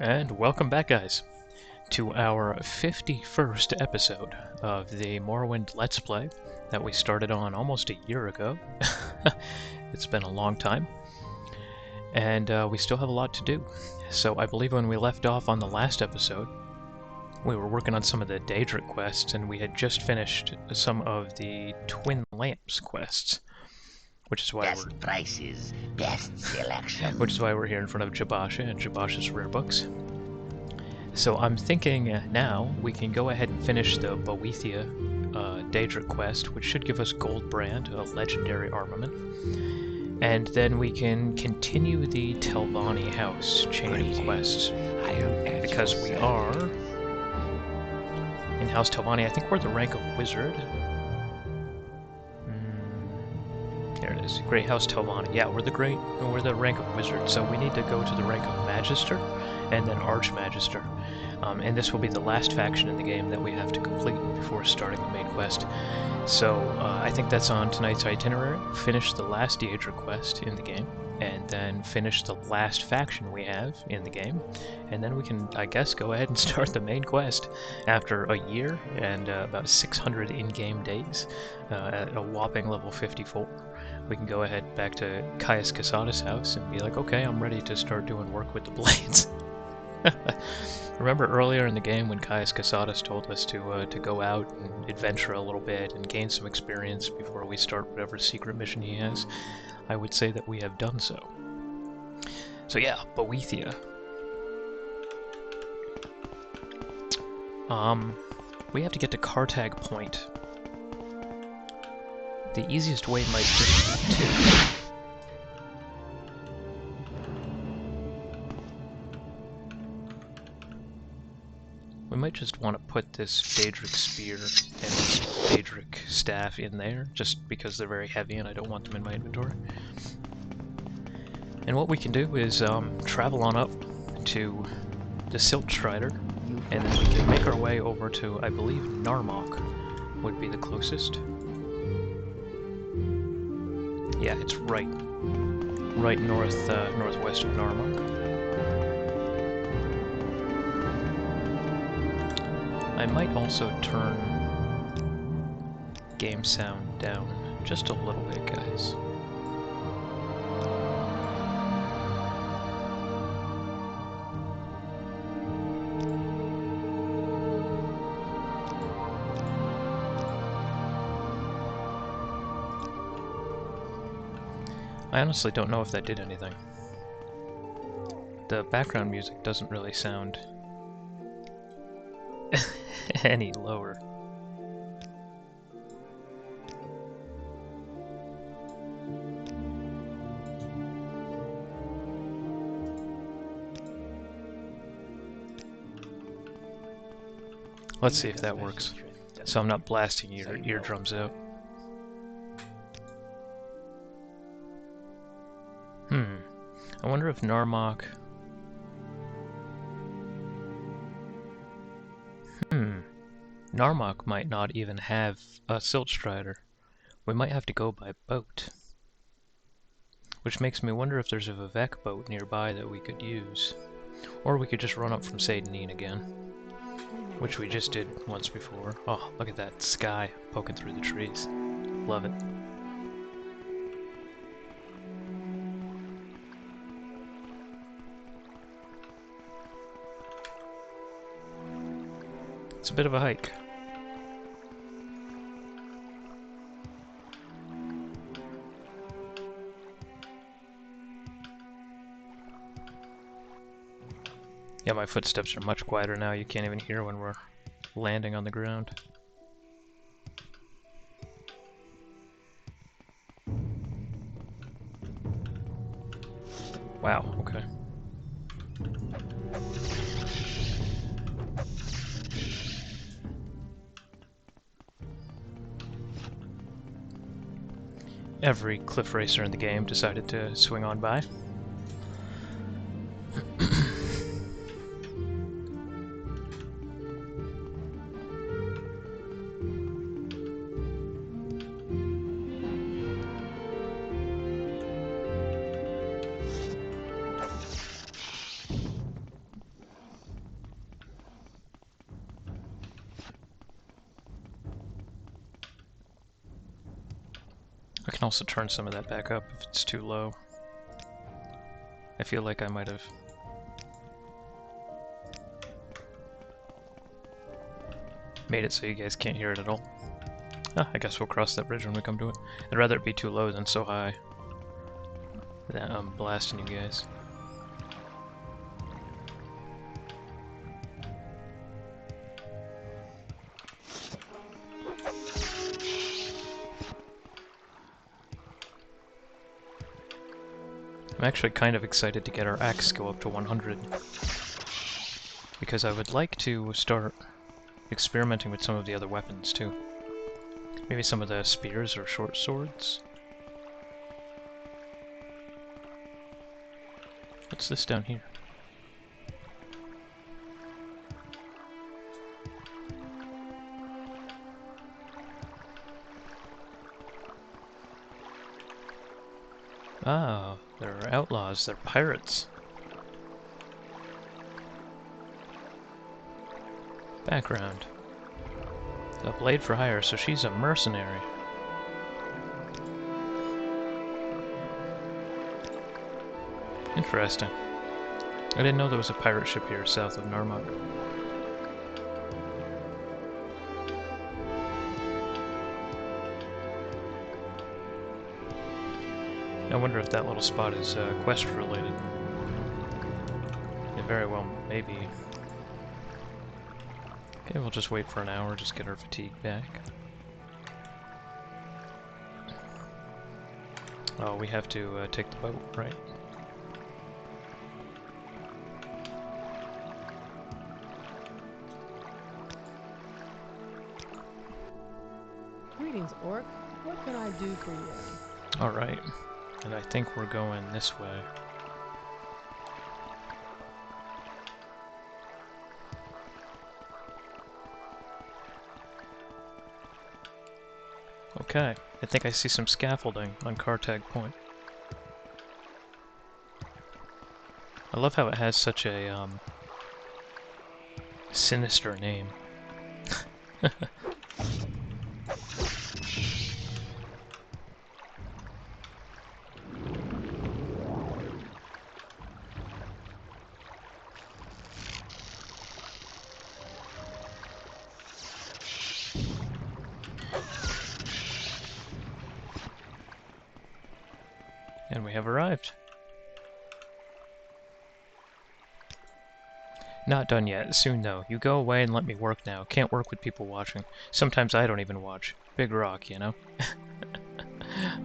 And welcome back, guys, to our 51st episode of the Morrowind Let's Play that we started on almost a year ago. It's been a long time, and we still have a lot to do. So I believe when we left off on the last episode, we were working on some of the Daedric quests, and we had just finished some of the Twin Lamps quests, which is why Best prices, best selection. which is why we're here in front of Jabasha and Jabasha's rare books. So I'm thinking now we can go ahead and finish the Boethia Daedric quest, which should give us Goldbrand, a legendary armament. And then we can continue the Telvani house chain of quests. Because we are in House Telvani. I think we're the rank of wizard. There it is. Great House Telvani. Yeah, we're the rank of wizard, so we need to go to the rank of Magister and then Archmagister. And this will be the last faction in the game that we have to complete before starting the main quest. So I think that's on tonight's itinerary. Finish the last Daedric quest in the game, and then finish the last faction we have in the game. And then we can, I guess, go ahead and start the main quest after a year and about 600 in-game days at a whopping level 54. We can go ahead back to Caius Casada's house and be like, okay, I'm ready to start doing work with the blades. Remember earlier in the game when Caius Casadas told us to go out and adventure a little bit and gain some experience before we start whatever secret mission he has? I would say that we have done so. So yeah, Boethia. We have to get to Cartag Point. The easiest way might just be to... We might just want to put this Daedric spear and this Daedric staff in there, just because they're very heavy and I don't want them in my inventory. And what we can do is travel on up to the Silt Strider, and then we can make our way over to, I believe, Narmok would be the closest. Yeah, it's right northwest of Narmok. I might also turn game sound down just a little bit, guys. I honestly don't know if that did anything. The background music doesn't really sound any lower. Let's see if that works. So I'm not blasting your eardrums out. I wonder if Narmok... Narmok might not even have a Silt Strider. We might have to go by boat. Which makes me wonder if there's a Vivek boat nearby that we could use. Or we could just run up from Seydenine again. Which we just did once before. Oh, look at that sky poking through the trees. Love it. It's a bit of a hike. Yeah, my footsteps are much quieter now. You can't even hear when we're landing on the ground. Wow, okay. Every cliff racer in the game decided to swing on by. I can also turn some of that back up if it's too low. I feel like I might have... made it so you guys can't hear it at all. Ah, I guess we'll cross that bridge when we come to it. I'd rather it be too low than so high that I'm blasting you guys. I'm actually kind of excited to get our axe skill up to 100 because I would like to start experimenting with some of the other weapons too. Maybe some of the spears or short swords. What's this down here? Ah, they're outlaws, they're pirates. Background. A blade for hire, so she's a mercenary. Interesting. I didn't know there was a pirate ship here south of Narmak. I wonder if that little spot is quest related. It very well may be. Okay, we'll just wait for an hour, just get our fatigue back. Oh, we have to take the boat, right? Greetings, Orc. What can I do for you? Alright, and I think we're going this way. Okay, I think I see some scaffolding on Cartag Point. I love how it has such a sinister name. And we have arrived. Not done yet. Soon though. You go away and let me work now. Can't work with people watching. Sometimes I don't even watch. Big rock, you know?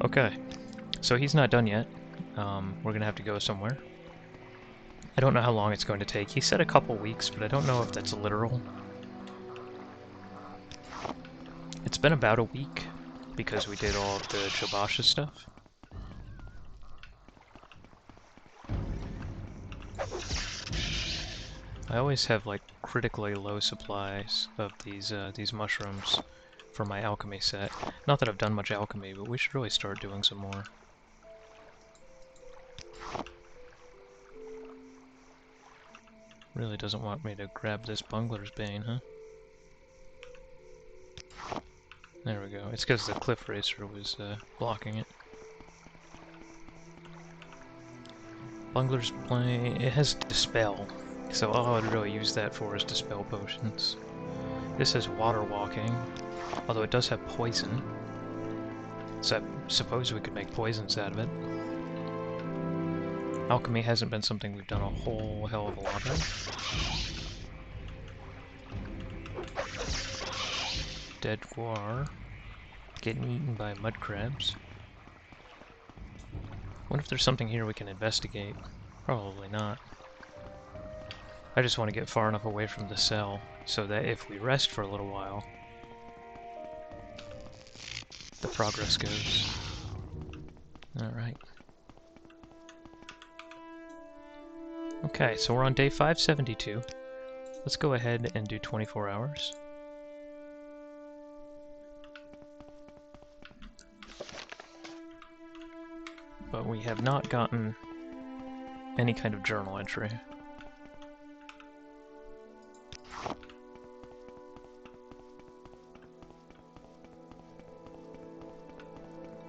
Okay. So he's not done yet. We're gonna have to go somewhere. I don't know how long it's going to take. He said a couple weeks, but I don't know if that's literal. It's been about a week because we did all of the Jabasha stuff. I always have like critically low supplies of these mushrooms for my alchemy set. Not that I've done much alchemy, but we should really start doing some more. Really doesn't want me to grab this bungler's bane, huh? There we go. It's because the cliff racer was blocking it. Bungler's Bane, it has Dispel. So all I'd really use that for is Dispel potions. This is Water Walking, although it does have Poison. So I suppose we could make poisons out of it. Alchemy hasn't been something we've done a whole hell of a lot of. Dead Guar. Getting eaten by mud crabs. Wonder if there's something here we can investigate. Probably not. I just want to get far enough away from the cell so that if we rest for a little while, the progress goes. Alright. Okay, so we're on day 572. Let's go ahead and do 24 hours. But we have not gotten any kind of journal entry.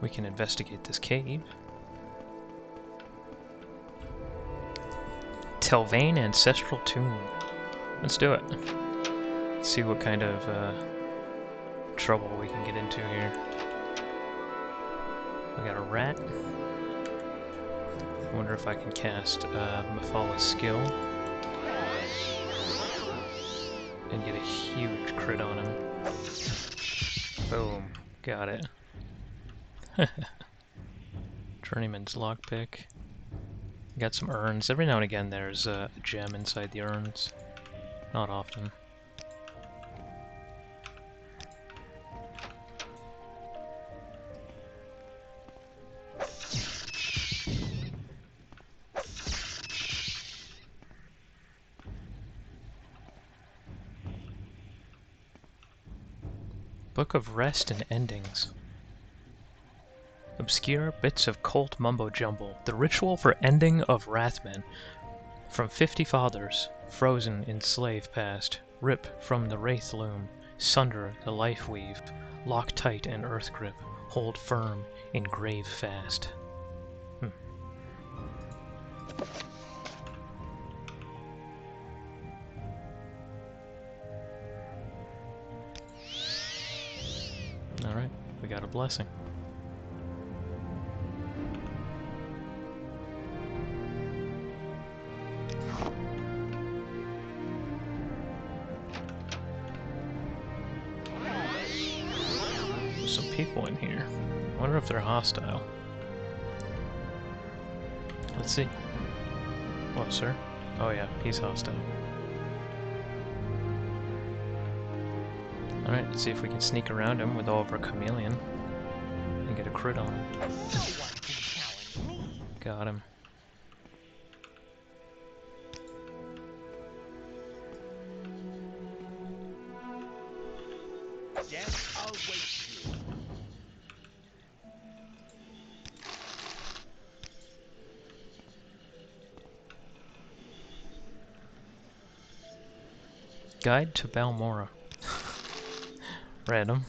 we can investigate this cave. Telvani Ancestral Tomb. Let's do it. Let's see what kind of trouble we can get into here. We got a rat. I wonder if I can cast Mephal's skill and get a huge crit on him. Boom. Got it. Journeyman's lockpick. Got some urns. Every now and again there's a gem inside the urns. Not often. Book of Rest and Endings. Obscure bits of cult mumbo-jumbo. The ritual for ending of Wrathmen. From 50 fathers, frozen in slave past. Rip from the wraith loom. Sunder the life weave. Lock tight in earth grip. Hold firm in grave fast. Alright, we got a blessing. There's some people in here. I wonder if they're hostile. Let's see. What, sir? Oh yeah, he's hostile. Alright, let's see if we can sneak around him with all of our chameleon and get a crit on him. Got him. Death awaits you. Guide to Balmora. Random.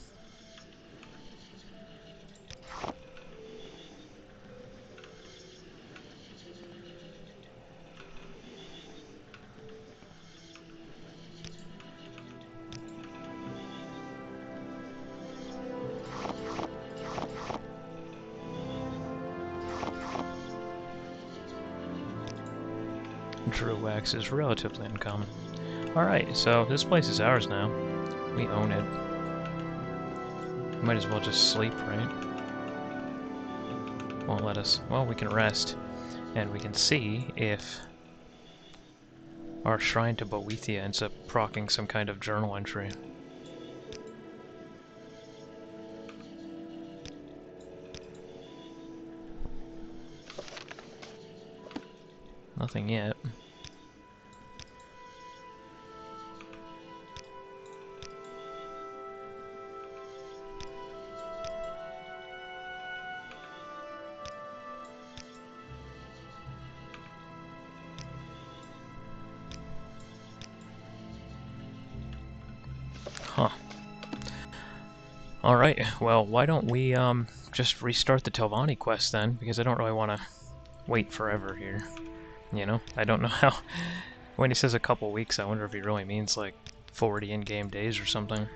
Drew wax is relatively uncommon. Alright, so this place is ours now. We own it. Might as well just sleep, right? Won't let us. Well, we can rest, and we can see if our shrine to Boethia ends up proccing some kind of journal entry. Nothing yet. Huh. Alright, well, why don't we just restart the Telvani quest then, because I don't really want to wait forever here. You know? I don't know how... When he says a couple weeks, I wonder if he really means like 40 in-game days or something.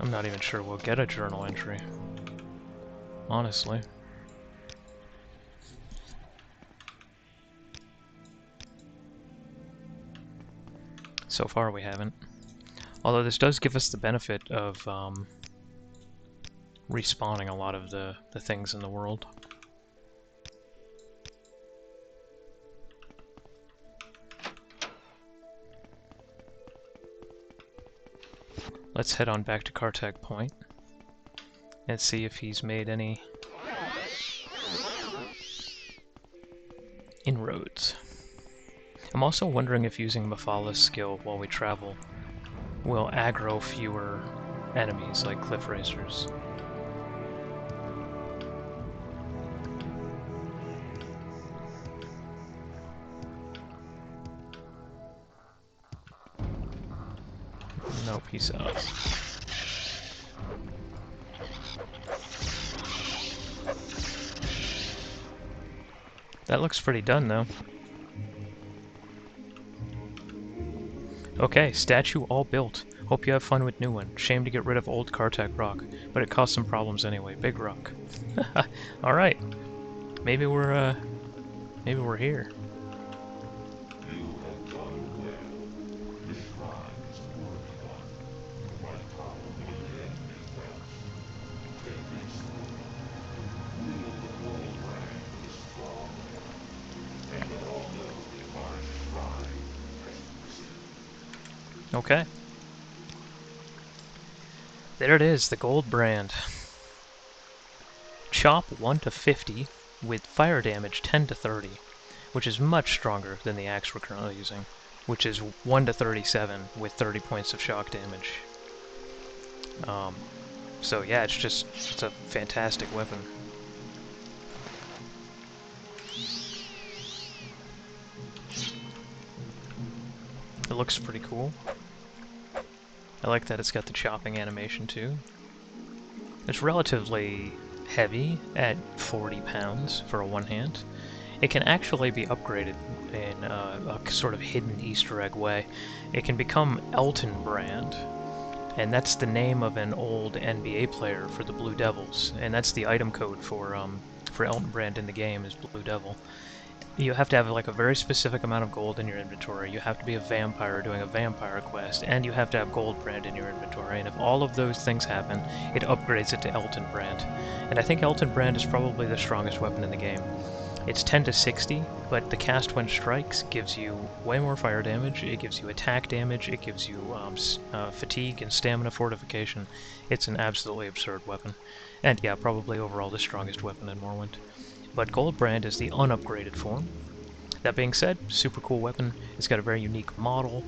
I'm not even sure we'll get a journal entry. Honestly. So far we haven't. Although this does give us the benefit of respawning a lot of the things in the world. Let's head on back to Kartag Point and see if he's made any inroads. I'm also wondering if using Mephal's skill while we travel will aggro fewer enemies like cliff racers. No, peace out. That looks pretty done, though. Okay, statue all built. Hope you have fun with new one. Shame to get rid of old Kartak rock, but it caused some problems anyway. Big rock. Alright. Maybe we're here. Okay. There it is, the gold brand. Chop 1 to 50 with fire damage 10 to 30, which is much stronger than the axe we're currently using, which is 1 to 37 with 30 points of shock damage. So yeah, it's a fantastic weapon. It looks pretty cool. I like that it's got the chopping animation too. It's relatively heavy at 40 pounds for a one-hand. It can actually be upgraded in a sort of hidden Easter egg way. It can become Elton Brand, and that's the name of an old NBA player for the Blue Devils, and that's the item code for Elton Brand in the game is Blue Devil. You have to have like a very specific amount of gold in your inventory, you have to be a vampire doing a vampire quest, and you have to have gold brand in your inventory, and if all of those things happen, it upgrades it to Elton Brand. And I think Elton Brand is probably the strongest weapon in the game. It's 10 to 60, but the cast when strikes gives you way more fire damage, it gives you attack damage, it gives you fatigue and stamina fortification. It's an absolutely absurd weapon. And yeah, probably overall the strongest weapon in Morrowind. But Goldbrand is the unupgraded form. That being said, super cool weapon. It's got a very unique model,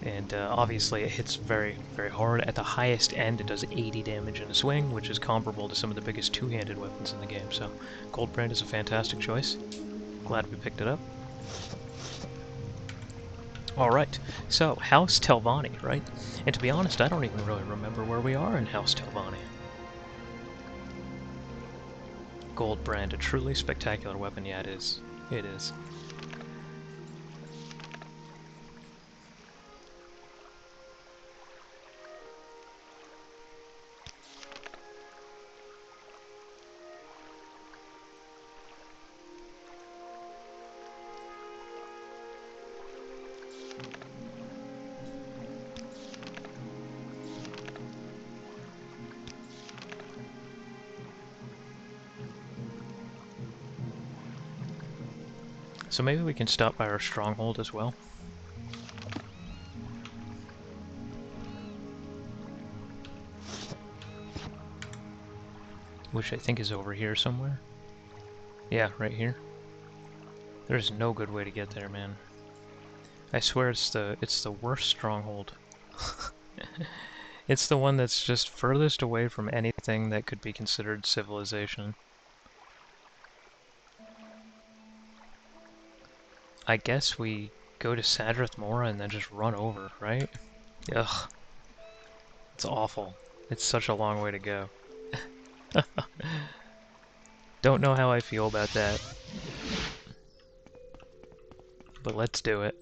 and obviously it hits very, very hard. At the highest end, it does 80 damage in a swing, which is comparable to some of the biggest two-handed weapons in the game. So, Goldbrand is a fantastic choice. Glad we picked it up. Alright, so House Telvani, right? And to be honest, I don't even really remember where we are in House Telvani. Goldbrand, a truly spectacular weapon. Yeah, it is. It is. So maybe we can stop by our stronghold as well. Which I think is over here somewhere. Yeah, right here. There's no good way to get there, man. I swear it's the worst stronghold. It's the one that's just furthest away from anything that could be considered civilization. I guess we go to Sadrith Mora and then just run over, right? Ugh. It's awful. It's such a long way to go. Don't know how I feel about that. But let's do it.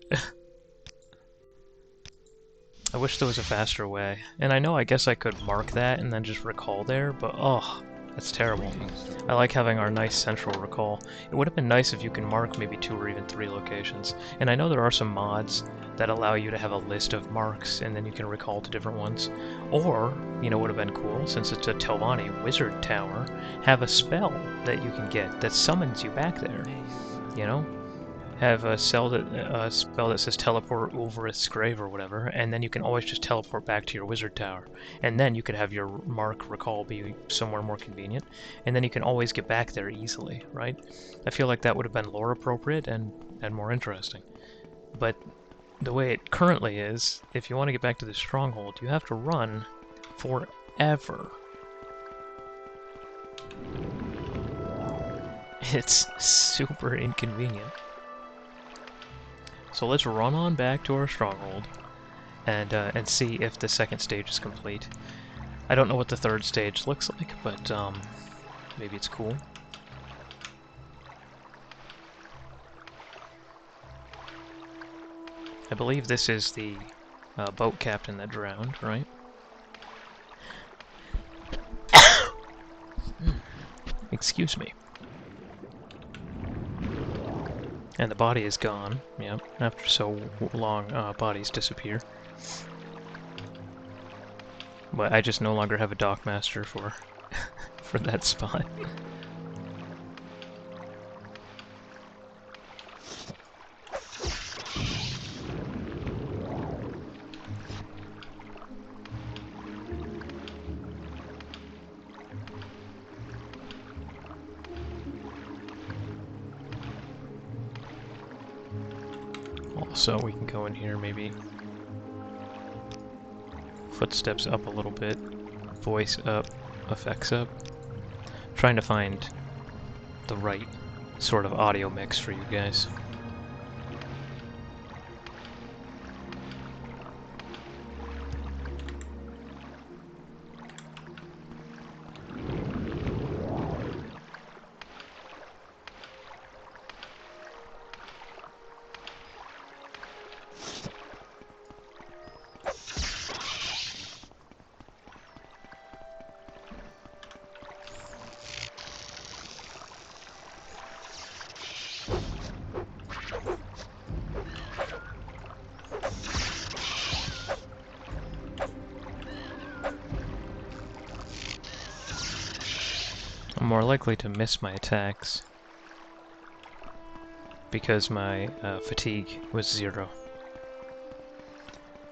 I wish there was a faster way. And I know I guess I could mark that and then just recall there, but oh, that's terrible. I like having our nice central recall. It would have been nice if you can mark maybe 2 or even 3 locations. And I know there are some mods that allow you to have a list of marks and then you can recall to different ones. Or, you know, would have been cool, since it's a Telvani wizard tower, have a spell that you can get that summons you back there, you know? Have a spell that says teleport over its grave or whatever, and then you can always just teleport back to your wizard tower. And then you could have your mark recall be somewhere more convenient, and then you can always get back there easily, right? I feel like that would have been lore appropriate and more interesting. But the way it currently is, if you want to get back to the stronghold, you have to run forever. It's super inconvenient. So let's run on back to our stronghold, and see if the second stage is complete. I don't know what the third stage looks like, but maybe it's cool. I believe this is the boat captain that drowned, right? Excuse me. And the body is gone. Yep, after so long, bodies disappear. But I just no longer have a dockmaster for for that spot. Also, we can go in here, maybe footsteps up a little bit, voice up, effects up. Trying to find the right sort of audio mix for you guys. I'm more likely to miss my attacks because my fatigue was 0.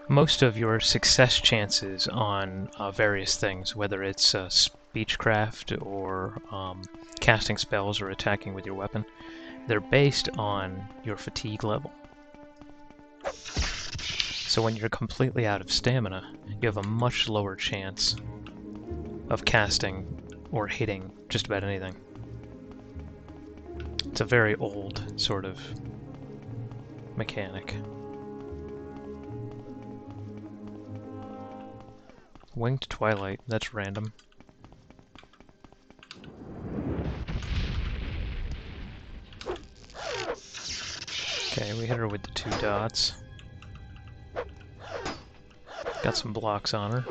Most of your success chances on various things, whether it's speechcraft or casting spells or attacking with your weapon, they're based on your fatigue level. So when you're completely out of stamina, you have a much lower chance of casting or hitting just about anything. It's a very old sort of mechanic. Winged Twilight, that's random. Okay, we hit her with the 2 dots. Got some blocks on her.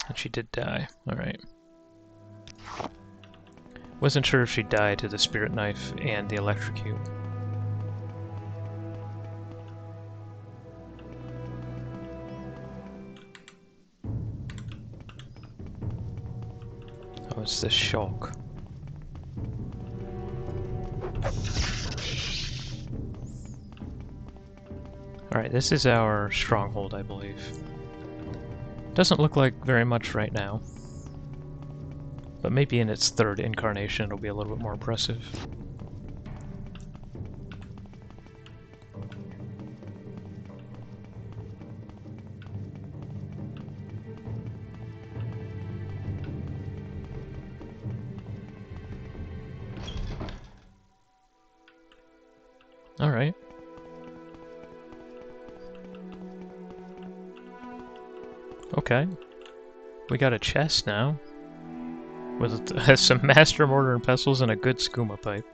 And she did die. Alright. Wasn't sure if she died to the spirit knife and the electrocute. Oh, it's this shock. Alright, this is our stronghold, I believe. Doesn't look like very much right now. But maybe in its 3rd incarnation it'll be a little bit more impressive. Alright. Okay. We got a chest now. With some master mortar and pestles and a good skooma pipe.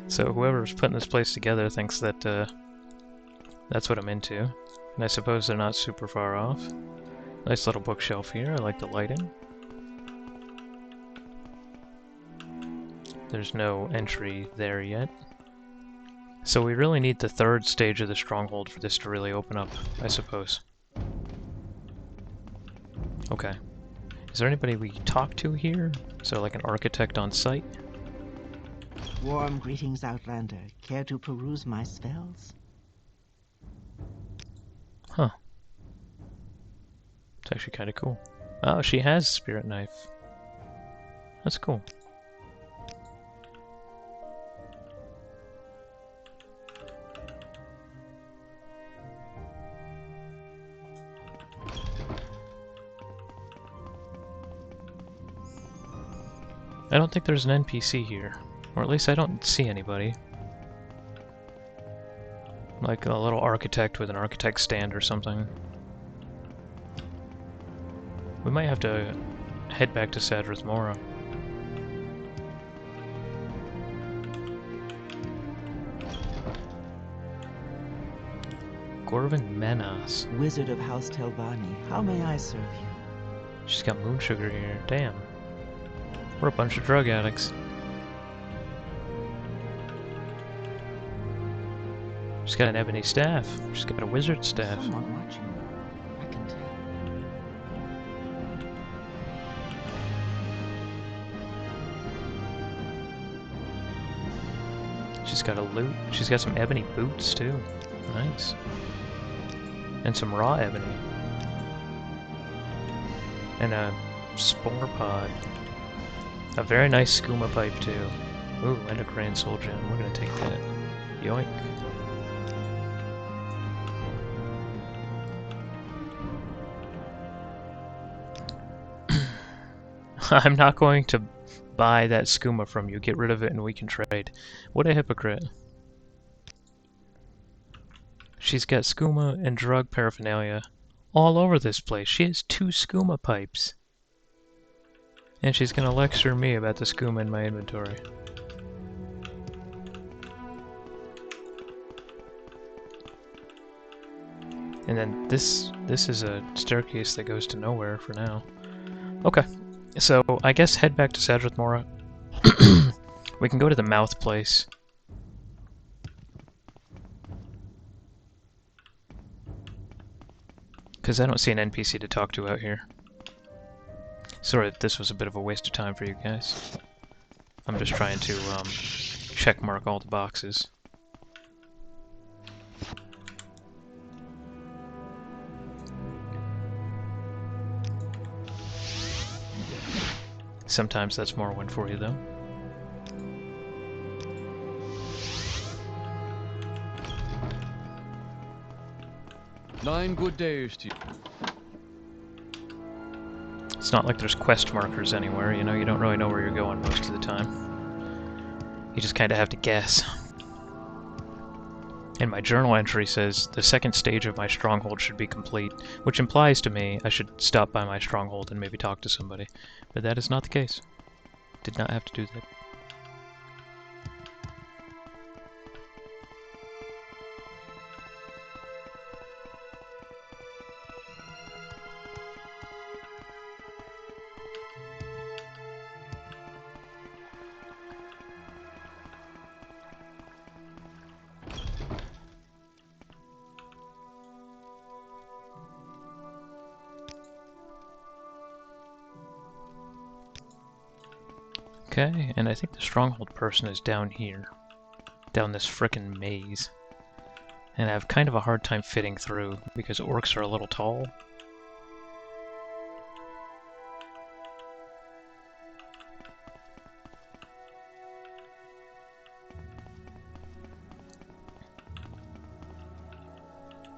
So whoever's putting this place together thinks that that's what I'm into. And I suppose they're not super far off. Nice little bookshelf here, I like the lighting. There's no entry there yet. So we really need the 3rd stage of the stronghold for this to really open up, I suppose. Okay. Is there anybody we can talk to here? Is there like an architect on site? Warm greetings, Outlander. Care to peruse my spells? Huh. It's actually kind of cool. Oh, she has Spirit Knife. That's cool. I don't think there's an NPC here. Or at least I don't see anybody. Like a little architect with an architect stand or something. We might have to head back to Sadrath Mora. Gorvin Menas. Wizard of House Telvani, how may I serve you? She's got moon sugar here. Damn. We're a bunch of drug addicts. She's got an ebony staff. She's got a wizard staff. Someone watching you. I can tell. She's got a loot. She's got some ebony boots too. Nice. And some raw ebony. And a spore pod. A very nice skooma pipe too. Ooh, and a grand soul gem. We're gonna take that. Yoink. I'm not going to buy that skooma from you. Get rid of it and we can trade. What a hypocrite. She's got skooma and drug paraphernalia all over this place. She has 2 skooma pipes. And she's gonna lecture me about the skooma in my inventory. And then this is a staircase that goes to nowhere for now. Okay, so I guess head back to Sadrath Mora. We can go to the mouth place. Because I don't see an NPC to talk to out here. Sorry if this was a bit of a waste of time for you guys. I'm just trying to check mark all the boxes. Sometimes that's Morrowind for you, though. Nine good days to you. It's not like there's quest markers anywhere, you know, you don't really know where you're going most of the time. You just kind of have to guess. And my journal entry says, the second stage of my stronghold should be complete, which implies to me I should stop by my stronghold and maybe talk to somebody. But that is not the case. Did not have to do that. Okay, and I think the stronghold person is down here. Down this frickin' maze. And I have kind of a hard time fitting through, because orcs are a little tall.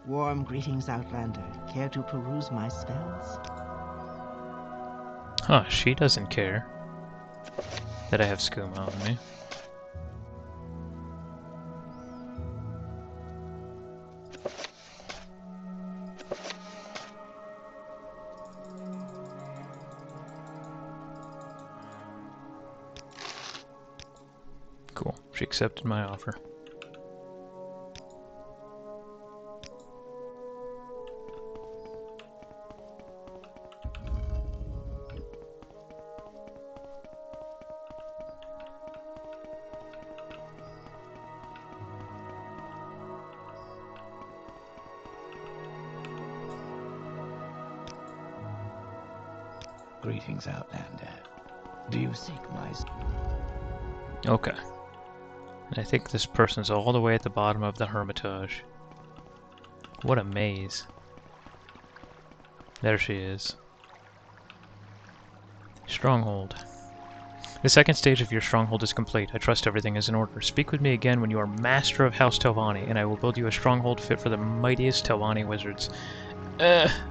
Warm greetings, Outlander. Care to peruse my spells? Huh, she doesn't care that I have skooma on me. Cool, she accepted my offer. Greetings, Outlander. Do you seek my... Okay. I think this person's all the way at the bottom of the Hermitage. What a maze. There she is. Stronghold. The second stage of your stronghold is complete. I trust everything is in order. Speak with me again when you are master of House Telvani, and I will build you a stronghold fit for the mightiest Telvani wizards.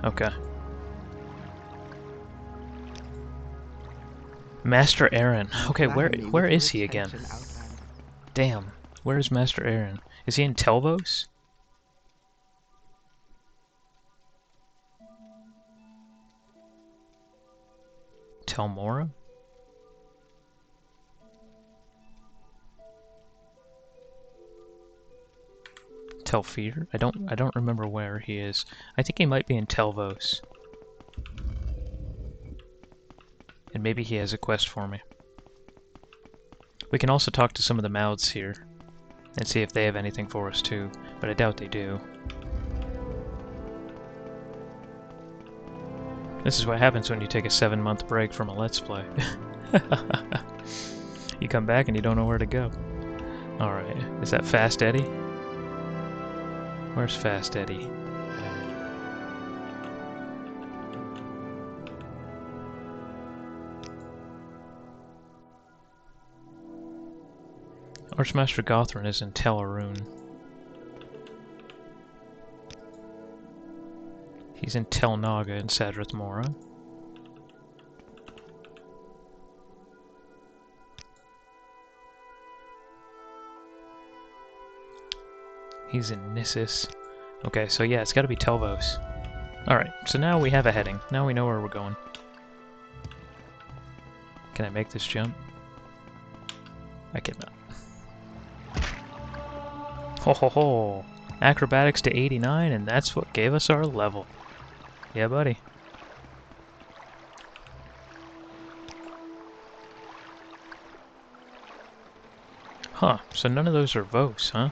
Okay. Master Aaron. You Okay, flatter me where with your is he again? attention, Outlander. Damn. Where is Master Aaron? Is he in Telvos? Telmora? Telfear? I don't remember where he is. I think he might be in Telvos. And maybe he has a quest for me. We can also talk to some of the mouths here and see if they have anything for us too, but I doubt they do. This is what happens when you take a 7-month break from a Let's Play. You come back and you don't know where to go. Alright, is that Fast Eddie? Where's Fast Eddie? Archmaster Gothrin is in Tel Aruun. He's in Tel Naga in Sadrath Mora. He's in Nissus. Okay, so yeah, it's gotta be Telvos. Alright, so now we have a heading. Now we know where we're going. Can I make this jump? I cannot. Ho ho ho! Acrobatics to 89, and that's what gave us our level. Yeah, buddy. Huh, so none of those are Vos, huh?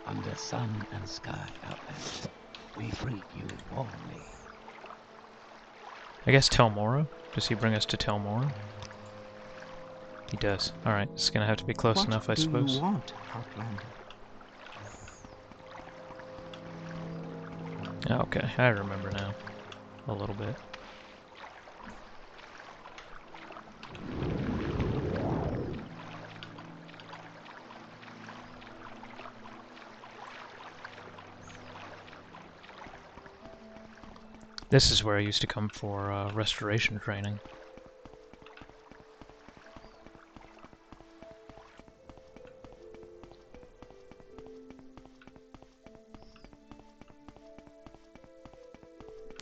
Under sun and sky, Outlander, we greet you warmly. I guess Telmora? Does he bring us to Telmora? He does. Alright, it's gonna have to be close enough, I suppose. What do you want, Outlander? Okay, I remember now. A little bit. This is where I used to come for restoration training.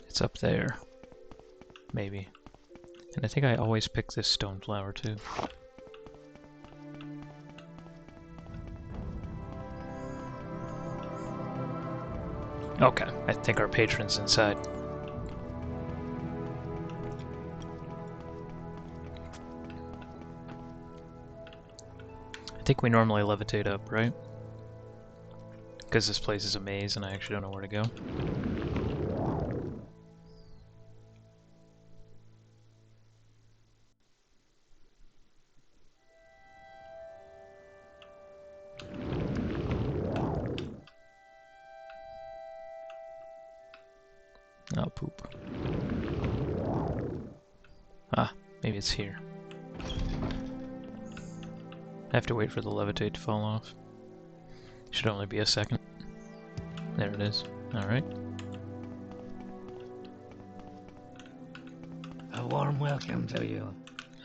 It's up there. Maybe. And I think I always pick this stone flower too. Okay, I think our patron's inside. I think we normally levitate up, right? Because this place is a maze and I actually don't know where to go. Oh, poop. Ah, maybe it's here. I have to wait for the levitate to fall off. Should only be a second. There it is. Alright. A warm welcome to you.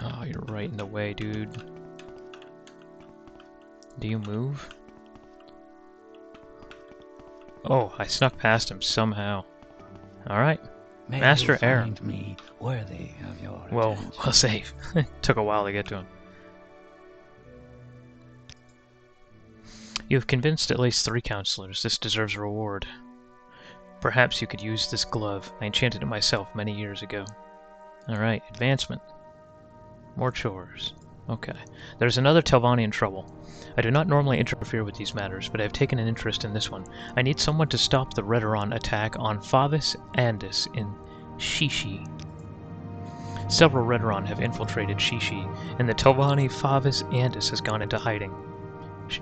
Oh, you're right in the way, dude. Do you move? Oh, I snuck past him somehow. Alright. May Master you Aaron. find me worthy of your Well, attention. we'll save. Took a while to get to him. You have convinced at least 3 counselors. This deserves a reward. Perhaps you could use this glove. I enchanted it myself many years ago. Alright, advancement. More chores. Okay. There's another Telvani in trouble. I do not normally interfere with these matters, but I have taken an interest in this one. I need someone to stop the Redoron attack on Favis Andis in Shishi. Several Redoron have infiltrated Shishi, and the Telvani Favis Andis has gone into hiding.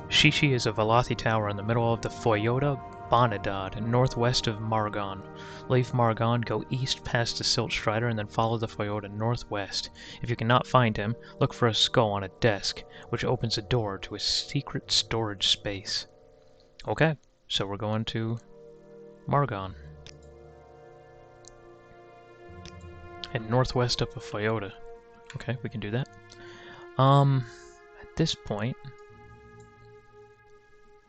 Shishi is a Velothi tower in the middle of the Foyota Bonadad, northwest of Margon. Leave Margon, go east past the Silt Strider, and then follow the Foyota northwest. If you cannot find him, look for a skull on a desk, which opens a door to a secret storage space. Okay, so we're going to Margon. And northwest of the Foyota. Okay, we can do that. At this point,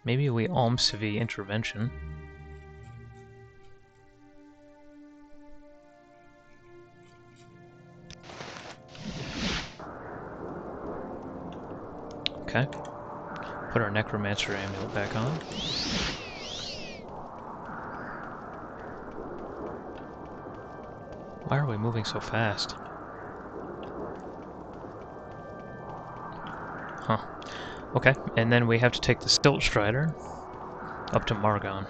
maybe we Almsvi intervention. Okay. Put our Necromancer amulet back on. Why are we moving so fast? Huh. Okay, and then we have to take the Stilt Strider up to Margon.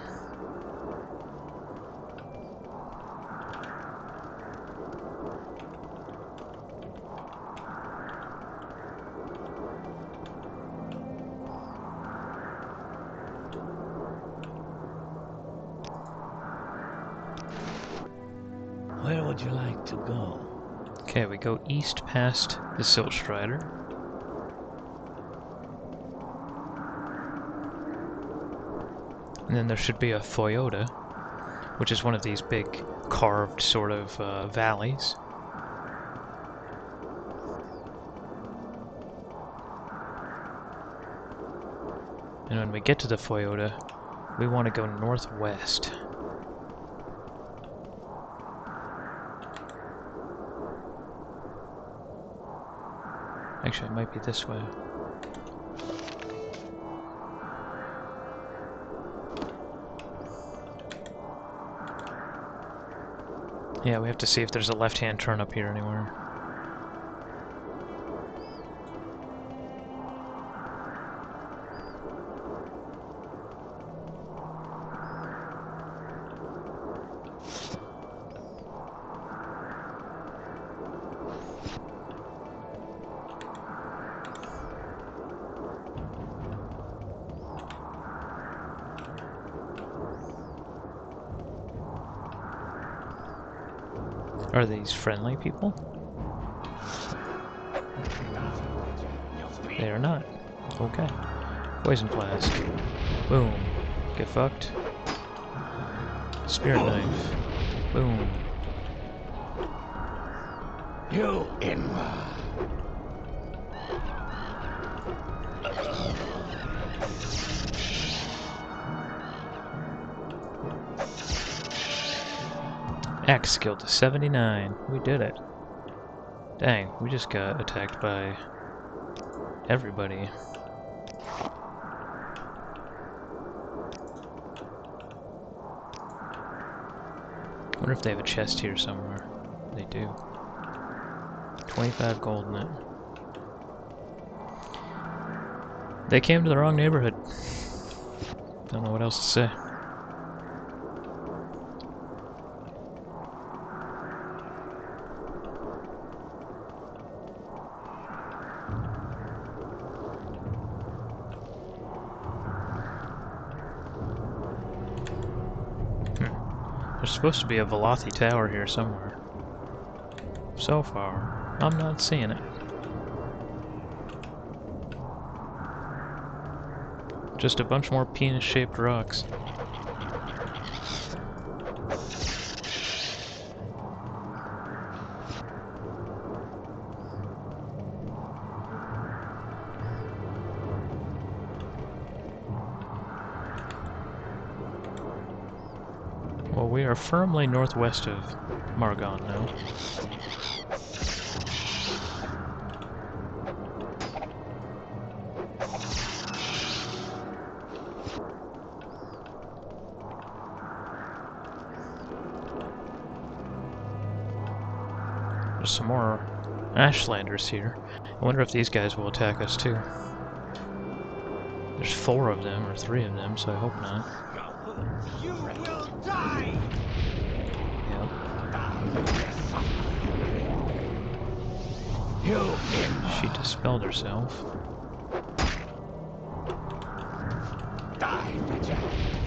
Where would you like to go? Okay, we go east past the Silt Strider. And then there should be a Toyota, which is one of these big carved sort of valleys. And when we get to the Toyota, we want to go northwest. Actually, it might be this way. Yeah, we have to see if there's a left-hand turn up here anywhere. Are these friendly people? They are not. Okay. Poison Flask. Boom. Get fucked. Spirit Knife. Boom. You inward. Axe skill to 79. We did it. Dang, we just got attacked by everybody. Wonder if they have a chest here somewhere. They do. 25 gold in it. They came to the wrong neighborhood. Don't know what else to say. There's supposed to be a Velothi tower here somewhere. So far, I'm not seeing it. Just a bunch more penis-shaped rocks. Well, we are firmly northwest of Margon now. There's some more Ashlanders here. I wonder if these guys will attack us too. There's 4 of them, or 3 of them, so I hope not. You will die! Yep. She dispelled herself.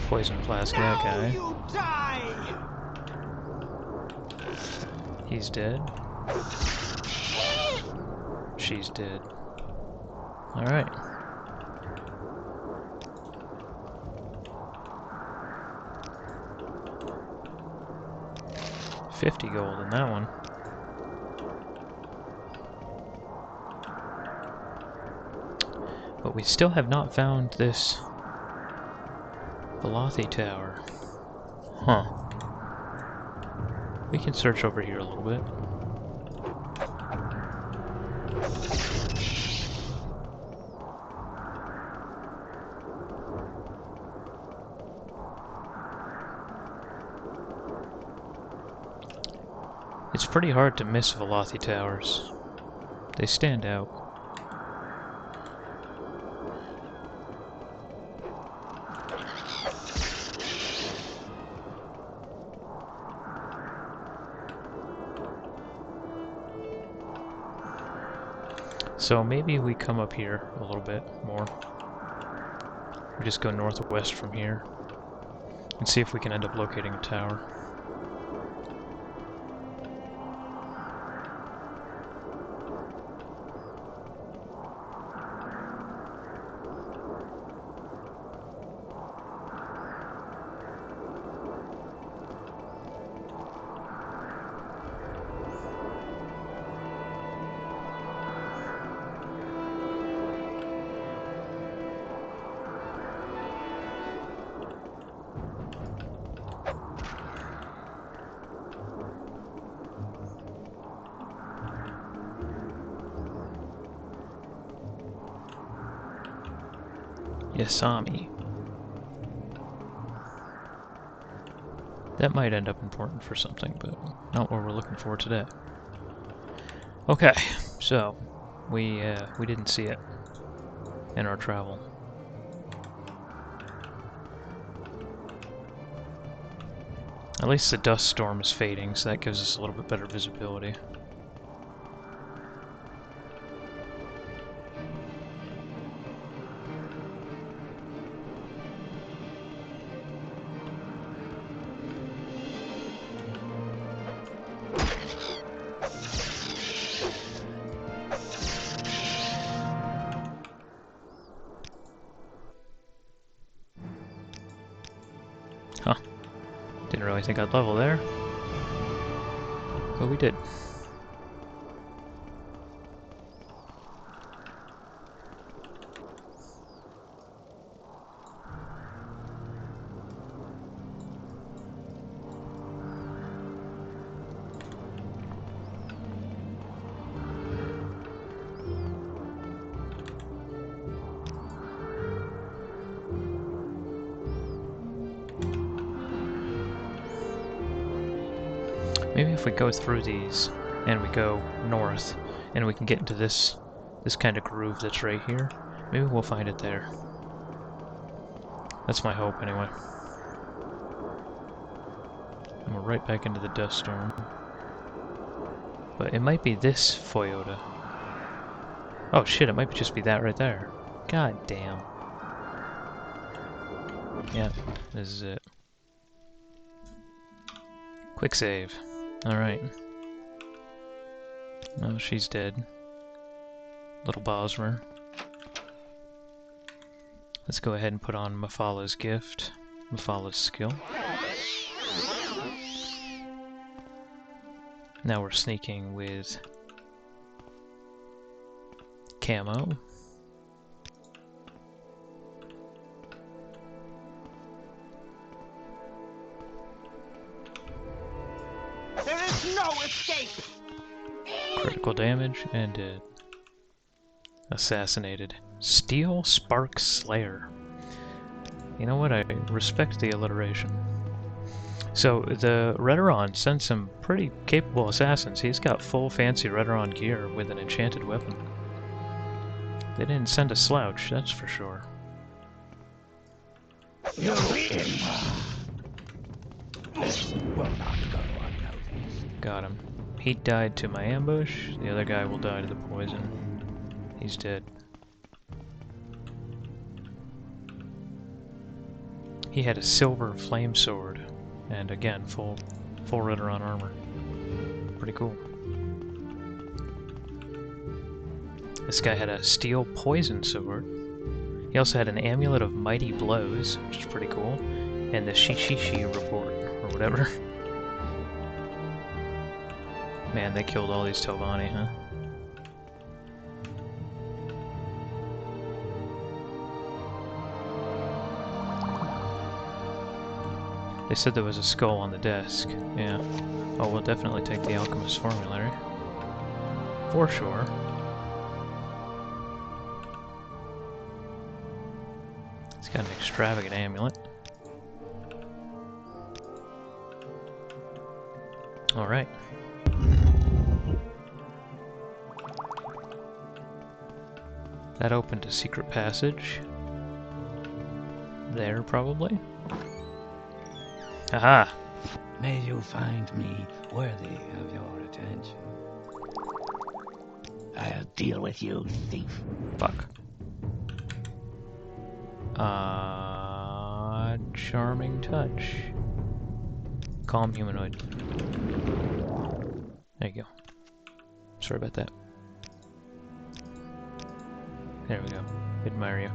Poison Flask that guy. You die! He's dead. She's dead. Alright. $50 gold in that one. But we still have not found this Velothi Tower. Huh. We can search over here a little bit. It's pretty hard to miss Velothi Towers. They stand out. So maybe we come up here a little bit more. We just go northwest from here and see if we can end up locating a tower. Yasami. That might end up important for something, but not what we're looking for today. Okay, so we didn't see it in our travel. At least the dust storm is fading, so that gives us a little bit better visibility. Huh. Didn't really think I'd level there. But we did. Maybe if we go through these and we go north and we can get into this kind of groove that's right here, maybe we'll find it there. That's my hope anyway. And we're right back into the dust storm. But it might be this Foyota. Oh shit, it might just be that right there. God damn. Yeah, this is it. Quick save. Alright. Oh, she's dead. Little Bosmer. Let's go ahead and put on Mafala's gift. Mafala's skill. Now we're sneaking with Camo. There is no escape! Critical damage and dead. Assassinated. Steel Spark Slayer. You know what? I respect the alliteration. So the Redoron sent some pretty capable assassins. He's got full fancy Redoron gear with an enchanted weapon. They didn't send a slouch, that's for sure. You win. This will not go unnoticed. Got him. He died to my ambush. The other guy will die to the poison. He's dead. He had a silver flame sword, and again, full Redoron armor. Pretty cool. This guy had a steel poison sword. He also had an amulet of mighty blows, which is pretty cool, and the Shishishi report, or whatever. Man, they killed all these Telvani, huh? They said there was a skull on the desk. Yeah. Oh, we'll definitely take the alchemist's formulary. For sure. It's got an extravagant amulet. Alright. That opened a secret passage. There, probably. Aha! May you find me worthy of your attention. I'll deal with you, thief. Fuck. Charming touch. Calm humanoid. There you go. Sorry about that. There we go. Admire you.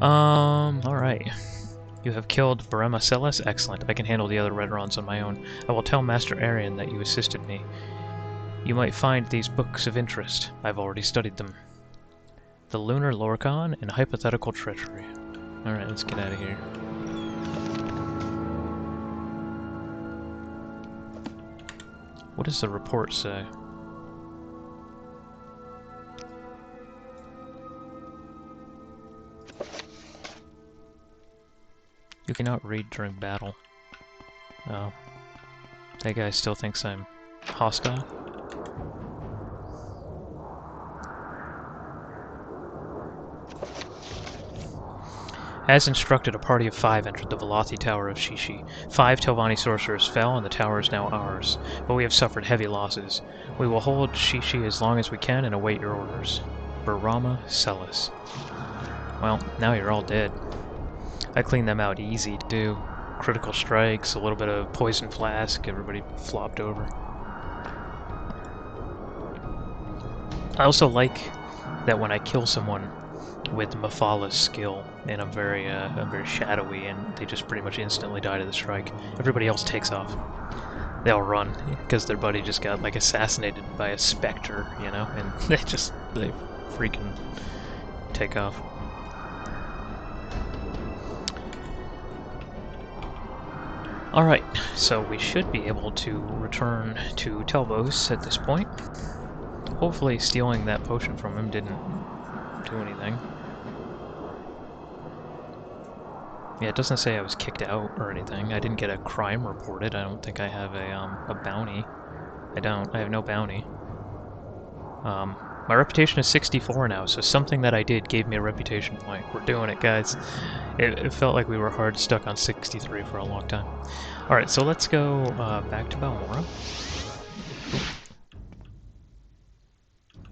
Alright. You have killed Veremacellus? Excellent. I can handle the other Redrons on my own. I will tell Master Arian that you assisted me. You might find these books of interest. I've already studied them. The Lunar Lorcan and Hypothetical Treachery. Alright, let's get out of here. What does the report say? You cannot read during battle. Oh. That guy still thinks I'm hostile? As instructed, a party of 5 entered the Velothi Tower of Shishi. 5 Telvani sorcerers fell, and the tower is now ours. But we have suffered heavy losses. We will hold Shishi as long as we can and await your orders. Veremacellus. Well, now you're all dead. I cleaned them out easy to do. Critical strikes, a little bit of poison flask, everybody flopped over. I also like that when I kill someone with Mafala's skill, and I'm very shadowy, and they just pretty much instantly die to the strike. Everybody else takes off. They all run, because their buddy just got, like, assassinated by a specter, you know, and they freaking take off. Alright, so we should be able to return to Telvos at this point. Hopefully stealing that potion from him didn't do anything. Yeah, it doesn't say I was kicked out or anything. I didn't get a crime reported. I don't think I have a bounty. I don't. I have no bounty. My reputation is 64 now, so something that I did gave me a reputation point. We're doing it, guys. It felt like we were hard stuck on 63 for a long time. Alright, so let's go back to Balmora.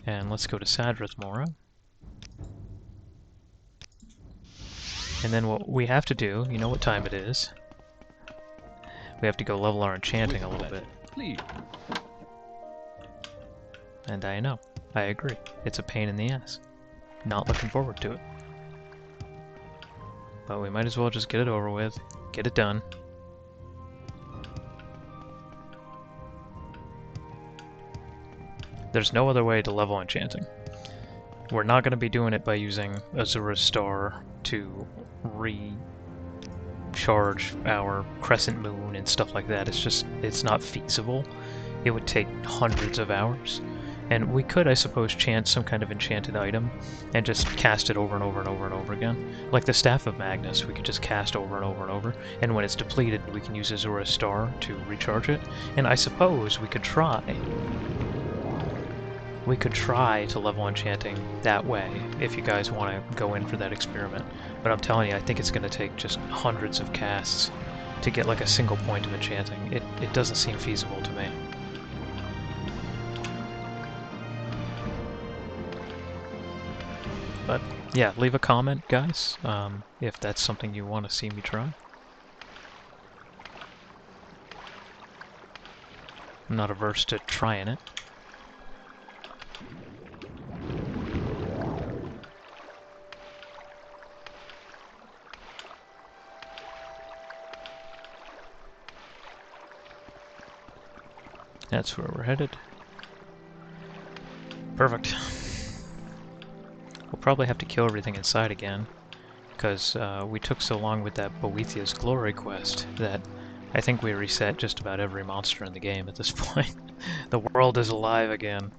And let's go to Sadrith Mora. And then what we have to do, you know what time it is. We have to go level our enchanting a little bit. Please. And I know. I agree. It's a pain in the ass. Not looking forward to it. But we might as well just get it over with. Get it done. There's no other way to level enchanting. We're not going to be doing it by using Azura's Star to recharge our Crescent Moon and stuff like that. It's not feasible. It would take hundreds of hours. And we could, I suppose, chant some kind of enchanted item and just cast it over and over and over and over again. Like the Staff of Magnus, we could just cast over and over and over. And when it's depleted, we can use Azura's Star to recharge it. And I suppose we could try. We could try to level enchanting that way, if you guys want to go in for that experiment. But I'm telling you, I think it's going to take just hundreds of casts to get like a single point of enchanting. It doesn't seem feasible to me. But yeah, leave a comment, guys, if that's something you want to see me try. I'm not averse to trying it. That's where we're headed. Perfect. We'll probably have to kill everything inside again, because we took so long with that Boethia's Glory quest that I think we reset just about every monster in the game at this point. The world is alive again.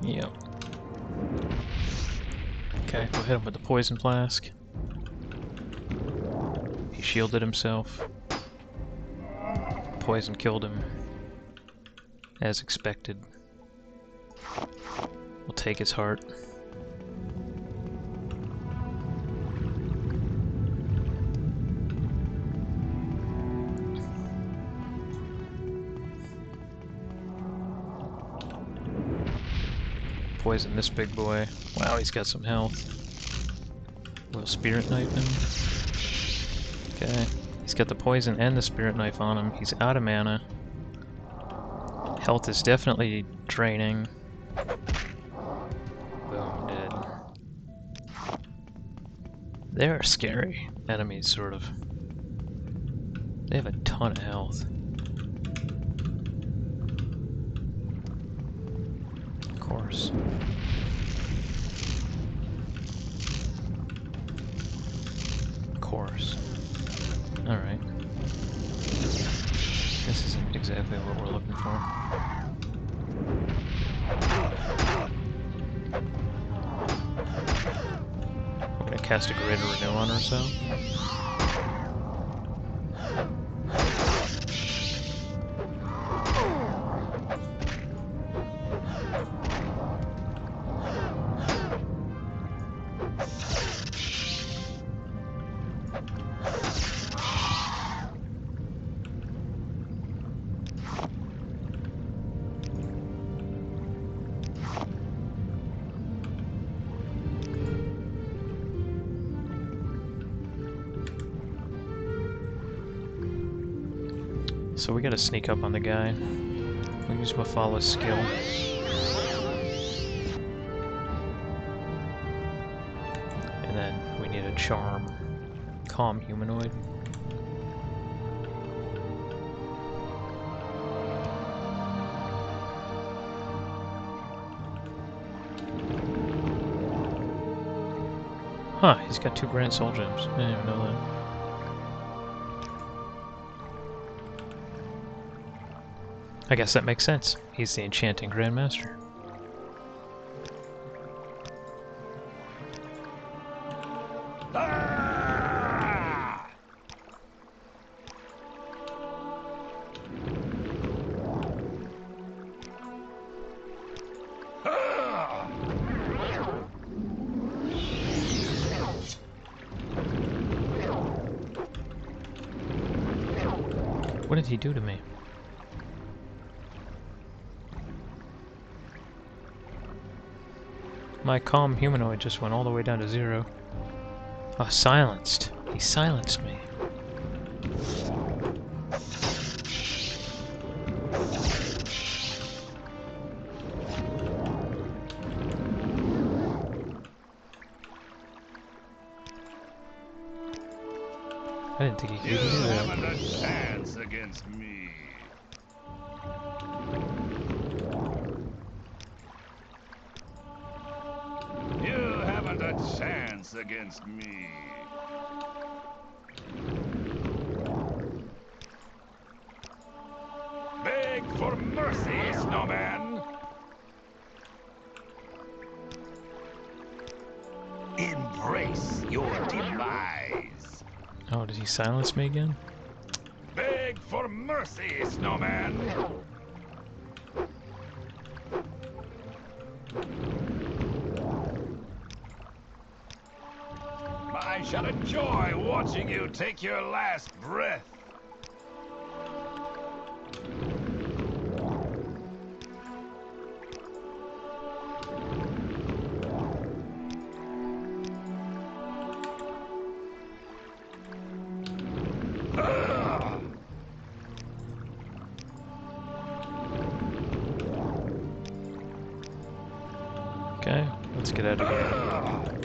Yep. Okay, we'll hit him with the poison flask. He shielded himself. Poison killed him. As expected. We'll take his heart. Poison this big boy. Wow, he's got some health. We'll spirit knife him. Okay. He's got the poison and the spirit knife on him. He's out of mana. Health is definitely draining. Boom, dead. They're scary enemies, sort of. They have a ton of health. Of course. Of course. Alright. This isn't exactly what we're looking for. We're gonna cast a Greater Renew on ourselves. So we gotta sneak up on the guy. We'll use Mafala's skill. And then we need a charm. Calm humanoid. Huh, he's got 2 Grand Soul Gems. I didn't even know that. I guess that makes sense. He's the Enchanting Grandmaster. What did he do to me? My calm humanoid just went all the way down to 0. Oh, silenced. He silenced me. I didn't think he could even do that. You haven't a chance against me. You haven't a chance against me. Beg for mercy, snowman. Embrace your demise. Oh, did he silence me again? Beg for mercy, snowman. I shall enjoy watching you take your last breath. Okay, let's get out of here.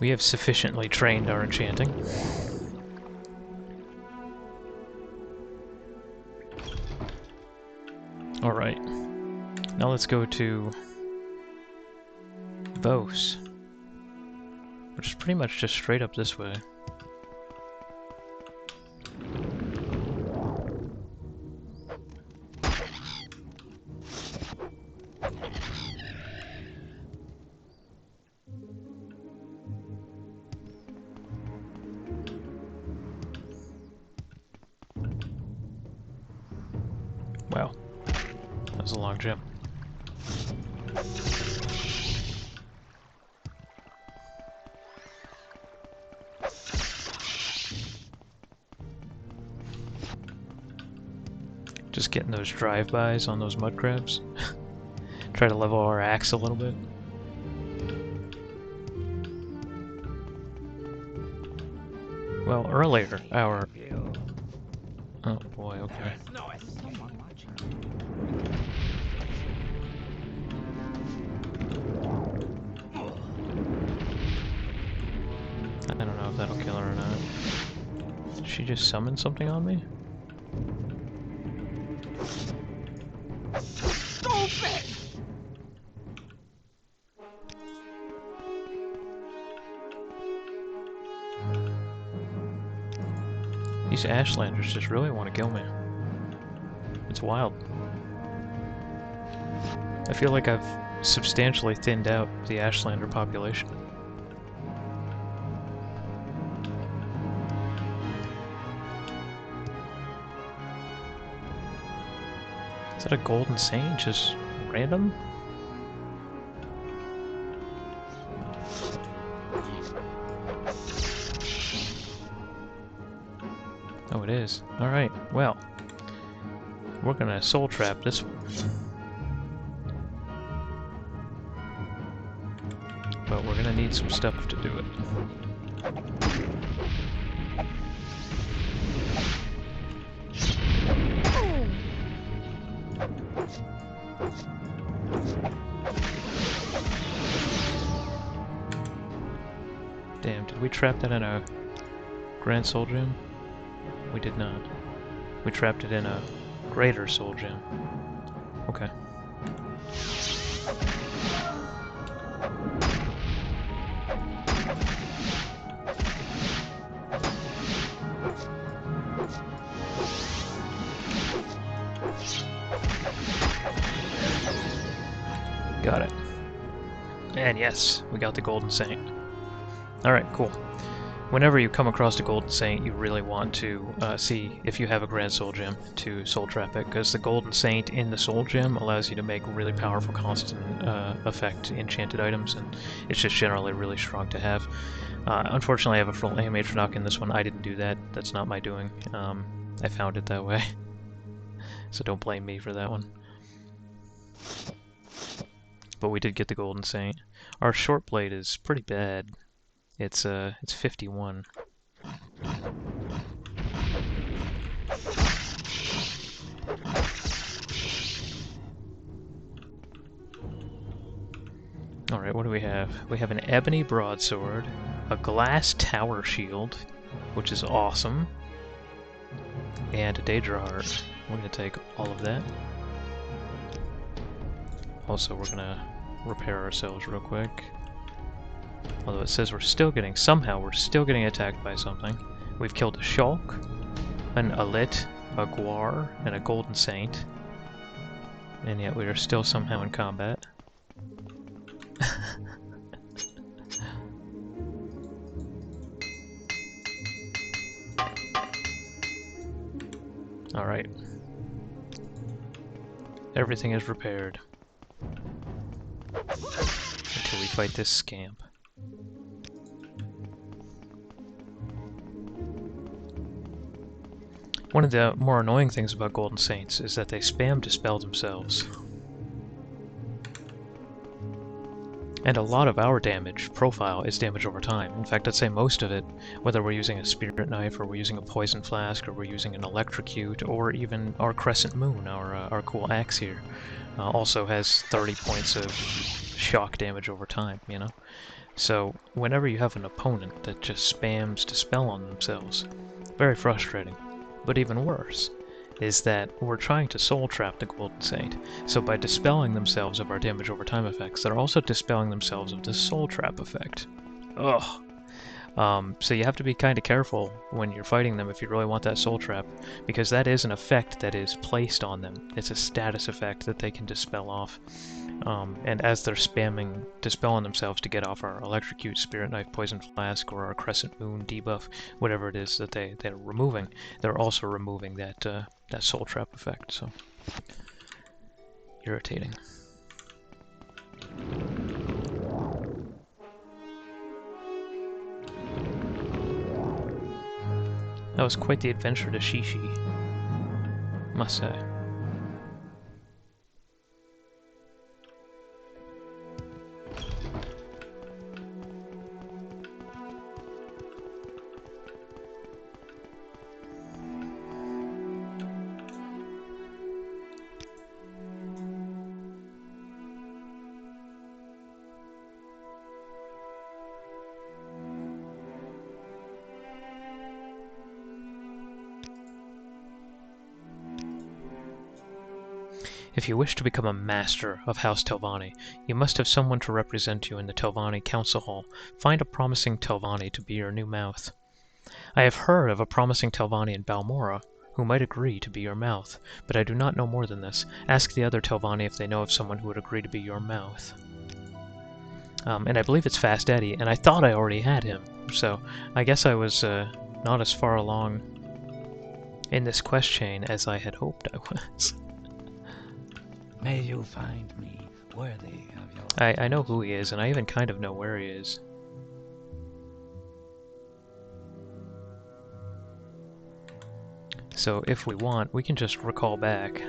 We have sufficiently trained our enchanting. Alright. Now let's go to Vos, which is pretty much just straight up this way. Wow, that was a long jump. Just getting those drive-bys on those mud crabs. Try to level our axe a little bit. Well, earlier, our... Oh boy, okay. Someone watching. I don't know if that'll kill her or not. Did she just summon something on me? Stupid! These Ashlanders just really want to kill me. It's wild. I feel like I've substantially thinned out the Ashlander population. Is that a golden saint? Just random? Oh, it is. Alright, well. We're gonna soul trap this one. But we're gonna need some stuff to do it. Damn, did we trap that in a Grand Soul Gem? We did not. We trapped it in a Greater Soul Gem. Okay. Got it. And yes, we got the Golden Saint. Alright, cool. Whenever you come across a Golden Saint, you really want to see if you have a Grand Soul Gem to soul trap it, because the Golden Saint in the Soul Gem allows you to make really powerful constant effect enchanted items, and it's just generally really strong to have. Unfortunately, I have a full AMH knock in this one. I didn't do that. That's not my doing. I found it that way. So don't blame me for that one. But we did get the Golden Saint. Our short blade is pretty bad. It's 51. Alright, what do we have? We have an ebony broadsword, a glass tower shield, which is awesome, and a Daedra heart. We're gonna take all of that. Also, we're gonna repair ourselves real quick. Although it says we're still getting attacked by something. We've killed a Shulk, an Alit, a Guar, and a Golden Saint. And yet we are still somehow in combat. Alright. Everything is repaired. Until we fight this scamp. One of the more annoying things about Golden Saints is that they spam dispel themselves. And a lot of our damage profile is damage over time. In fact, I'd say most of it, whether we're using a spirit knife, or we're using a poison flask, or we're using an electrocute, or even our crescent moon, our cool axe here, also has 30 points of shock damage over time, you know? So whenever you have an opponent that just spams Dispel on themselves, very frustrating. But even worse is that we're trying to soul trap the Golden Saint. So by dispelling themselves of our damage over time effects, they're also dispelling themselves of the soul trap effect. Ugh. So you have to be kind of careful when you're fighting them if you really want that soul trap, because that is an effect that is placed on them. It's a status effect that they can dispel off. And as they're spamming Dispel on themselves to get off our Electrocute, Spirit Knife, Poison Flask, or our Crescent Moon debuff, whatever it is that they're removing, they're also removing that Soul Trap effect, so... irritating. That was quite the adventure to Shishi, must say. If you wish to become a master of House Telvani, you must have someone to represent you in the Telvani Council Hall. Find a promising Telvani to be your new mouth. I have heard of a promising Telvani in Balmora who might agree to be your mouth, but I do not know more than this. Ask the other Telvani if they know of someone who would agree to be your mouth. And I believe it's Fast Eddie, and I thought I already had him, so I guess I was not as far along in this quest chain as I had hoped I was. May you find me worthy of your... I know who he is, and I even kind of know where he is. So if we want, we can just recall back.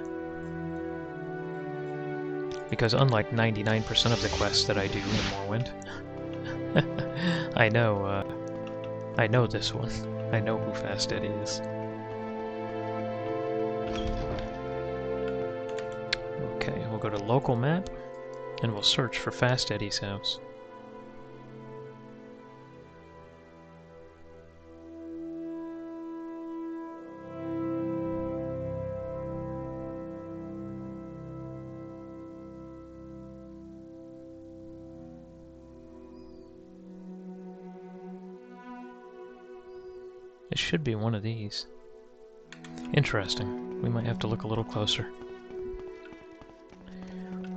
Because unlike 99% of the quests that I do in Morrowind, I know this one. I know who Fast Eddie is. Okay, we'll go to local map, and we'll search for Fast Eddie's house. It should be one of these. Interesting. We might have to look a little closer.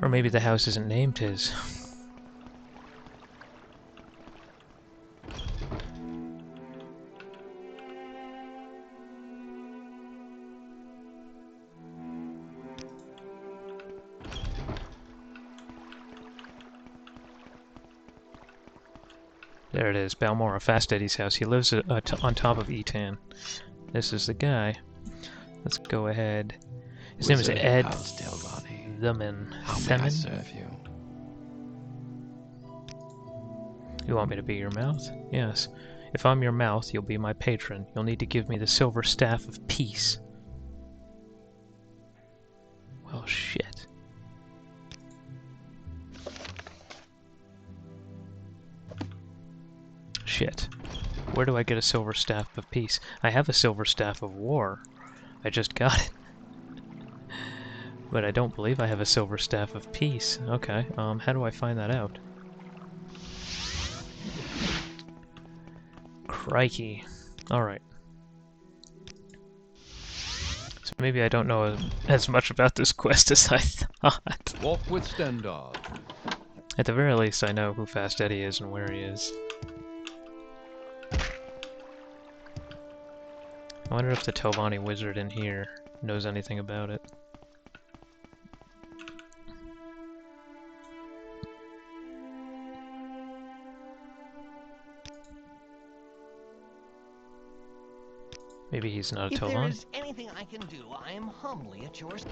Or maybe the house isn't named his. There it is, Balmora, Fast Eddie's house. He lives on top of Etan. This is the guy. Let's go ahead. His name is Ed Themin. How may I serve you? You want me to be your mouth? Yes. If I'm your mouth, you'll be my patron. You'll need to give me the silver staff of peace. Well, shit. Shit. Where do I get a silver staff of peace? I have a silver staff of war. I just got it. But I don't believe I have a silver staff of peace. Okay, how do I find that out? Crikey. Alright. So maybe I don't know as much about this quest as I thought. Walk with Stendar. At the very least, I know who Fast Eddie is and where he is. I wonder if the Telvani wizard in here knows anything about it. Maybe he's not a If there Telvan. is anything I can do, I am humbly at yours.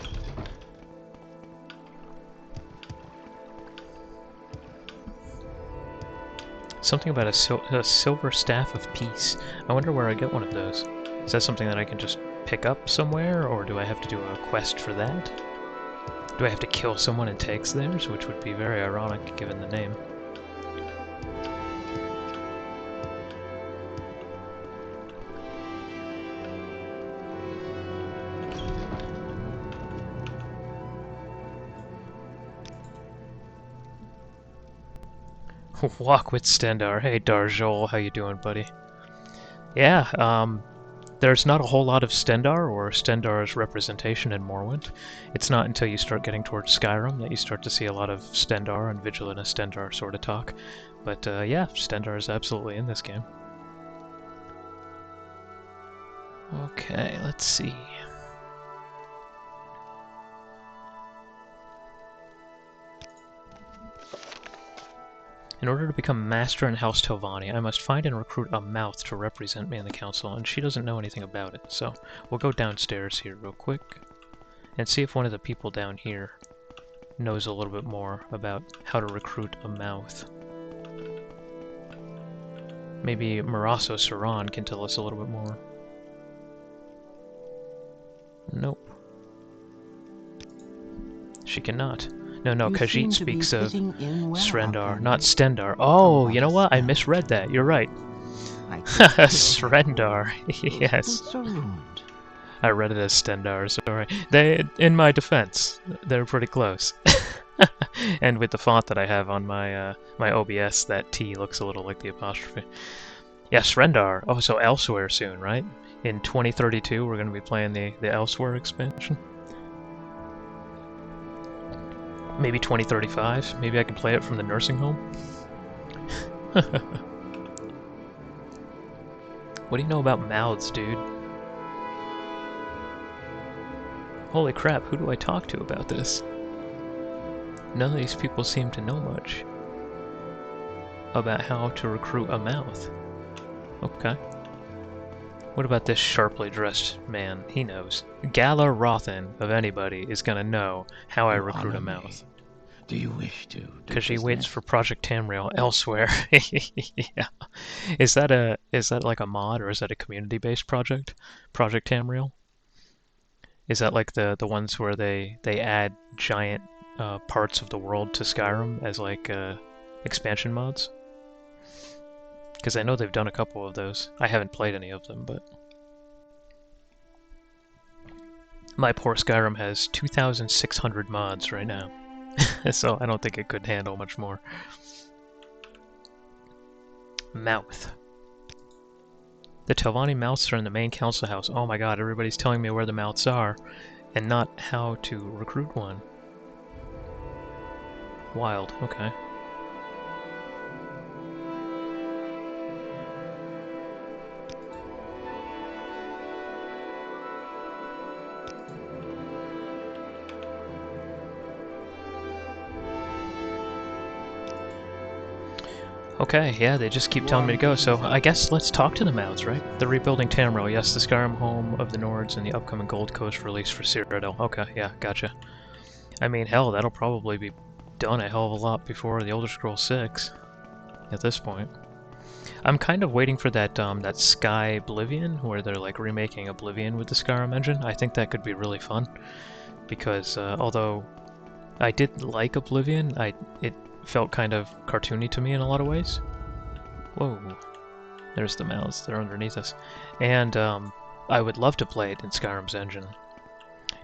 Something about a silver staff of peace. I wonder where I get one of those. Is that something that I can just pick up somewhere, or do I have to do a quest for that? Do I have to kill someone and take theirs, which would be very ironic given the name. Walk with Stendar. Hey Darjol, how you doing, buddy? Yeah, there's not a whole lot of Stendar or Stendar's representation in Morrowind. It's not until you start getting towards Skyrim that you start to see a lot of Stendar and Vigilina Stendar sort of talk. But yeah, Stendar is absolutely in this game. Okay, let's see. In order to become master in House Telvani, I must find and recruit a mouth to represent me in the council, and she doesn't know anything about it, so we'll go downstairs here real quick and see if one of the people down here knows a little bit more about how to recruit a mouth. Maybe Maraso Saran can tell us a little bit more. Nope. She cannot. No, Khajiit speaks of Srendar, not Stendar. Oh, you know what? I misread that. You're right. Srendar. Yes. I read it as Stendar, sorry. They, in my defense, they're pretty close. And with the font that I have on my my OBS, that T looks a little like the apostrophe. Yeah, Srendar. Oh, so Elsewhere soon, right? In 2032, we're going to be playing the Elsewhere expansion. Maybe 2035. Maybe I can play it from the nursing home. What do you know about mouths, dude? Holy crap, who do I talk to about this? None of these people seem to know much about how to recruit a mouth. Okay. What about this sharply dressed man? He knows. Gala Rothan, of anybody, is gonna know how I recruit a mouth. Do you wish to? Because she waits for Project Tamriel elsewhere. Yeah. Is that like a mod, or is that a community-based project? Project Tamriel? Is that like the ones where they add giant parts of the world to Skyrim as like expansion mods? Because I know they've done a couple of those. I haven't played any of them, but my poor Skyrim has 2,600 mods right now. So I don't think it could handle much more. Mouth. The Telvani mouths are in the main council house. Oh my god, everybody's telling me where the mouths are, and not how to recruit one. Wild, okay. Okay, yeah, they just keep telling me to go, so I guess let's talk to the mouths, right? They're rebuilding Tamriel, yes, the Skyrim home of the Nords and the upcoming Gold Coast release for Cyrodiil. Okay, yeah, gotcha. I mean, hell, that'll probably be done a hell of a lot before the Elder Scrolls 6 at this point. I'm kind of waiting for that that Sky Oblivion, where they're like remaking Oblivion with the Skyrim engine. I think that could be really fun, because although I did like Oblivion, it felt kind of cartoony to me in a lot of ways. Whoa. There's the mouths. They're underneath us. And I would love to play it in Skyrim's engine.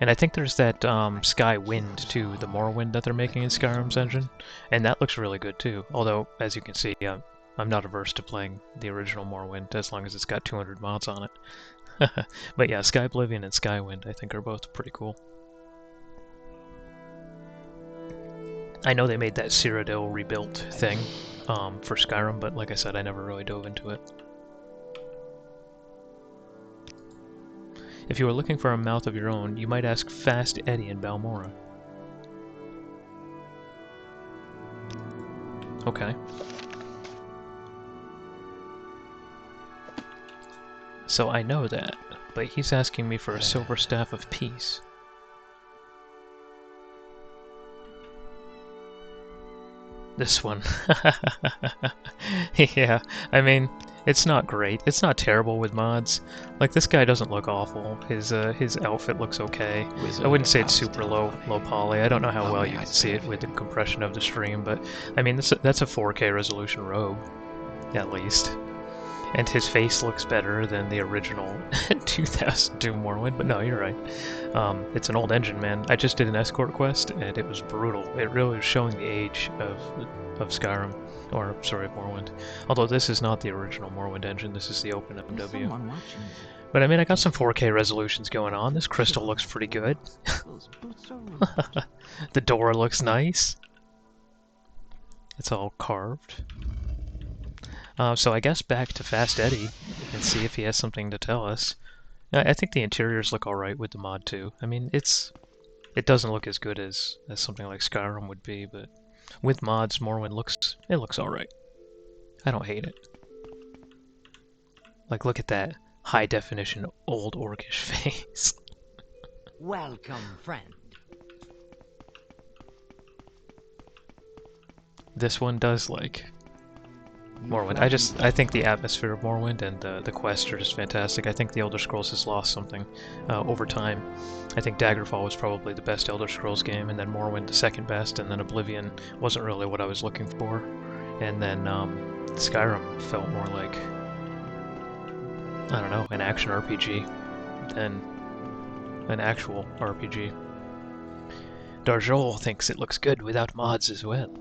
And I think there's that Sky Wind, too, the Morrowind that they're making in Skyrim's engine. And that looks really good, too. Although, as you can see, I'm not averse to playing the original Morrowind, as long as it's got 200 mods on it. But yeah, Sky Oblivion and Skywind, I think, are both pretty cool. I know they made that Cyrodiil rebuilt thing for Skyrim, but like I said, I never really dove into it. If you were looking for a mouth of your own, you might ask Fast Eddie in Balmora. Okay. So I know that, but he's asking me for a silver staff of peace. This one. Yeah, I mean, it's not great. It's not terrible with mods. Like, this guy doesn't look awful. His outfit looks okay. I wouldn't say it's super low poly. I don't know how well you can see it with the compression of the stream, but I mean, that's a 4K resolution robe, at least. And his face looks better than the original 2002 Morrowind, but no, you're right. It's an old engine, man. I just did an escort quest, and it was brutal. It really was showing the age of Skyrim, or, sorry, Morrowind. Although this is not the original Morrowind engine, this is the Open MW. But I mean, I got some 4K resolutions going on. This crystal looks pretty good. The door looks nice. It's all carved. So I guess back to Fast Eddie and see if he has something to tell us. I think the interiors look alright with the mod too. I mean, it doesn't look as good as something like Skyrim would be, but with mods, Morrowind looks alright. I don't hate it. Like, look at that high definition old orcish face. Welcome, friend. This one does like Morrowind. I think the atmosphere of Morrowind and the quests are just fantastic. I think the Elder Scrolls has lost something over time. I think Daggerfall was probably the best Elder Scrolls game, and then Morrowind the second best, and then Oblivion wasn't really what I was looking for. And then Skyrim felt more like, I don't know, an action RPG than an actual RPG. Darjol thinks it looks good without mods as well.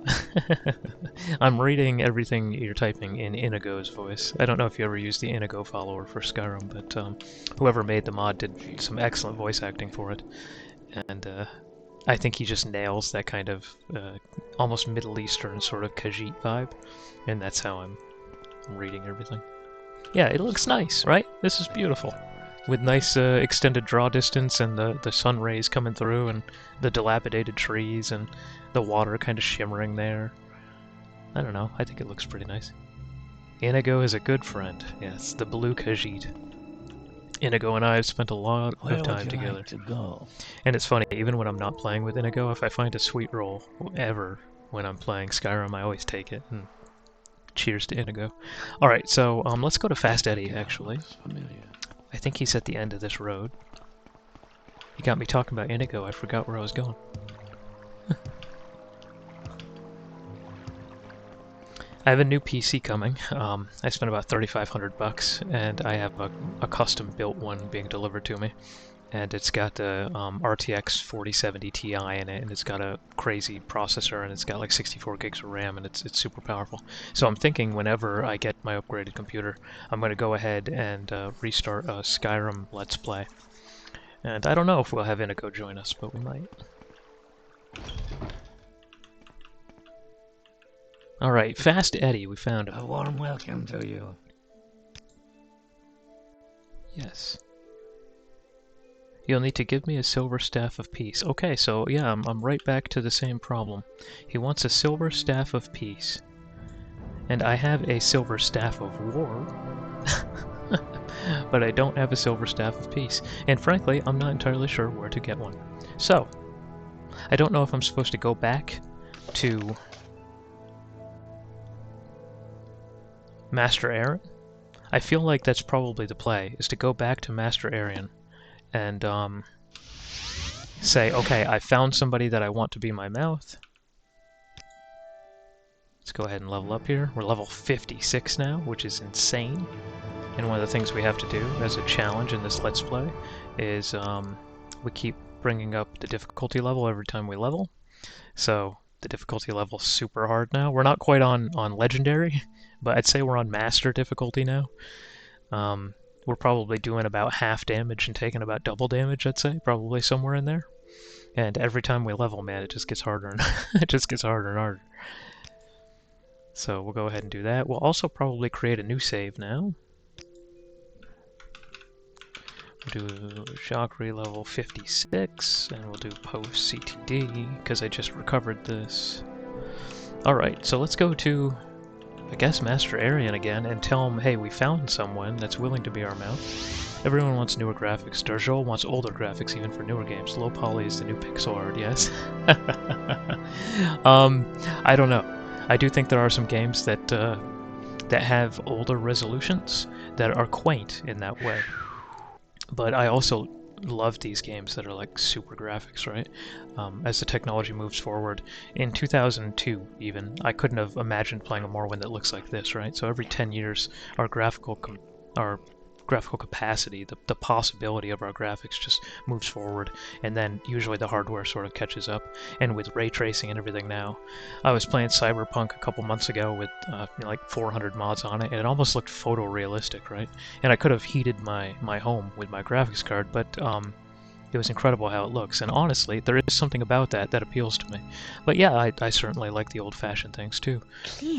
I'm reading everything you're typing in Inigo's voice. I don't know if you ever used the Inigo follower for Skyrim, but whoever made the mod did some excellent voice acting for it. And I think he just nails that kind of almost Middle Eastern sort of Khajiit vibe. And that's how I'm reading everything. Yeah, it looks nice, right? This is beautiful. With nice extended draw distance and the sun rays coming through and the dilapidated trees and the water kind of shimmering there. I don't know, I think it looks pretty nice. Inigo is a good friend. Yes, the blue Khajiit. Inigo and I have spent a lot of time together. Like to go? And it's funny, even when I'm not playing with Inigo, if I find a sweet roll ever when I'm playing Skyrim, I always take it. And cheers to Inigo. Alright, so let's go to Fast Eddie, actually. I think he's at the end of this road. He got me talking about Inigo, I forgot where I was going. I have a new PC coming. I spent about $3,500 and I have a custom built one being delivered to me. And it's got the RTX 4070 Ti in it, and it's got a crazy processor, and it's got like 64 gigs of RAM, and it's super powerful. So I'm thinking whenever I get my upgraded computer, I'm going to go ahead and restart a Skyrim Let's Play. And I don't know if we'll have Inigo join us, but we might. Alright, Fast Eddie, we found him. A warm welcome to you. Yes. You'll need to give me a silver staff of peace. Okay, so yeah, I'm right back to the same problem. He wants a silver staff of peace. And I have a silver staff of war. But I don't have a silver staff of peace. And frankly, I'm not entirely sure where to get one. So, I don't know if I'm supposed to go back to Master Aaron. I feel like that's probably the play, is to go back to Master Arian and say, okay, I found somebody that I want to be my mouth. Let's go ahead and level up here. We're level 56 now, which is insane. And one of the things we have to do as a challenge in this Let's Play is we keep bringing up the difficulty level every time we level. So the difficulty level's super hard now. We're not quite on Legendary, but I'd say we're on Master difficulty now. We're probably doing about half damage and taking about double damage, I'd say, probably somewhere in there. And every time we level, man, it just gets harder and it just gets harder and harder. So we'll go ahead and do that. We'll also probably create a new save now. We'll do Jhakri level 56, and we'll do post CTD, because I just recovered this. Alright, so let's go to, I guess, Master Arian again, and tell him, hey, we found someone that's willing to be our mouth. Everyone wants newer graphics. Darjol wants older graphics, even for newer games. Low poly is the new pixel art, yes? I don't know. I do think there are some games that that have older resolutions that are quaint in that way. But I also love these games that are like super graphics, right? As the technology moves forward. In 2002, even, I couldn't have imagined playing a Morrowind that looks like this, right? So every 10 years, our graphical capacity, the possibility of our graphics just moves forward, and then usually the hardware sort of catches up. And with ray tracing and everything now, I was playing Cyberpunk a couple months ago with like 400 mods on it, and it almost looked photorealistic, right? And I could have heated my home with my graphics card, but it was incredible how it looks, and honestly, there is something about that that appeals to me. But yeah, I certainly like the old-fashioned things too.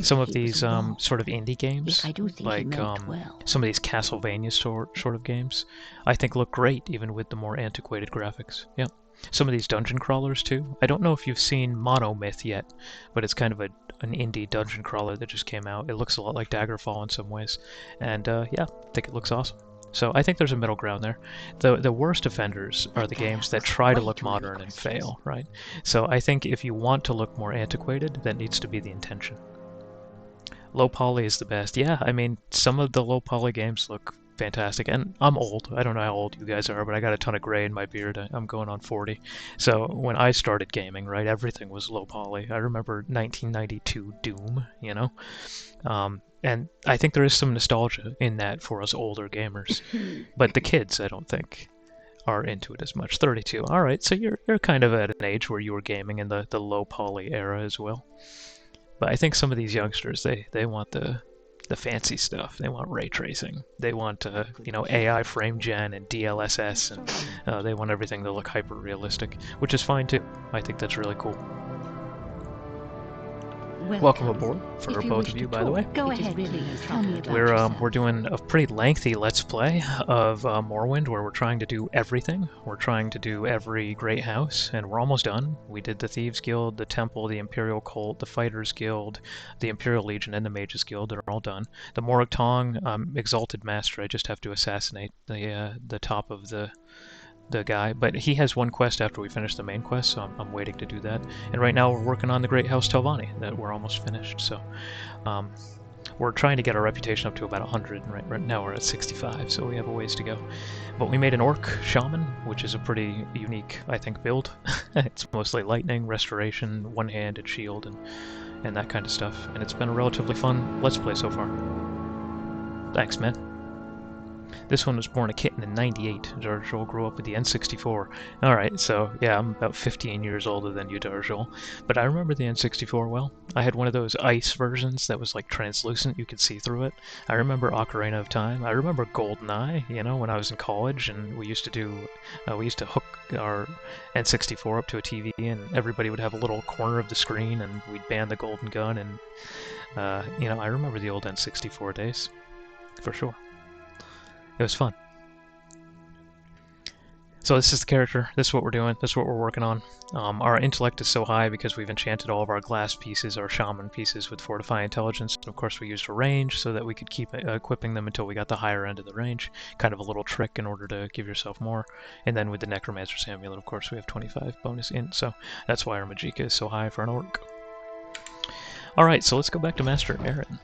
Some of these sort of indie games, Yes, I do think he like meant well. some of these Castlevania sort of games, I think look great even with the more antiquated graphics. Yeah. Some of these dungeon crawlers too. I don't know if you've seen Monomyth yet, but it's kind of an indie dungeon crawler that just came out. It looks a lot like Daggerfall in some ways, and yeah, I think it looks awesome. So I think there's a middle ground there. The worst offenders are the games that try to look modern and fail, right? So I think if you want to look more antiquated, that needs to be the intention. Low poly is the best. Yeah, I mean, some of the low poly games look fantastic. And I'm old. I don't know how old you guys are, but I got a ton of gray in my beard. I'm going on 40. So when I started gaming, right, everything was low poly. I remember 1992 Doom, you know? And I think there is some nostalgia in that for us older gamers. But the kids, I don't think, are into it as much. 32. All right, so you're kind of at an age where you were gaming in the low poly era as well. But I think some of these youngsters, they want the fancy stuff. They want ray tracing. They want you know, AI frame gen and DLSS, and they want everything to look hyper realistic, which is fine too. I think that's really cool. Welcome aboard for both of you, by the way. Go ahead, please. Tell me about yourself. We're doing a pretty lengthy Let's Play of Morrowind, where we're trying to do everything. We're trying to do every great house, and we're almost done. We did the Thieves Guild, the Temple, the Imperial Cult, the Fighters Guild, the Imperial Legion, and the Mages Guild. They're all done. The Morag Tong, Exalted Master, I just have to assassinate the top of the guy, but he has one quest after we finish the main quest, so I'm waiting to do that. And right now we're working on the Great House Telvani, that we're almost finished, so we're trying to get our reputation up to about 100, and right now we're at 65, so we have a ways to go. But we made an Orc Shaman, which is a pretty unique, I think, build. It's mostly lightning, restoration, one-handed shield, and that kind of stuff, and it's been a relatively fun Let's Play so far. Thanks, man. This one was born a kitten in 98. Darjol grew up with the N64. Alright, so yeah, I'm about 15 years older than you, Darjol. But I remember the N64 well. I had one of those ice versions that was like translucent, you could see through it. I remember Ocarina of Time. I remember GoldenEye, you know, when I was in college, and we used to hook our N64 up to a TV, and everybody would have a little corner of the screen, and we'd ban the golden gun, and you know, I remember the old N64 days, for sure. It was fun. So this is the character, this is what we're doing, this is what we're working on. Our intellect is so high because we've enchanted all of our glass pieces, our shaman pieces, with Fortify Intelligence. And of course we used a range so that we could keep equipping them until we got the higher end of the range. Kind of a little trick in order to give yourself more. And then with the Necromancer's Amulet, of course, we have 25 bonus int, so that's why our Magicka is so high for an orc. Alright, so let's go back to Master Aaron.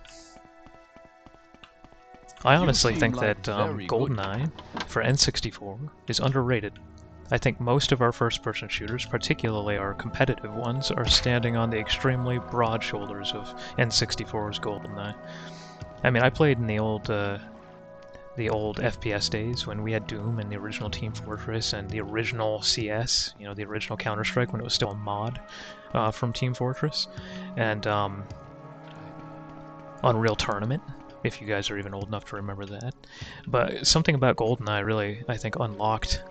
I honestly think that GoldenEye for N64 is underrated. I think most of our first-person shooters, particularly our competitive ones, are standing on the extremely broad shoulders of N64's GoldenEye. I mean, I played in the old FPS days when we had Doom and the original Team Fortress and the original CS, you know, the original Counter-Strike when it was still a mod from Team Fortress, and Unreal Tournament, if you guys are even old enough to remember that. But something about GoldenEye really, I think, unlocked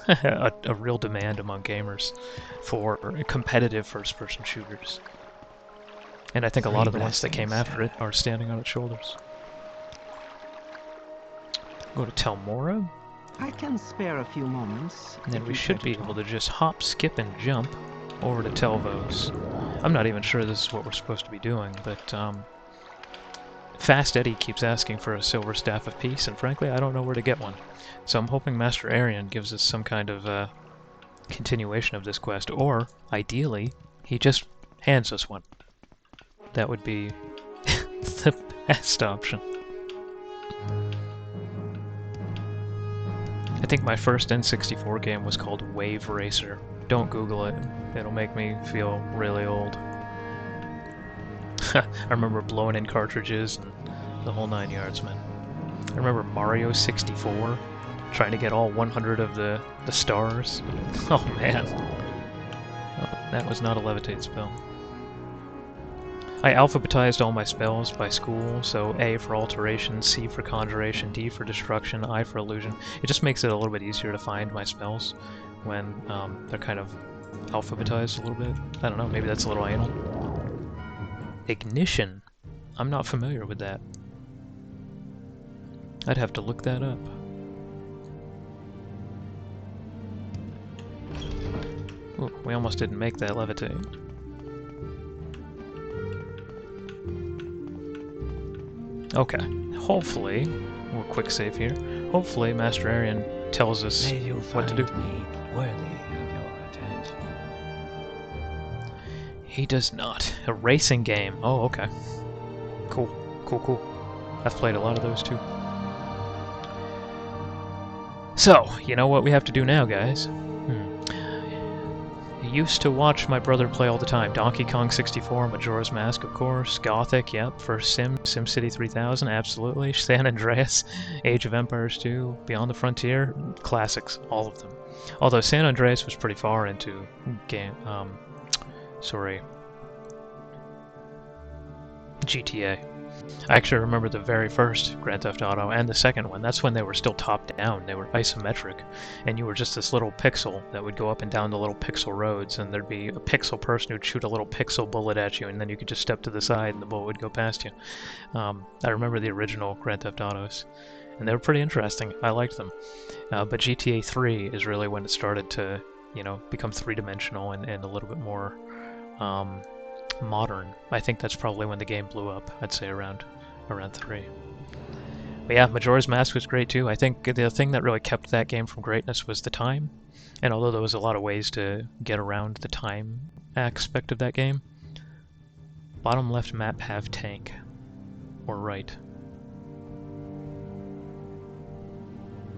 a real demand among gamers for competitive first-person shooters. And I think a lot of the ones that came after it are standing on its shoulders. Go to Telmora. I can spare a few moments. And then we should be able to just hop, skip, and jump over to Telvos. I'm not even sure this is what we're supposed to be doing, but Fast Eddie keeps asking for a Silver Staff of Peace, and frankly, I don't know where to get one. So I'm hoping Master Arian gives us some kind of continuation of this quest, or, ideally, he just hands us one. that would be the best option. I think my first N64 game was called Wave Racer. Don't Google it. It'll make me feel really old. I remember blowing in cartridges and the whole 9 yards, man. I remember Mario 64, trying to get all 100 of the stars. Oh man. Oh, that was not a levitate spell. I alphabetized all my spells by school, so A for alteration, C for conjuration, D for destruction, I for illusion. It just makes it a little bit easier to find my spells when they're kind of alphabetized a little bit. I don't know, maybe that's a little anal. Ignition? I'm not familiar with that. I'd have to look that up. Ooh, we almost didn't make that levitate. Okay, hopefully, we'll quick save here. Hopefully Master Arian tells us May you what to do. find me worthy of your attention. He does not. A racing game. Oh, okay. Cool, cool, cool. I've played a lot of those too. So, you know what we have to do now, guys? I used to watch my brother play all the time. Donkey Kong 64, Majora's Mask, of course. Gothic, yep. First SimCity 3000, absolutely. San Andreas, Age of Empires 2, Beyond the Frontier, classics, all of them. Although San Andreas was pretty far into game, GTA. I actually remember the very first Grand Theft Auto and the second one. That's when they were still top-down. They were isometric, and you were just this little pixel that would go up and down the little pixel roads, and there'd be a pixel person who'd shoot a little pixel bullet at you, and then you could just step to the side and the bullet would go past you. I remember the original Grand Theft Autos, and they were pretty interesting. I liked them. But GTA 3 is really when it started to, you know, become three-dimensional and a little bit more modern. I think that's probably when the game blew up. I'd say around 3. But yeah, Majora's Mask was great too. I think the thing that really kept that game from greatness was the time. And although there was a lot of ways to get around the time aspect of that game, bottom left map have tank or right.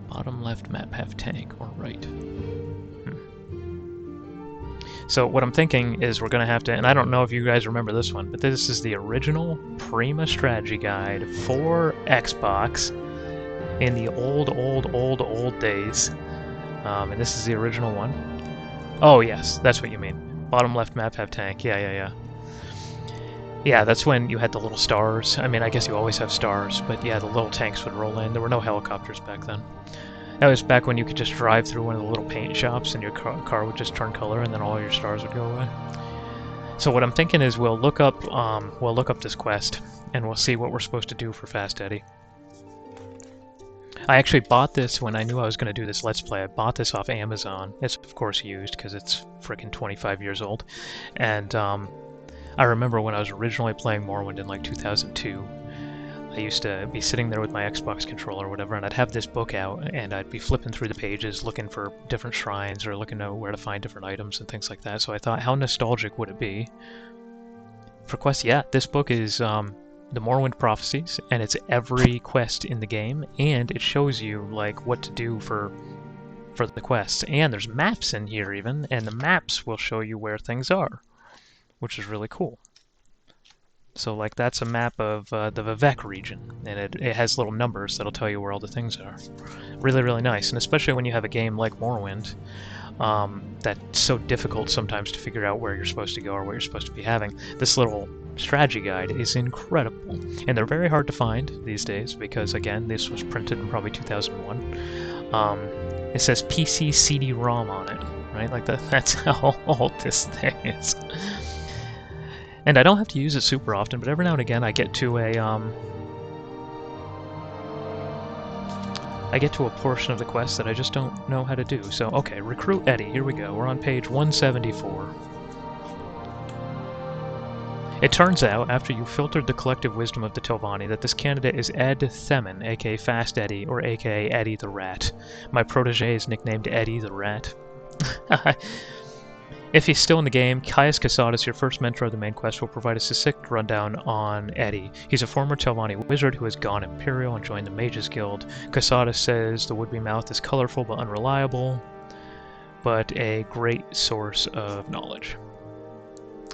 Bottom left map have tank or right. So what I'm thinking is we're going to have to, and I don't know if you guys remember this one, but this is the original Prima strategy guide for Xbox in the old days. And this is the original one. Oh yes, that's what you mean. Bottom left map have tank. Yeah. Yeah, that's when you had the little stars. I mean, I guess you always have stars, but yeah, the little tanks would roll in. There were no helicopters back then. That was back when you could just drive through one of the little paint shops and your car would just turn color and then all your stars would go away. So what I'm thinking is we'll look up this quest and we'll see what we're supposed to do for Fast Eddie. I actually bought this when I knew I was going to do this Let's Play. I bought this off Amazon. It's of course used because it's freaking 25 years old. And I remember when I was originally playing Morrowind in like 2002. I used to be sitting there with my Xbox controller or whatever, and I'd have this book out, and I'd be flipping through the pages looking for different shrines or looking to where to find different items and things like that. So I thought, how nostalgic would it be for quests? Yeah, this book is the Morrowind Prophecies, and it's every quest in the game, and it shows you like what to do for the quests. And there's maps in here even, and the maps will show you where things are, which is really cool. So like that's a map of the Vivek region, and it has little numbers that'll tell you where all the things are. Really, really nice, and especially when you have a game like Morrowind that's so difficult sometimes to figure out where you're supposed to go or what you're supposed to be having. This little strategy guide is incredible, and they're very hard to find these days because, again, this was printed in probably 2001. It says PC CD-ROM on it, right? Like that's how old this thing is. And I don't have to use it super often, but every now and again I get to a portion of the quest that I just don't know how to do. So, okay, recruit Eddie. Here we go. We're on page 174. It turns out, after you filtered the collective wisdom of the Telvani, that this candidate is Ed Themin, aka Fast Eddie, or aka Eddie the Rat. My protege is nicknamed Eddie the Rat. If he's still in the game, Caius Casadas, your first mentor of the main quest, will provide a succinct rundown on Eddie. He's a former Telvani wizard who has gone Imperial and joined the Mages Guild. Casadas says the would-be mouth is colorful but unreliable, but a great source of knowledge.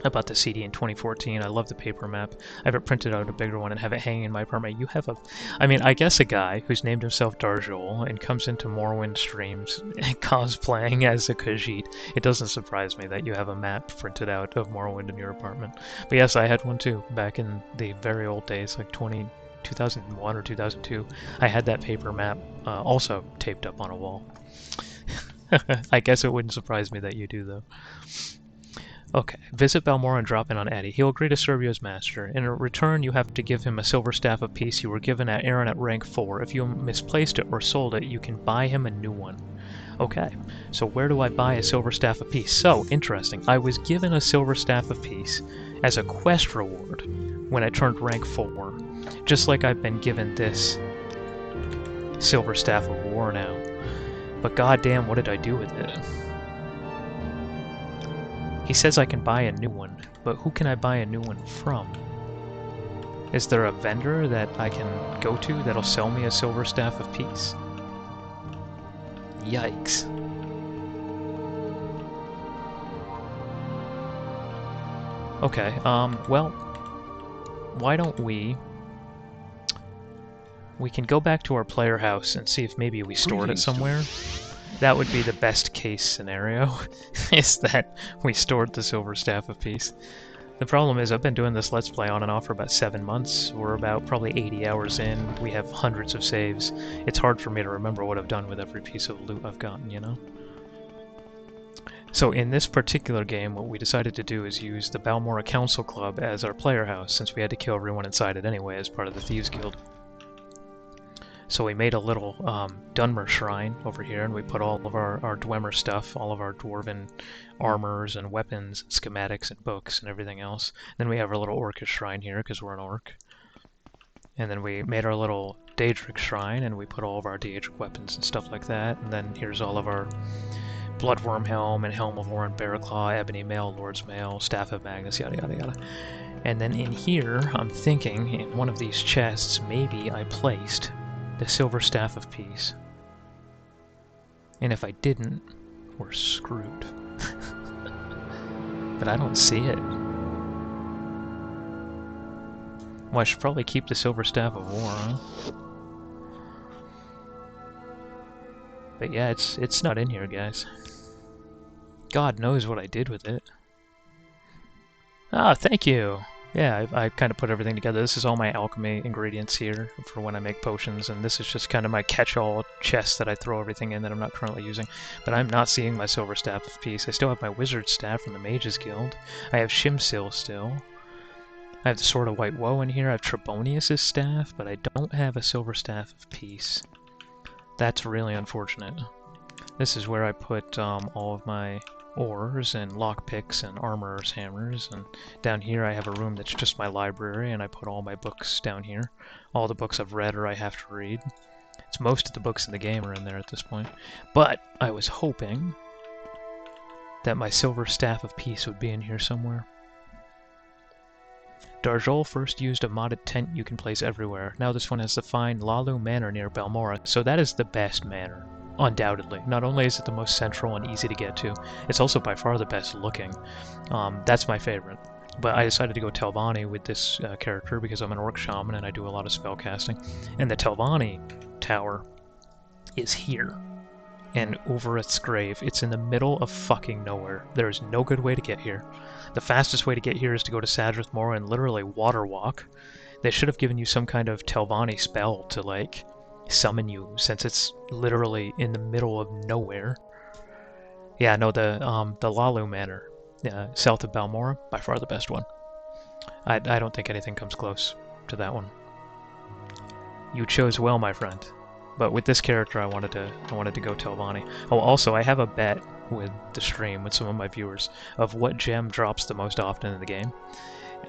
About the CD in 2014, I love the paper map. I have it printed out a bigger one and have it hanging in my apartment. You have a... I mean, I guess a guy who's named himself Darjol and comes into Morrowind streams cosplaying as a Khajiit. It doesn't surprise me that you have a map printed out of Morrowind in your apartment. But yes, I had one too, back in the very old days, like 2001 or 2002. I had that paper map also taped up on a wall. I guess it wouldn't surprise me that you do, though. Okay, visit Balmora and drop in on Eddie. He'll agree to serve you as master. In return, you have to give him a silver staff of peace you were given at Aaron at rank 4. If you misplaced it or sold it, you can buy him a new one. Okay, so where do I buy a silver staff of peace? So, interesting. I was given a silver staff of peace as a quest reward when I turned rank 4. Just like I've been given this silver staff of war now. But goddamn, what did I do with it? He says I can buy a new one, but who can I buy a new one from? Is there a vendor that I can go to that'll sell me a silver staff of peace? Yikes. Okay, well, why don't we can go back to our player house and see if maybe we stored it somewhere. That would be the best case scenario, is that we stored the silver staff of peace. The problem is I've been doing this Let's Play on and off for about 7 months. We're about probably 80 hours in. We have hundreds of saves. It's hard for me to remember what I've done with every piece of loot I've gotten, you know? So in this particular game, what we decided to do is use the Balmora Council Club as our player house, since we had to kill everyone inside it anyway as part of the Thieves Guild. So we made a little Dunmer shrine over here, and we put all of our Dwemer stuff, all of our dwarven armors and weapons, schematics and books and everything else. Then we have our little Orcish shrine here, because we're an orc. And then we made our little Daedric shrine, and we put all of our Daedric weapons and stuff like that. And then here's all of our Bloodworm Helm and Helm of War and Bearclaw, Ebony Mail, Lord's Mail, Staff of Magnus, yada yada yada. And then in here, I'm thinking, in one of these chests, maybe I placed the Silver Staff of Peace. And if I didn't, we're screwed. But I don't see it. Well, I should probably keep the Silver Staff of War, huh? But yeah, it's not in here, guys. God knows what I did with it. Ah, thank you! Yeah, I kind of put everything together. This is all my alchemy ingredients here for when I make potions, and this is just kind of my catch-all chest that I throw everything in that I'm not currently using. But I'm not seeing my Silver Staff of Peace. I still have my Wizard Staff from the Mages Guild. I have Shimsil still. I have the Sword of White Woe in here. I have Trebonius' staff, but I don't have a Silver Staff of Peace. That's really unfortunate. This is where I put all of my ores and lockpicks and armorer's hammers, and down here I have a room that's just my library, and I put all my books down here. All the books I've read or I have to read. It's most of the books in the game are in there at this point. But I was hoping that my Silver Staff of Peace would be in here somewhere. Darjol first used a modded tent you can place everywhere. Now this one has the fine Lalu Manor near Balmora, so that is the best manor. Undoubtedly. Not only is it the most central and easy to get to, it's also by far the best looking. That's my favorite. But I decided to go Telvani with this character because I'm an orc shaman and I do a lot of spell casting. And the Telvani tower is here. And over its grave. It's in the middle of fucking nowhere. There is no good way to get here. The fastest way to get here is to go to Sadrith Mora and literally water walk. They should have given you some kind of Telvani spell to, like, summon you, since it's literally in the middle of nowhere. Yeah, no, the Lalu Manor, south of Balmora, by far the best one. I don't think anything comes close to that one. You chose well, my friend. But with this character, I wanted to go Telvani. Oh, also, I have a bet with the stream with some of my viewers of what gem drops the most often in the game.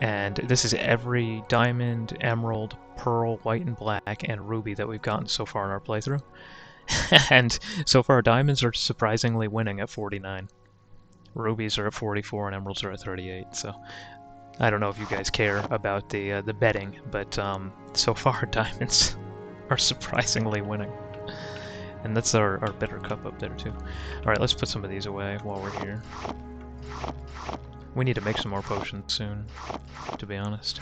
And this is every diamond, emerald, pearl, white and black, and ruby that we've gotten so far in our playthrough. And so far, diamonds are surprisingly winning at 49. Rubies are at 44 and emeralds are at 38, so I don't know if you guys care about the betting, but so far diamonds are surprisingly winning. And that's our bitter cup up there too. Alright, let's put some of these away while we're here. We need to make some more potions soon, to be honest.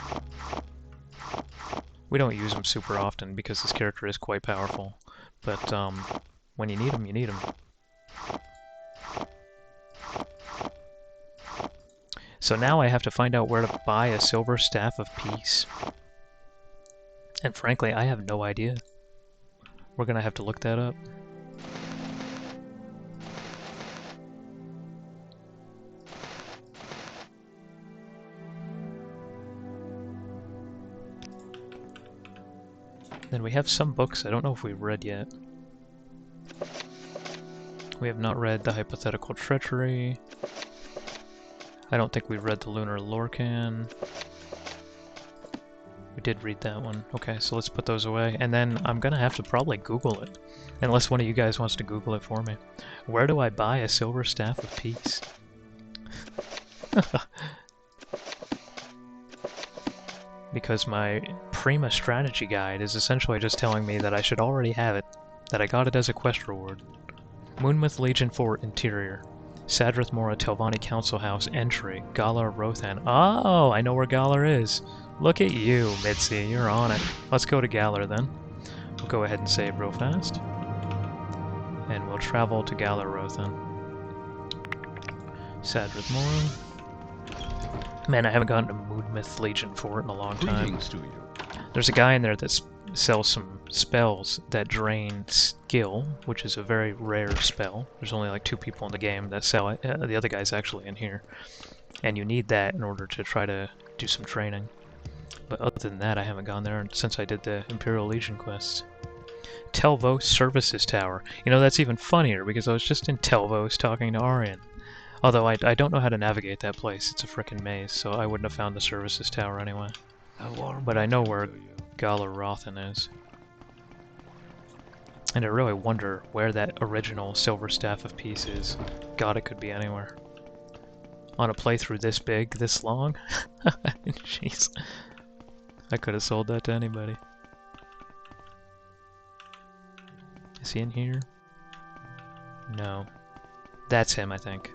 We don't use them super often because this character is quite powerful, but when you need them, you need them. So now I have to find out where to buy a silver staff of peace. And frankly, I have no idea. We're gonna have to look that up. Then we have some books I don't know if we've read yet. We have not read The Hypothetical Treachery. I don't think we've read The Lunar Lorcan. We did read that one. Okay, so let's put those away. And then I'm gonna have to probably Google it. Unless one of you guys wants to Google it for me. Where do I buy a silver staff of peace? Because my Prima strategy guide is essentially just telling me that I should already have it. That I got it as a quest reward. Moonmouth Legion Fort Interior. Sadrith Mora Telvani Council House Entry. Galar Rothan. Oh, I know where Galar is. Look at you, Mitzi. You're on it. Let's go to Galar then. We'll go ahead and save real fast. And we'll travel to Galar Rothan. Sadrith Mora. Man, I haven't gotten to Moonmouth Legion Fort in a long time. Greetings to you. There's a guy in there that sells some spells that drain skill, which is a very rare spell. There's only like 2 people in the game that sell it. The other guy's actually in here. And you need that in order to try to do some training. But other than that, I haven't gone there since I did the Imperial Legion quests. Telvos Services Tower. You know, that's even funnier because I was just in Telvos talking to Aryan. Although I don't know how to navigate that place. It's a frickin' maze, so I wouldn't have found the Services Tower anyway. But I know where Galar Rothan is. And I really wonder where that original Silver Staff of Peace is. God, it could be anywhere. On a playthrough this big, this long? Jeez. I could have sold that to anybody. Is he in here? No. That's him, I think.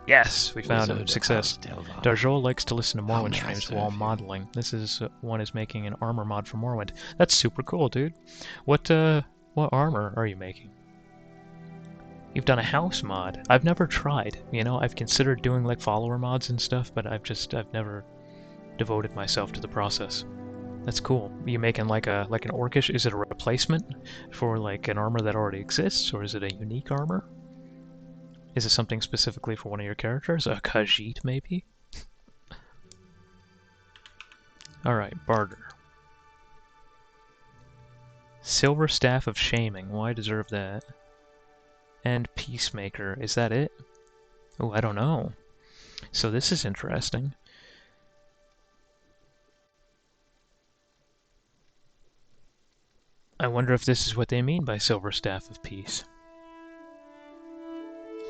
Yes, we found him. Success. Darjol likes to listen to Morrowind streams while modeling. This is one is making an armor mod for Morrowind. That's super cool, dude. What armor are you making? You've done a house mod. I've never tried. You know, I've considered doing like follower mods and stuff, but I've never devoted myself to the process. That's cool. You making like an orcish? Is it a replacement for like an armor that already exists, or is it a unique armor? Is it something specifically for one of your characters? A Khajiit, maybe? Alright, barter. Silver Staff of Shaming. Well, I deserve that. And Peacemaker. Is that it? Oh, I don't know. So this is interesting. I wonder if this is what they mean by Silver Staff of Peace.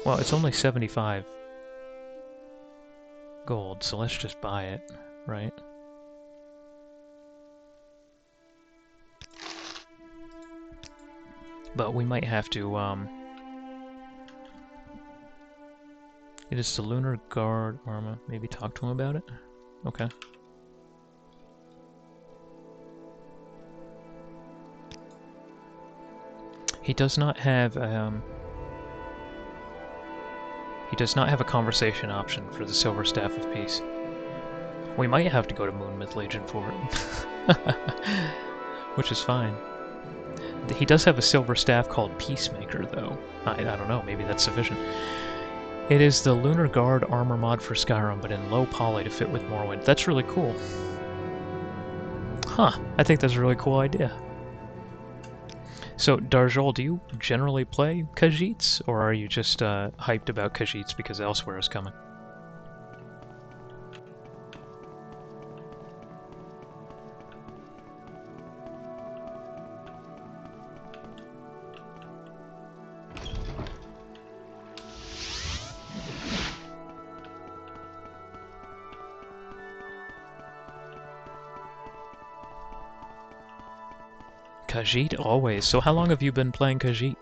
Well, it's only 75 gold, so let's just buy it, right? But we might have to, it is the Lunar Guard armor. Maybe talk to him about it? Okay. He does not have, he does not have a conversation option for the Silver Staff of Peace. We might have to go to Moonmouth Legion for it. Which is fine. He does have a silver staff called Peacemaker, though. I don't know, maybe that's sufficient. It is the Lunar Guard armor mod for Skyrim, but in low poly to fit with Morrowind. That's really cool. Huh, I think that's a really cool idea. So, Darjol, do you generally play Khajiits, or are you just hyped about Khajiits because Elsewhere is coming? Khajiit always. So how long have you been playing Khajiit?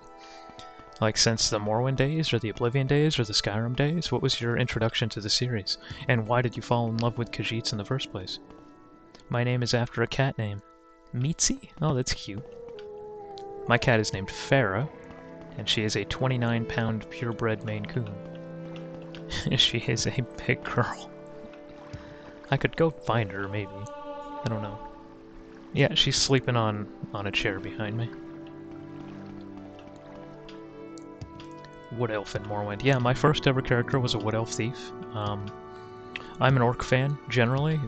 Like since the Morrowind days, or the Oblivion days, or the Skyrim days? What was your introduction to the series? And why did you fall in love with Khajiits in the first place? My name is after a cat name. Meetsy? Oh, that's cute. My cat is named Farah, and she is a 29-pound purebred Maine Coon. She is a big girl. I could go find her, maybe. I don't know. Yeah, she's sleeping on a chair behind me. Wood Elf in Morrowind. Yeah, my first ever character was a Wood Elf thief. I'm an orc fan, generally.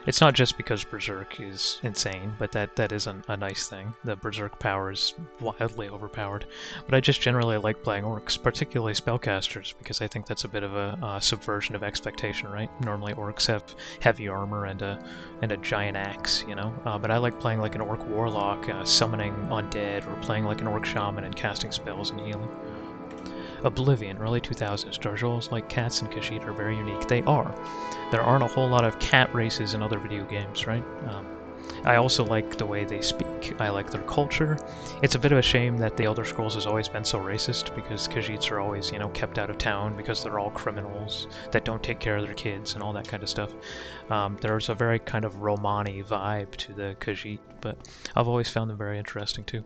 It's not just because Berserk is insane, but that is a nice thing. The Berserk power is wildly overpowered. But I just generally like playing orcs, particularly spellcasters, because I think that's a bit of a subversion of expectation, right? Normally orcs have heavy armor and a giant axe, you know? But I like playing like an orc warlock, summoning undead, or playing like an orc shaman and casting spells and healing. Oblivion, early 2000s. Darjols like cats and Khajiit are very unique. They are. There aren't a whole lot of cat races in other video games, right? I also like the way they speak. I like their culture. It's a bit of a shame that the Elder Scrolls has always been so racist, because Khajiits are always, you know, kept out of town because they're all criminals that don't take care of their kids and all that kind of stuff. There's a very kind of Romani vibe to the Khajiit, but I've always found them very interesting too.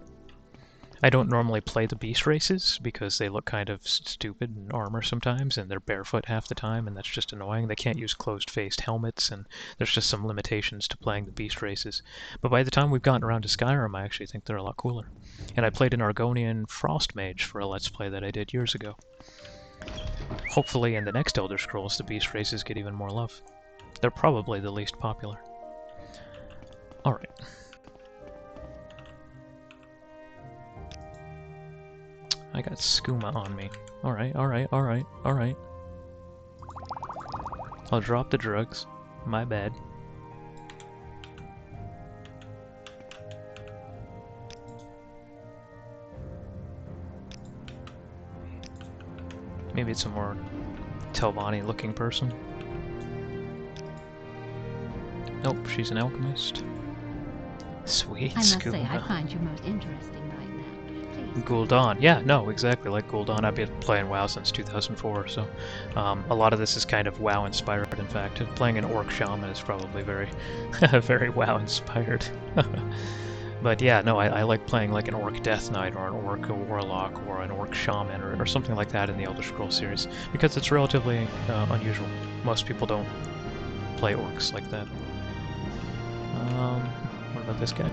I don't normally play the beast races because they look kind of stupid in armor sometimes, and they're barefoot half the time, and that's just annoying. They can't use closed-faced helmets, and there's just some limitations to playing the beast races. But by the time we've gotten around to Skyrim, I actually think they're a lot cooler. And I played an Argonian Frost Mage for a Let's Play that I did years ago. Hopefully in the next Elder Scrolls, the beast races get even more love. They're probably the least popular. Alright. I got skooma on me. Alright, alright, alright, alright. I'll drop the drugs. My bad. Maybe it's a more Telvani looking person. Nope, she's an alchemist. Sweet I must skooma. say, I find you most interesting right now. Please. Gul'dan, yeah, no, exactly like Gul'dan. I've been playing WoW since 2004, so a lot of this is kind of WoW inspired. In fact, playing an orc shaman is probably very, very WoW inspired. But yeah, no, I like playing like an orc death knight or an orc warlock or an orc shaman or something like that in the Elder Scrolls series, because it's relatively unusual. Most people don't play orcs like that. What about this guy?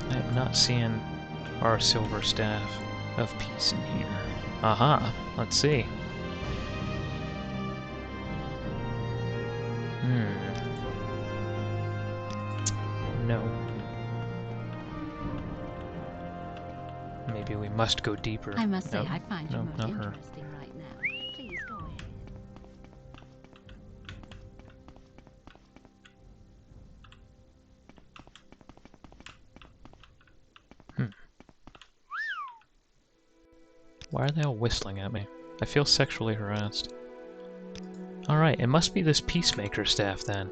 I am not seeing our silver staff of peace in here. Aha, let's see. No. Maybe we must go deeper. I must say, Nope. I find you Nope, most not her. interesting right now. Please go ahead. Why are they all whistling at me? I feel sexually harassed. Alright, it must be this Peacemaker staff then.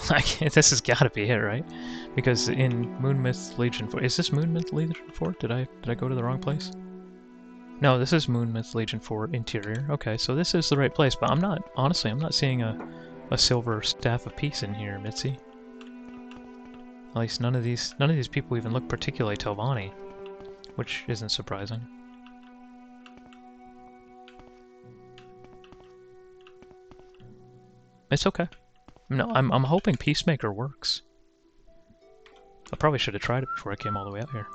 Like, this has gotta be it, right? Because in Moonmyth Legion 4... Is this Moonmyth Legion 4? Did I go to the wrong place? No, this is Moonmyth Legion 4 Interior. Okay, so this is the right place, but I'm not... Honestly, I'm not seeing a silver staff of peace in here, Mitzi. At least none of these people even look particularly Telvani, which isn't surprising. It's okay. No, I'm hoping Peacemaker works. I probably should have tried it before I came all the way out here.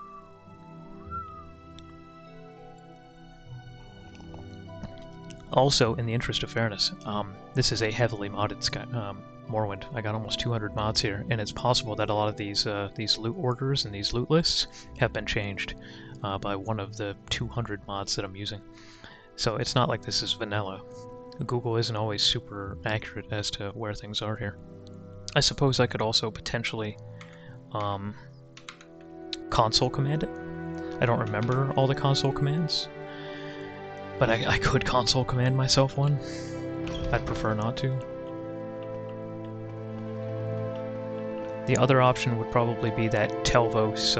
Also, in the interest of fairness, this is a heavily modded Morrowind. I got almost 200 mods here, and it's possible that a lot of these loot orders and these loot lists have been changed by one of the 200 mods that I'm using. So it's not like this is vanilla. Google isn't always super accurate as to where things are here. I suppose I could also potentially console command it. I don't remember all the console commands, but I could console command myself one. I'd prefer not to. The other option would probably be that Telvos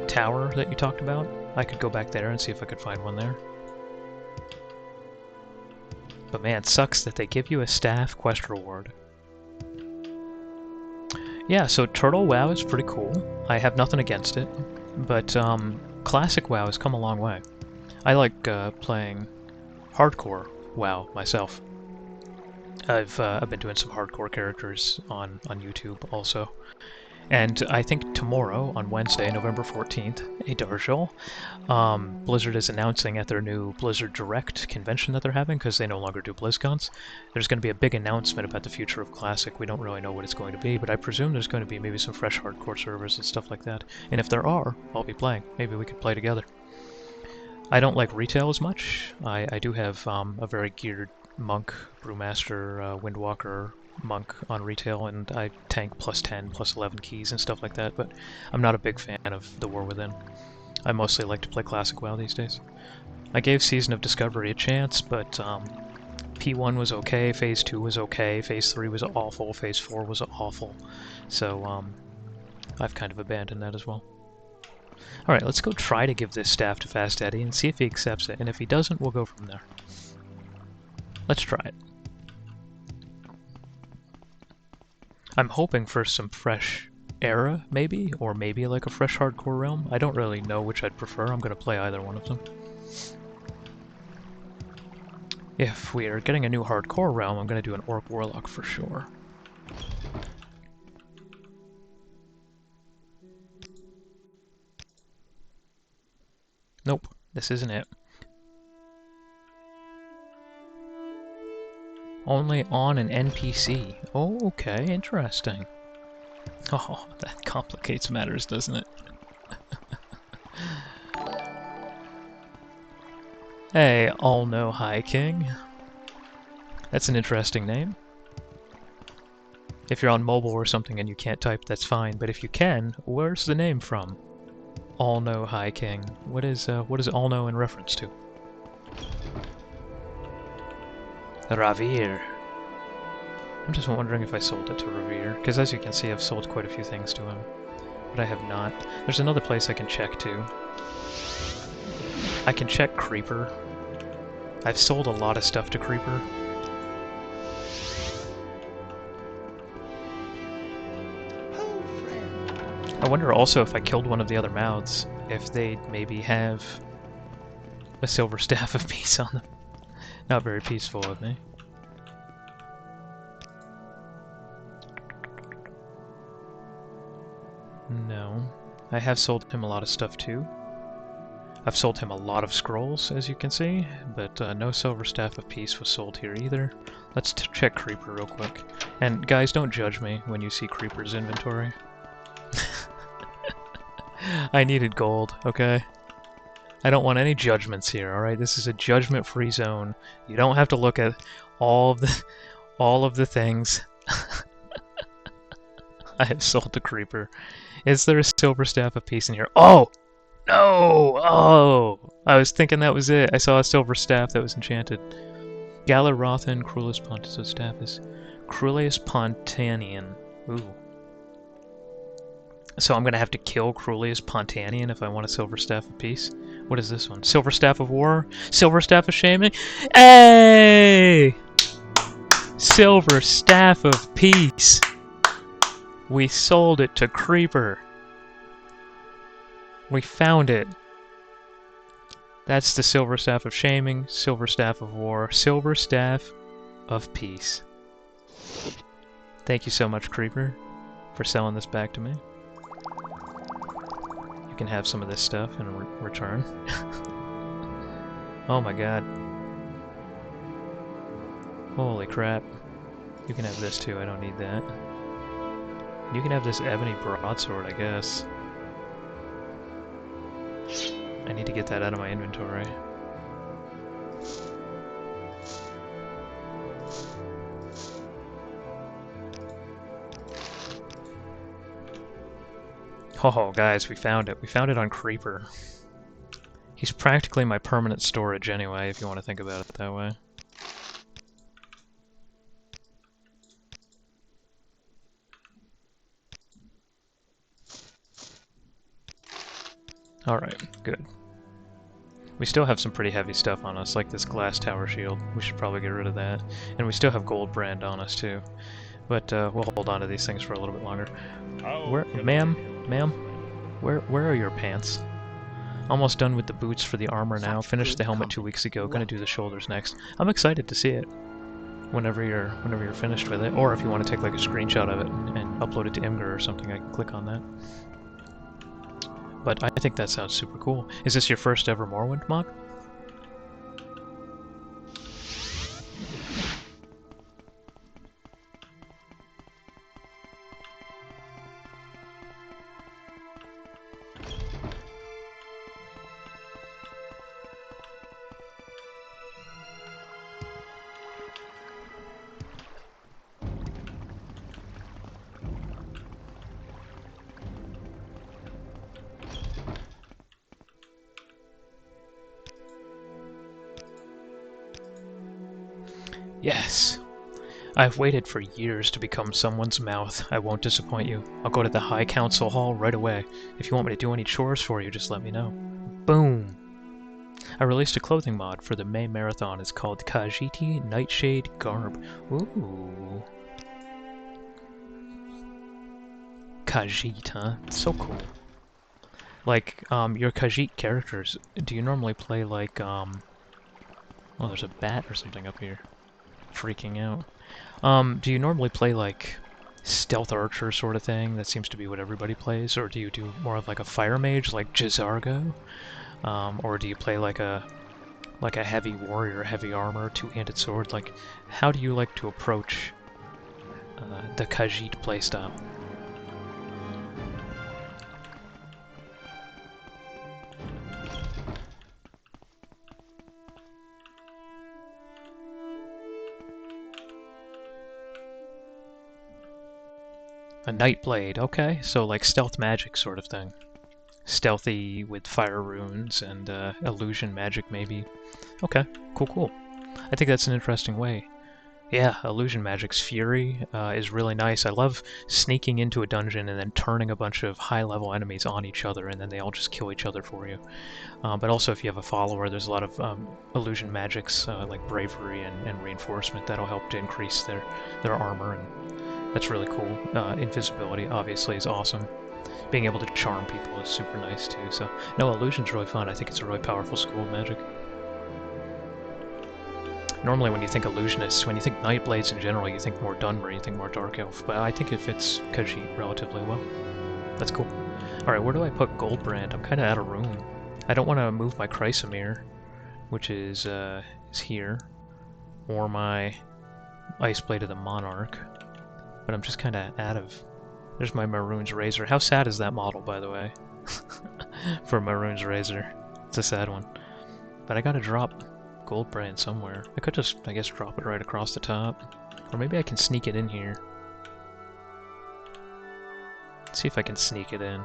tower that you talked about. I could go back there and see if I could find one there. But man, it sucks that they give you a staff quest reward. Yeah, so Turtle WoW is pretty cool. I have nothing against it, but Classic WoW has come a long way. I like playing hardcore WoW myself. I've been doing some hardcore characters on YouTube also. And I think tomorrow, on Wednesday, November 14th, a Darjol, Blizzard is announcing at their new Blizzard Direct convention that they're having, because they no longer do BlizzCons, there's going to be a big announcement about the future of Classic. We don't really know what it's going to be, but I presume there's going to be maybe some fresh hardcore servers and stuff like that. And if there are, I'll be playing. Maybe we could play together. I don't like retail as much. I do have a very geared Monk, Brewmaster, Windwalker, Monk on retail, and I tank plus 10, plus 11 keys and stuff like that, but I'm not a big fan of the War Within. I mostly like to play Classic WoW these days. I gave Season of Discovery a chance, but P1 was okay, Phase 2 was okay, Phase 3 was awful, Phase 4 was awful, so I've kind of abandoned that as well. Alright, let's go try to give this staff to Fast Eddie and see if he accepts it, and if he doesn't, we'll go from there. Let's try it. I'm hoping for some fresh era, maybe, or maybe like a fresh hardcore realm. I don't really know which I'd prefer. I'm going to play either one of them. If we are getting a new hardcore realm, I'm going to do an Orc Warlock for sure. Nope, this isn't it. Only on an NPC. Oh, okay, interesting. Oh, that complicates matters, doesn't it? Hey, All-Know High King. That's an interesting name. If you're on mobile or something and you can't type, that's fine. But if you can, where's the name from? All-Know High King. What is All-Know in reference to? Ravir. I'm just wondering if I sold it to Ravir, because as you can see I've sold quite a few things to him, but I have not. There's another place I can check too. I can check Creeper. I've sold a lot of stuff to Creeper. I wonder also if I killed one of the other mouths, if they'd maybe have a silver staff of peace on them. Not very peaceful of me. No. I have sold him a lot of stuff too. I've sold him a lot of scrolls, as you can see, but no silver staff of peace was sold here either. Let's check Creeper real quick. And guys, don't judge me when you see Creeper's inventory. I needed gold, okay? I don't want any judgments here, alright? This is a judgment-free zone. You don't have to look at all of the things I have sold to Creeper. Is there a silver staff of peace in here? Oh! No! Oh! I was thinking that was it. I saw a silver staff that was enchanted. Galarothan, Cruelus Pontius. So staff is Cruelus Pontanian. Ooh. So I'm gonna have to kill Cruelus Pontanian if I want a silver staff of peace. What is this one? Silver staff of war? Silver staff of shaming? Hey! Silver staff of peace! We sold it to Creeper. We found it. That's the silver staff of shaming, silver staff of war, silver staff of peace. Thank you so much, Creeper, for selling this back to me. You can have some of this stuff in return. Oh my god. Holy crap. You can have this too, I don't need that. You can have this ebony broadsword, I guess. I need to get that out of my inventory. Oh, guys, we found it. We found it on Creeper. He's practically my permanent storage anyway, if you want to think about it that way. Alright, good. We still have some pretty heavy stuff on us, like this glass tower shield. We should probably get rid of that. And we still have gold brand on us, too. But we'll hold on to these things for a little bit longer. Where, ma'am, where are your pants? Almost done with the boots for the armor now. Finished the helmet 2 weeks ago. Gonna do the shoulders next. I'm excited to see it. Whenever you're finished with it, or if you want to take like a screenshot of it and upload it to Imgur or something, I can click on that. But I think that sounds super cool. Is this your first ever Morrowind mod? Yes! I've waited for years to become someone's mouth. I won't disappoint you. I'll go to the High Council Hall right away. If you want me to do any chores for you, just let me know. Boom! I released a clothing mod for the May Marathon. It's called Khajiit Nightshade Garb. Ooh. Khajiit, huh? So cool. Like, your Khajiit characters, do you normally play like, oh, there's a bat or something up here. Freaking out. Do you normally play like stealth archer sort of thing? That seems to be what everybody plays. Or do you do more of like a fire mage like Jhakri? Or do you play like a heavy warrior, heavy armor, two-handed sword? Like, how do you like to approach the Khajiit playstyle? A Nightblade, okay, so like stealth magic sort of thing. Stealthy with fire runes and illusion magic maybe. Okay, cool. I think that's an interesting way. Yeah, illusion magic's fury is really nice. I love sneaking into a dungeon and then turning a bunch of high-level enemies on each other and then they all just kill each other for you. But also if you have a follower, there's a lot of illusion magics like bravery and reinforcement that'll help to increase their armor, and that's really cool. Invisibility obviously is awesome. Being able to charm people is super nice too. So no, illusion's really fun. I think it's a really powerful school of magic. Normally when you think illusionists, when you think Nightblades in general, you think more Dunmer, you think more Dark Elf, but I think it fits Khajiit relatively well. That's cool. Alright, where do I put Goldbrand? I'm kinda out of room. I don't want to move my Chrysamere, which is here, or my Ice Blade of the Monarch, but I'm just kinda out of... There's my Maroon's Razor. How sad is that model, by the way? For Maroon's Razor. It's a sad one. But I gotta drop Goldbrand somewhere. I could just, I guess, drop it right across the top. Or maybe I can sneak it in here. Let's see if I can sneak it in.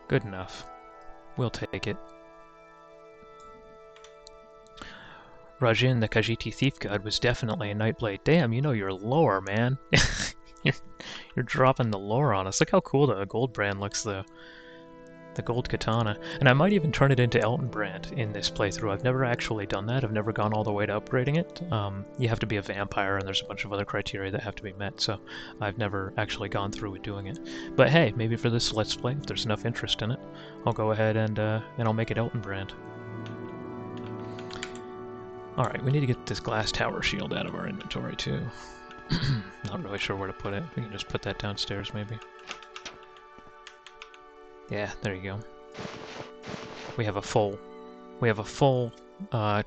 Good enough. We'll take it. Rajin, the Khajiit thief god, was definitely a Nightblade. Damn, you know your lore, man. you're dropping the lore on us. Look how cool the Goldbrand looks, though. The gold katana. And I might even turn it into Eltonbrand in this playthrough. I've never actually done that. I've never gone all the way to upgrading it. You have to be a vampire, and there's a bunch of other criteria that have to be met, so I've never actually gone through with doing it. But hey, maybe for this Let's Play, if there's enough interest in it, I'll go ahead and I'll make it Eltonbrand. Alright, we need to get this glass tower shield out of our inventory, too. Not really sure where to put it. We can just put that downstairs, maybe. Yeah, there you go. We have a full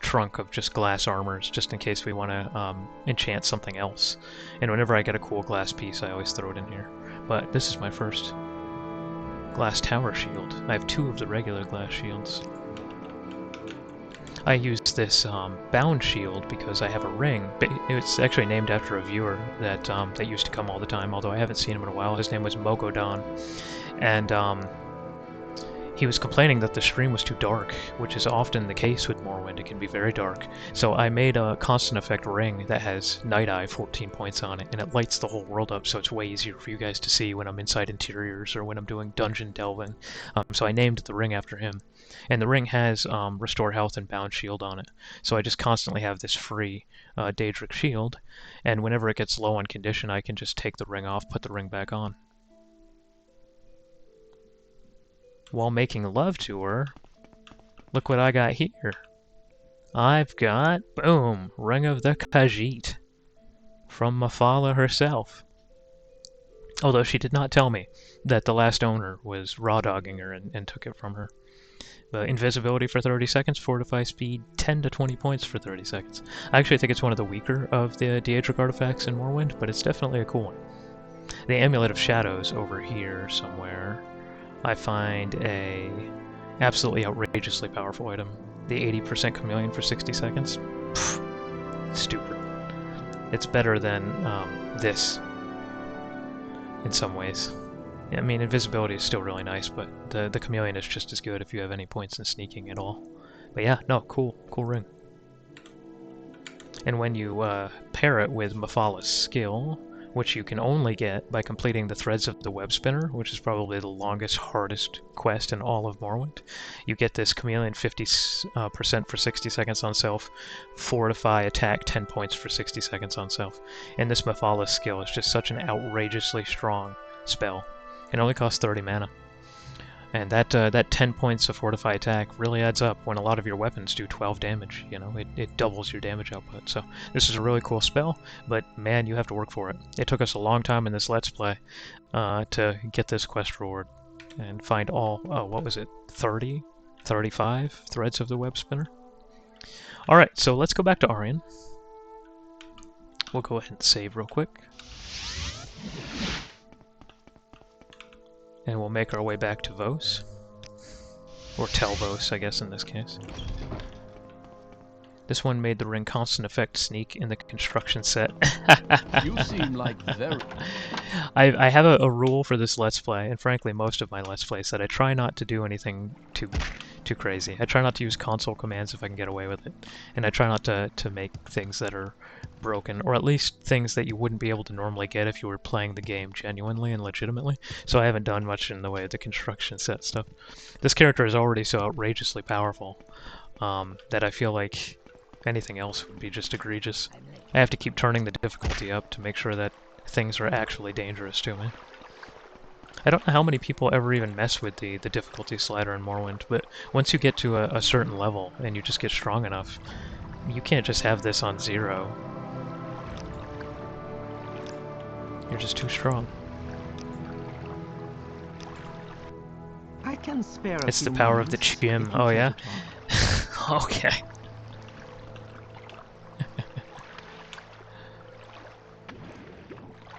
trunk of just glass armors, just in case we want to enchant something else. And whenever I get a cool glass piece, I always throw it in here. But this is my first glass tower shield. I have 2 of the regular glass shields. I used this bound shield because I have a ring. It's actually named after a viewer that used to come all the time, although I haven't seen him in a while. His name was Mogodon. And he was complaining that the stream was too dark, which is often the case with Morrowind. It can be very dark. So I made a constant effect ring that has Night Eye 14 points on it, and it lights the whole world up, so it's way easier for you guys to see when I'm inside interiors or when I'm doing dungeon delving. So I named the ring after him. And the ring has Restore Health and Bound Shield on it. So I just constantly have this free Daedric Shield, and whenever it gets low on condition, I can just take the ring off, put the ring back on. While making love to her, look what I got here. I've got, boom, Ring of the Khajiit from Mafala herself. Although she did not tell me that the last owner was raw-dogging her and took it from her. Invisibility for 30 seconds, Fortify speed 10 to 20 points for 30 seconds. I actually think it's one of the weaker of the Daedric artifacts in Morrowind, but it's definitely a cool one. The Amulet of Shadows over here somewhere. I find a absolutely outrageously powerful item. The 80% Chameleon for 60 seconds. Pfft, stupid. It's better than this in some ways. I mean, invisibility is still really nice, but the Chameleon is just as good if you have any points in sneaking at all. But yeah, no, cool ring. And when you pair it with Mafala's skill, which you can only get by completing the Threads of the Web Spinner, which is probably the longest, hardest quest in all of Morrowind. You get this Chameleon 50% for 60 seconds on self, Fortify attack 10 points for 60 seconds on self. And this Mafala skill is just such an outrageously strong spell. It only costs 30 mana. And that 10 points of Fortify attack really adds up when a lot of your weapons do 12 damage. You know, it doubles your damage output. So this is a really cool spell, but man, you have to work for it. It took us a long time in this Let's Play to get this quest reward and find all, what was it, 30? 35 threads of the Web Spinner? Alright, so let's go back to Arian. We'll go ahead and save real quick. And we'll make our way back to Vos. Or Telvos, I guess, in this case. This one made the ring constant effect sneak in the construction set. You seem like very... I have a rule for this Let's Play, and frankly most of my Let's Plays, that I try not to do anything too crazy. I try not to use console commands if I can get away with it. And I try not to make things that are broken, or at least things that you wouldn't be able to normally get if you were playing the game genuinely and legitimately. So I haven't done much in the way of the construction set stuff. This character is already so outrageously powerful that I feel like anything else would be just egregious. I have to keep turning the difficulty up to make sure that things are actually dangerous to me. I don't know how many people ever even mess with the difficulty slider in Morrowind, but once you get to a certain level and you just get strong enough, you can't just have this on 0. You're just too strong. I can spare a It's the few power of the moments, Chim. if you Oh care yeah? to talk. Okay.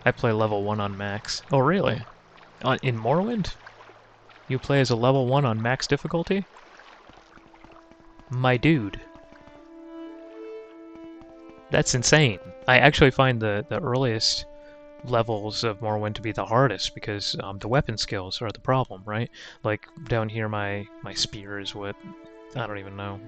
I play level 1 on max. Oh really? In Morrowind? You play as a level 1 on max difficulty? My dude. That's insane. I actually find the earliest levels of Morrowind to be the hardest because the weapon skills are the problem, right? Like down here my spear is what, I don't even know.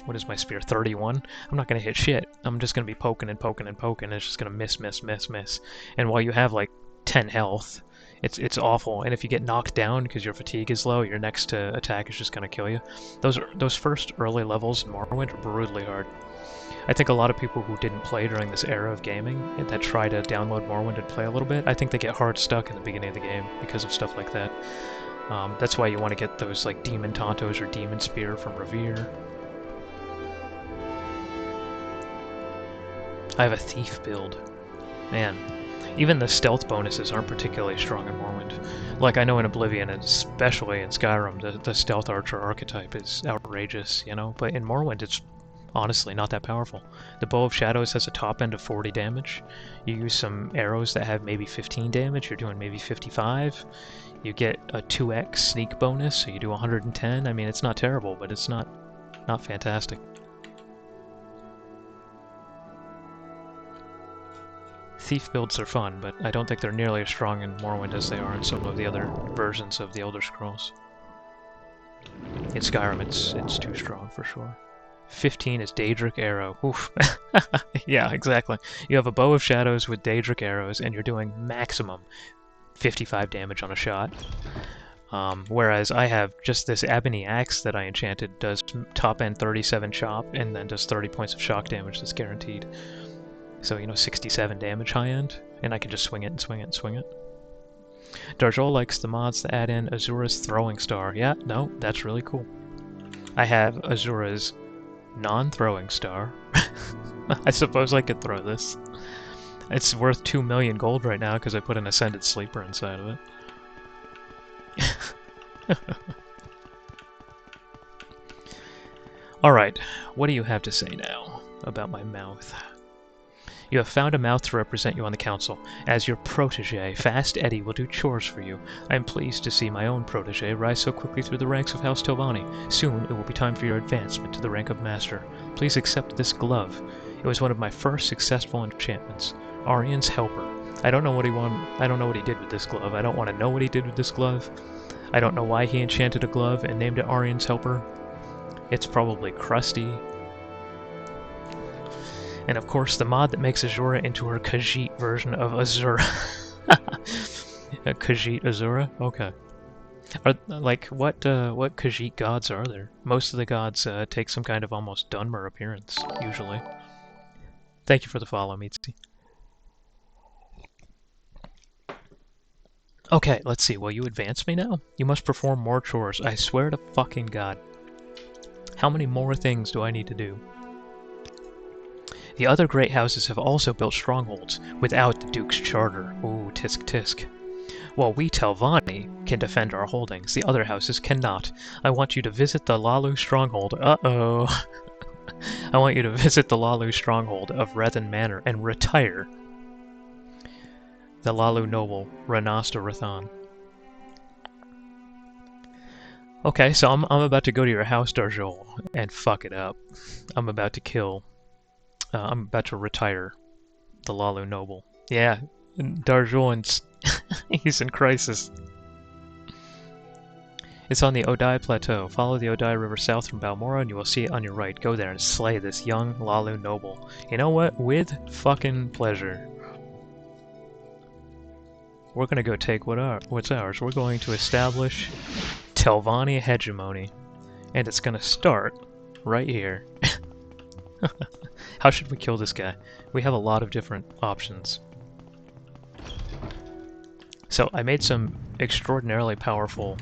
What is my spear? 31? I'm not going to hit shit. I'm just going to be poking and poking and poking. It's just going to miss. And while you have like 10 health, it's awful. And if you get knocked down because your fatigue is low, your next attack is just going to kill you. Those first early levels in Morrowind are brutally hard. I think a lot of people who didn't play during this era of gaming and that try to download Morrowind and play a little bit, I think they get hard stuck in the beginning of the game because of stuff like that. That's why you want to get those like Demon Tontos or Demon Spear from Revere. I have a Thief build. Man, even the stealth bonuses aren't particularly strong in Morrowind. Like I know in Oblivion, and especially in Skyrim, the stealth archer archetype is outrageous, you know? But in Morrowind, it's honestly not that powerful. The Bow of Shadows has a top end of 40 damage. You use some arrows that have maybe 15 damage, you're doing maybe 55. You get a 2x sneak bonus, so you do 110. I mean, it's not terrible, but it's not fantastic. Thief builds are fun, but I don't think they're nearly as strong in Morrowind as they are in some of the other versions of the Elder Scrolls. In Skyrim, it's too strong for sure. 15 is Daedric Arrow. Oof. Yeah, exactly. You have a bow of shadows with Daedric arrows, and you're doing maximum 55 damage on a shot. Whereas I have just this ebony axe that I enchanted, does top end 37 chop, and then does 30 points of shock damage that's guaranteed. So, 67 damage high end, and I can just swing it and swing it and swing it. Darjol likes the mods that add in Azura's Throwing Star. Yeah, no, that's really cool. I have Azura's non-throwing star. I suppose I could throw this. It's worth 2 million gold right now because I put an Ascended Sleeper inside of it. Alright, what do you have to say now about my mouth? You have found a mouth to represent you on the council. As your protege, Fast Eddie will do chores for you. I am pleased to see my own protege rise so quickly through the ranks of House Telvani. Soon it will be time for your advancement to the rank of Master. Please accept this glove. It was one of my first successful enchantments. Arian's Helper. I don't know what he did with this glove. I don't want to know what he did with this glove. I don't know why he enchanted a glove and named it Arian's Helper. It's probably crusty. And of course, the mod that makes Azura into her Khajiit version of Azura. Khajiit Azura? Okay. What Khajiit gods are there? Most of the gods take some kind of almost Dunmer appearance, usually. Thank you for the follow, Mitzi. Okay, let's see. Will you advance me now? You must perform more chores. I swear to fucking God. How many more things do I need to do? The other great houses have also built strongholds, without the Duke's charter. Ooh, tisk tisk. While we Telvani can defend our holdings, the other houses cannot. I want you to visit the Lalu stronghold. Uh-oh. I want you to visit the Lalu stronghold of Rethan Manor and retire the Lalu noble, Renasta Rathan. Okay, so I'm about to go to your house, Darjol, and fuck it up. I'm about to retire the Lalu noble. Yeah, Darjol, he's in crisis. It's on the Odai Plateau. Follow the Odai River south from Balmora and you will see it on your right. Go there and slay this young Lalu noble. You know what? With fucking pleasure. We're gonna go take what's ours. We're going to establish Telvani hegemony. And it's gonna start right here. How should we kill this guy? We have a lot of different options. So I made some extraordinarily powerful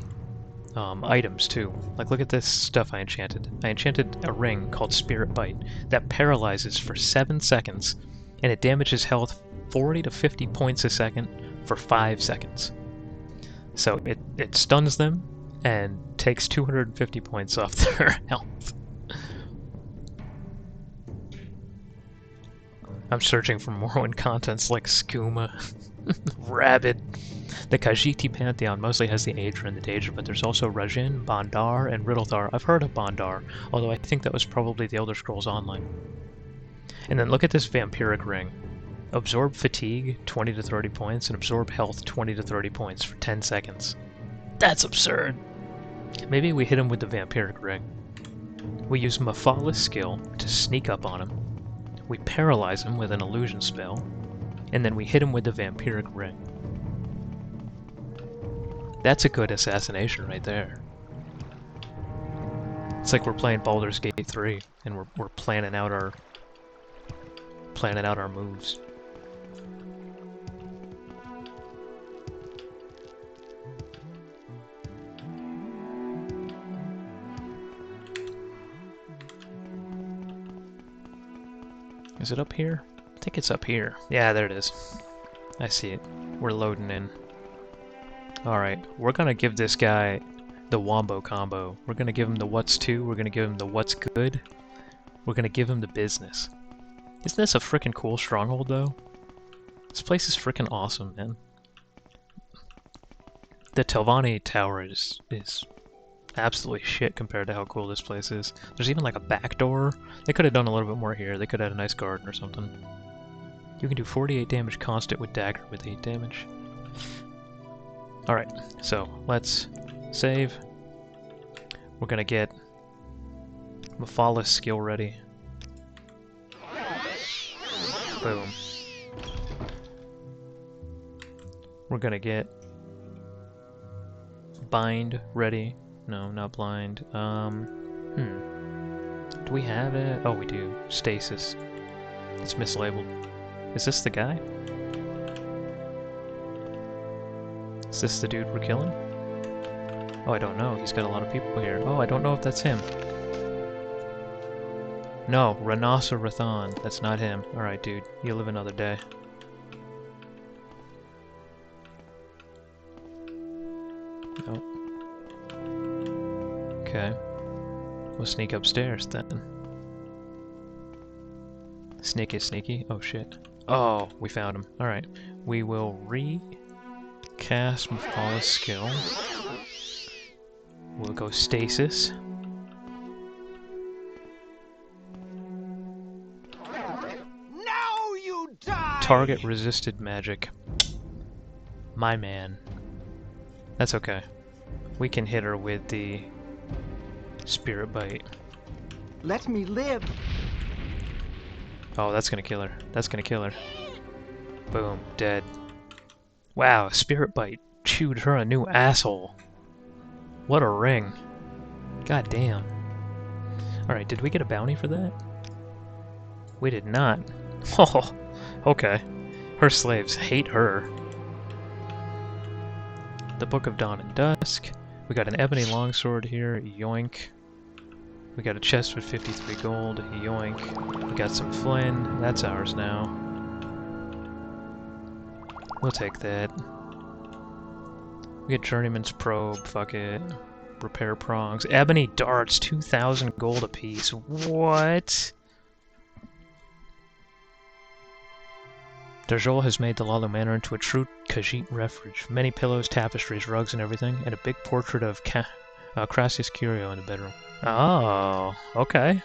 items too. Like, look at this stuff I enchanted. I enchanted a ring called Spirit Bite that paralyzes for 7 seconds, and it damages health 40 to 50 points a second for 5 seconds. So it stuns them and takes 250 points off their health. I'm searching for Morrowind contents like Skooma, Rabid. The Khajiiti Pantheon mostly has the Aedra and the Daedra, but there's also Rajin, Bondar, and Riddlethar. I've heard of Bondar, although I think that was probably the Elder Scrolls Online. And then look at this Vampiric Ring. Absorb Fatigue, 20 to 30 points, and Absorb Health, 20 to 30 points for 10 seconds. That's absurd! Maybe we hit him with the Vampiric Ring. We use Mafala's skill to sneak up on him. We paralyze him with an illusion spell, and then we hit him with the Vampiric Ring. That's a good assassination right there. It's like we're playing Baldur's Gate 3, and we're planning out our moves. Is it up here? I think it's up here. Yeah, there it is. I see it. We're loading in. Alright, we're gonna give this guy the Wombo combo. We're gonna give him the what's two, we're gonna give him the what's good, we're gonna give him the business. Isn't this a frickin' cool stronghold, though? This place is frickin' awesome, man. The Telvani tower is absolutely shit compared to how cool this place is. There's even like a back door. They could have done a little bit more here. They could have had a nice garden or something. You can do 48 damage constant with dagger with 8 damage. Alright, so let's save. We're gonna get Mephal's skill ready. Boom. We're gonna get Bind ready. No, not blind. Do we have it? Oh, we do. Stasis. It's mislabeled. Is this the guy? Is this the dude we're killing? Oh, I don't know. He's got a lot of people here. Oh, I don't know if that's him. No, Rhinocerothon. That's not him. Alright, dude. You live another day. Nope. Okay. We'll sneak upstairs then. Sneaky, sneaky. Oh shit. Oh, we found him. Alright. We will recast Mephal's skill. We'll go stasis. Now you die! Target resisted magic. My man. That's okay. We can hit her with the spirit bite. Let me live. Oh, that's gonna kill her. That's gonna kill her. Boom, dead. Wow, spirit bite chewed her a new asshole. What a ring. God damn. Alright, did we get a bounty for that? We did not. Oh, okay. Her slaves hate her. The Book of Dawn and Dusk. We got an ebony longsword here. Yoink. We got a chest with 53 gold. Yoink. We got some flint. That's ours now. We'll take that. We get Journeyman's Probe. Fuck it. Repair prongs. Ebony darts. 2,000 gold apiece. What? Darjol has made the Lalo Manor into a true Khajiit refuge. Many pillows, tapestries, rugs, and everything, and a big portrait of Crassius Curio in the bedroom. Oh, okay.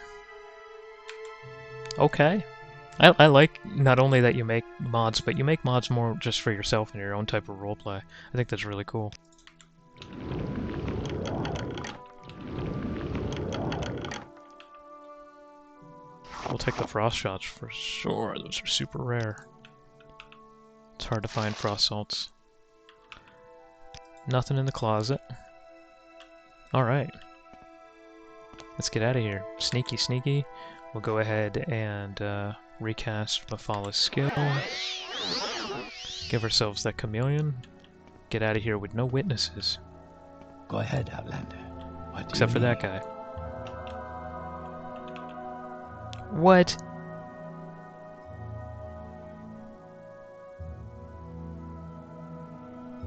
Okay. I like not only that you make mods, but you make mods more just for yourself and your own type of roleplay. I think that's really cool. We'll take the frost shots for sure. Those are super rare. It's hard to find frost salts. Nothing in the closet. Alright. Let's get out of here. Sneaky, sneaky. We'll go ahead and recast Mephal's skill. Give ourselves that chameleon. Get out of here with no witnesses. Go ahead, Outlander. What do Except you for that need? guy. What?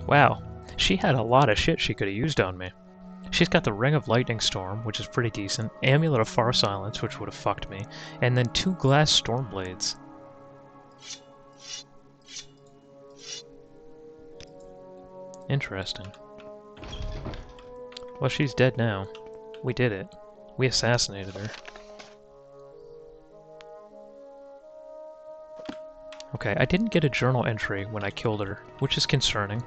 Wow. She had a lot of shit she could have used on me. She's got the Ring of Lightning Storm, which is pretty decent, Amulet of Far Silence, which would have fucked me, and then 2 glass storm blades. Interesting. Well, she's dead now. We did it. We assassinated her. Okay, I didn't get a journal entry when I killed her, which is concerning.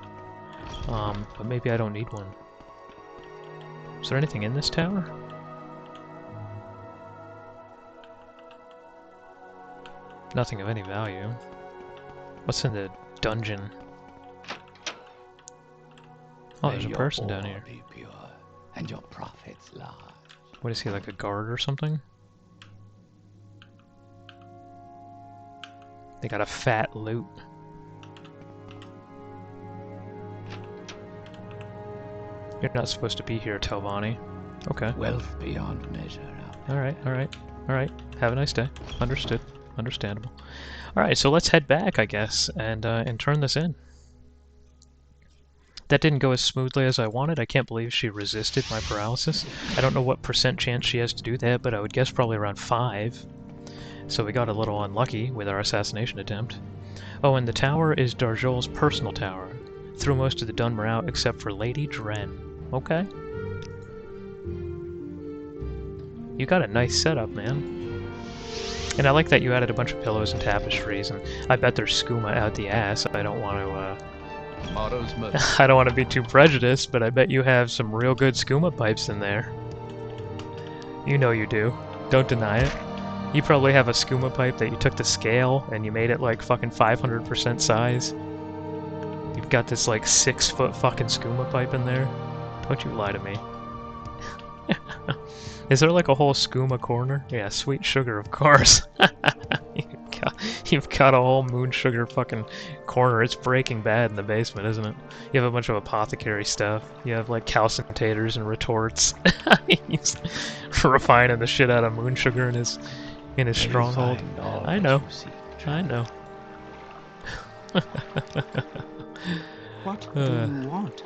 But maybe I don't need one. Is there anything in this tower? Nothing of any value. What's in the dungeon? Oh, May there's a your person down ore here. be pure, and your profits large. What is he, like a guard or something? They got a fat loot. You're not supposed to be here, Telvani. Okay. Wealth beyond measure. Alright, alright, alright. Have a nice day. Understood. Understandable. Alright, so let's head back, I guess, and turn this in. That didn't go as smoothly as I wanted. I can't believe she resisted my paralysis. I don't know what % chance she has to do that, but I would guess probably around 5. So we got a little unlucky with our assassination attempt. Oh, and the tower is Darjol's personal tower. Threw most of the Dunmer out except for Lady Dren. Okay. You got a nice setup, man. And I like that you added a bunch of pillows and tapestries, and I bet there's skooma out the ass. I don't want to, Motto's mother. I don't want to be too prejudiced, but I bet you have some real good skooma pipes in there. You know you do. Don't deny it. You probably have a skooma pipe that you took to scale and you made it like fucking 500% size. You've got this like 6-foot fucking skooma pipe in there. Don't you lie to me. Is there like a whole skooma corner? Yeah, sweet sugar, of course. You've got a whole moon sugar fucking corner. It's Breaking Bad in the basement, isn't it? You have a bunch of apothecary stuff. You have like calcinators and retorts. He's refining the shit out of moon sugar in his May you stronghold. find all I that know. you seek, I child. know. What do you want,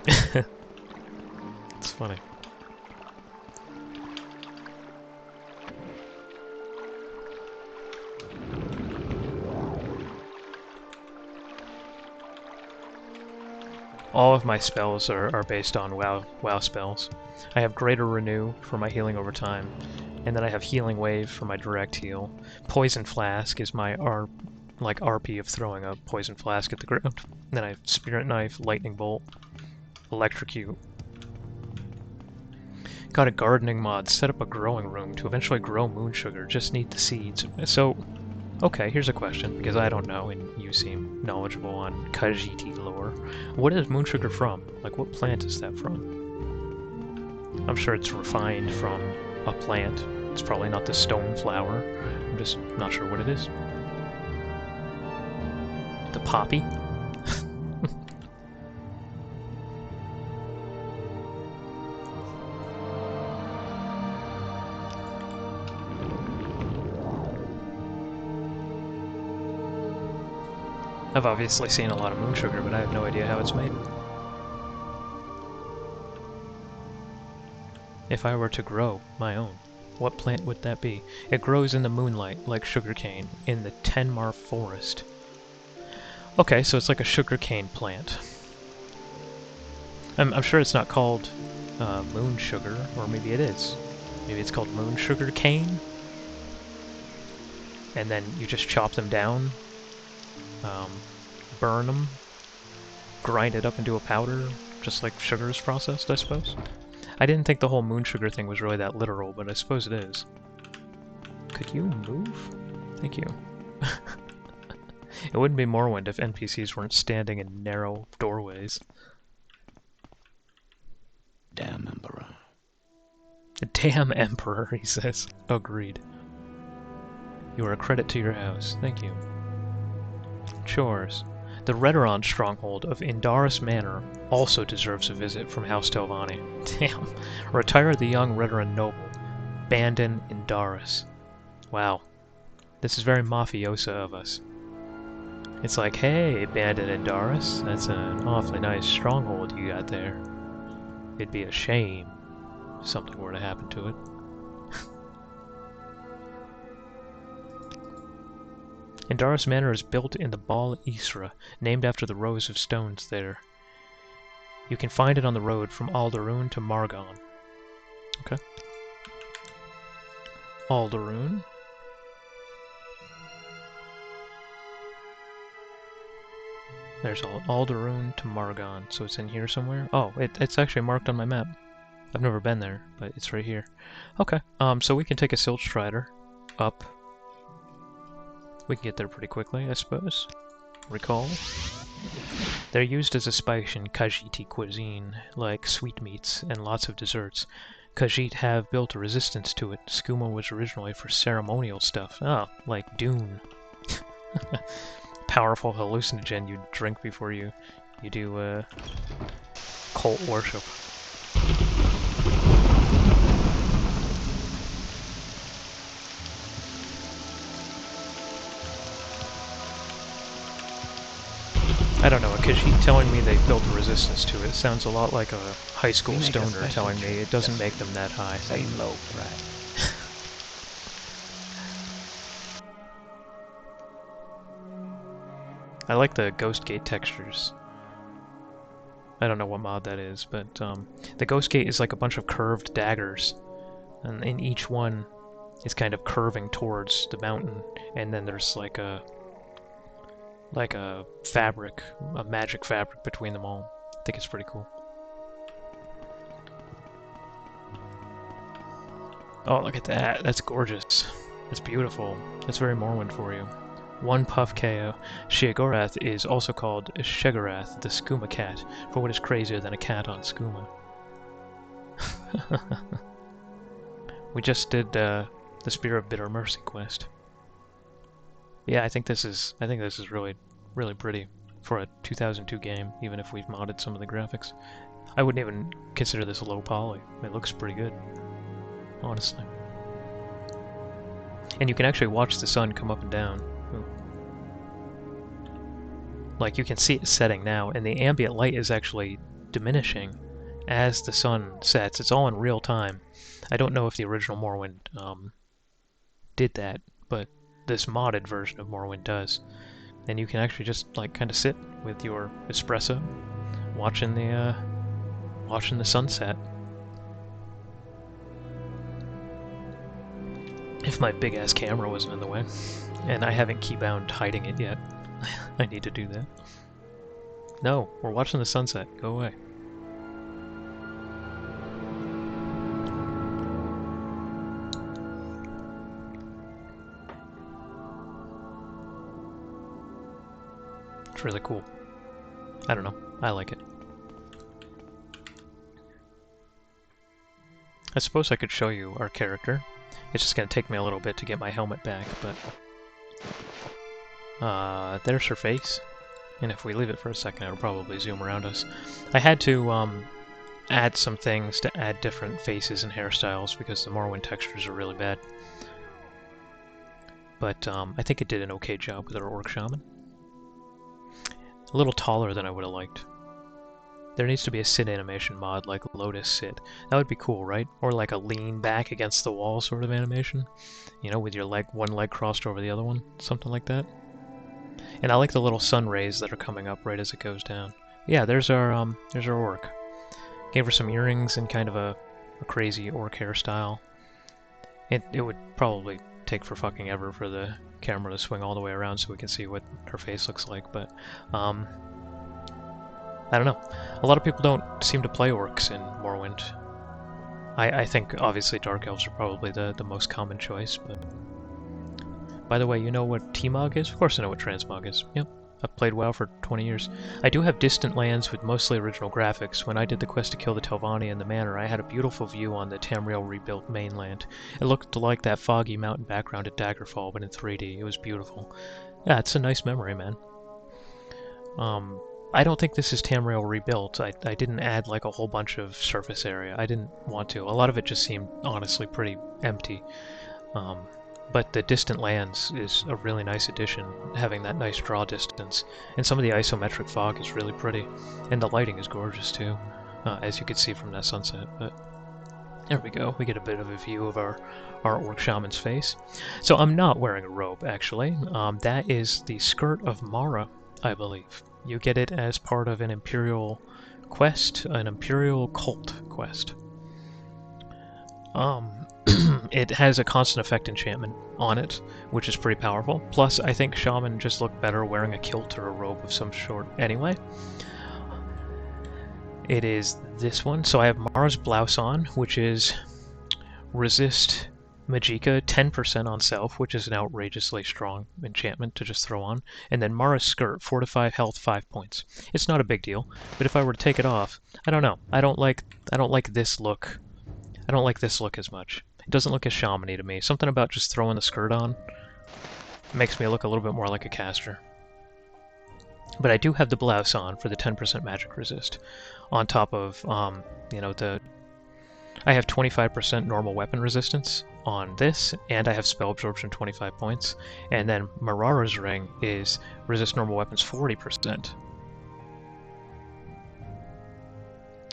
Outlander? It's funny. All of my spells are based on WoW spells. I have Greater Renew for my healing over time, and then I have Healing Wave for my direct heal. Poison Flask is my RP of throwing a Poison Flask at the ground. And then I have Spirit Knife, Lightning Bolt, Electrocute. Got a gardening mod, set up a growing room to eventually grow moon sugar, just need the seeds. So, okay, here's a question, because I don't know, and you seem knowledgeable on Khajiit lore. What is moon sugar from? Like, what plant is that from? I'm sure it's refined from a plant. It's probably not the stone flower. I'm just not sure what it is. The poppy? I've obviously seen a lot of moon sugar, but I have no idea how it's made. If I were to grow my own, what plant would that be? It grows in the moonlight, like sugarcane, in the Tenmar forest. Okay, so it's like a sugarcane plant. I'm sure it's not called moon sugar, or maybe it is. Maybe it's called moon sugar cane? And then you just chop them down, burn them, grind it up into a powder, just like sugar is processed, I suppose. I didn't think the whole moon sugar thing was really that literal, but I suppose it is. Could you move? Thank you. It wouldn't be Morrowind if NPCs weren't standing in narrow doorways. Damn Emperor. Damn Emperor, he says. Agreed. You are a credit to your house. Thank you. Chores. The Redoron stronghold of Indaris Manor also deserves a visit from House Telvani. Damn. Retire the young Redoron noble. Abandon Indaris. Wow. This is very mafiosa of us. It's like, hey, abandon Indaris. That's an awfully nice stronghold you got there. It'd be a shame if something were to happen to it. Indaris Manor is built in the Bal Isra, named after the rows of stones there. You can find it on the road from Alderun to Margon. Okay. Alderun. There's Alderun to Margon, so it's in here somewhere? Oh, it's actually marked on my map. I've never been there, but it's right here. Okay, so we can take a Silt Strider up. We can get there pretty quickly, I suppose. Recall. They're used as a spice in Khajiit cuisine, like sweetmeats and lots of desserts. Khajiit have built a resistance to it. Skooma was originally for ceremonial stuff. Ah, like Dune. Powerful hallucinogen you drink before you do cult worship. I don't know, a Khajiit telling me they built a resistance to it sounds a lot like a high school We make a stoner special telling me trip it doesn't just make them that high. Same low price. I like the Ghost Gate textures. I don't know what mod that is, but the Ghost Gate is like a bunch of curved daggers, and in each one is kind of curving towards the mountain, and then there's like a fabric, a magic fabric between them all. I think it's pretty cool. Oh, look at that. That's gorgeous. That's beautiful. That's very Morrowind for you. One puff KO. Sheogorath is also called Sheogorath, the skooma cat, for what is crazier than a cat on skooma. We just did the Spear of Bitter Mercy quest. Yeah, I think this is really, really pretty for a 2002 game, even if we've modded some of the graphics. I wouldn't even consider this low poly. It looks pretty good, honestly. And you can actually watch the sun come up and down. Ooh. Like, you can see it setting now, and the ambient light is actually diminishing as the sun sets. It's all in real time. I don't know if the original Morrowind did that, but this modded version of Morrowind does. And you can actually just, like, kind of sit with your espresso, watching the sunset. If my big-ass camera wasn't in the way. And I haven't keybound hiding it yet. I need to do that. No, we're watching the sunset. Go away. It's really cool. I don't know. I like it. I suppose I could show you our character. It's just going to take me a little bit to get my helmet back, but... there's her face. And if we leave it for a second, it'll probably zoom around us. I had to add some things to add different faces and hairstyles because the Morrowind textures are really bad. But I think it did an okay job with our Orc Shaman. A little taller than I would have liked. There needs to be a sit animation mod like Lotus Sit. That would be cool, right? Or like a lean back against the wall sort of animation. You know, with your one leg crossed over the other one. Something like that. And I like the little sun rays that are coming up right as it goes down. Yeah, there's our orc. Gave her some earrings and kind of a crazy orc hairstyle. It would probably take for fucking ever for the camera to swing all the way around so we can see what her face looks like, but I don't know. A lot of people don't seem to play orcs in Morrowind. I think obviously Dark Elves are probably the most common choice, but... By the way, you know what T-Mog is? Of course I know what Transmog is. Yep. I've played WoW for 20 years. I do have distant lands with mostly original graphics. When I did the quest to kill the Telvani in the manor, I had a beautiful view on the Tamriel rebuilt mainland. It looked like that foggy mountain background at Daggerfall, but in 3D. It was beautiful. Yeah, it's a nice memory, man. I don't think this is Tamriel rebuilt. I didn't add like a whole bunch of surface area. I didn't want to. A lot of it just seemed honestly pretty empty. But the distant lands is a really nice addition, having that nice draw distance. And some of the isometric fog is really pretty. And the lighting is gorgeous too, as you can see from that sunset. But there we go. We get a bit of a view of our Orc Shaman's face. So I'm not wearing a robe, actually. That is the skirt of Mara, I believe. You get it as part of an Imperial quest, an Imperial cult quest. It has a constant effect enchantment on it, which is pretty powerful. Plus, I think Shaman just look better wearing a kilt or a robe of some sort anyway. It is this one. So I have Mara's blouse on, which is resist Magicka 10% on self, which is an outrageously strong enchantment to just throw on. And then Mara's skirt, 4 to 5 health, 5 points. It's not a big deal, but if I were to take it off, I don't know. I don't like this look. I don't like this look as much. It doesn't look as shaman-y to me. Something about just throwing the skirt on makes me look a little bit more like a caster. But I do have the blouse on for the 10% magic resist. On top of, you know, I have 25% normal weapon resistance on this, and I have spell absorption 25 points. And then Marara's ring is resist normal weapons 40%.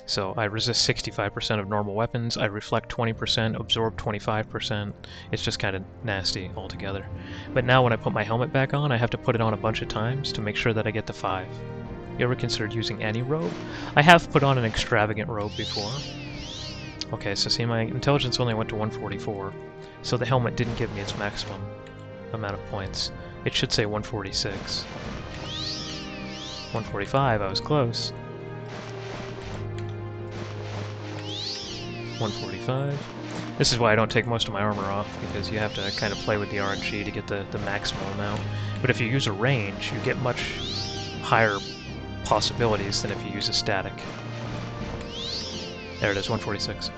So I resist 65% of normal weapons, I reflect 20%, absorb 25%. It's just kind of nasty altogether. But now when I put my helmet back on, I have to put it on a bunch of times to make sure that I get the 5. You ever considered using any robe? I have put on an extravagant robe before. Okay, so see, my intelligence only went to 144, so the helmet didn't give me its maximum amount of points. It should say 146. 145, I was close. 145. This is why I don't take most of my armor off, because you have to kind of play with the RNG to get the maximum amount. But if you use a range, you get much higher possibilities than if you use a static. There it is, 146.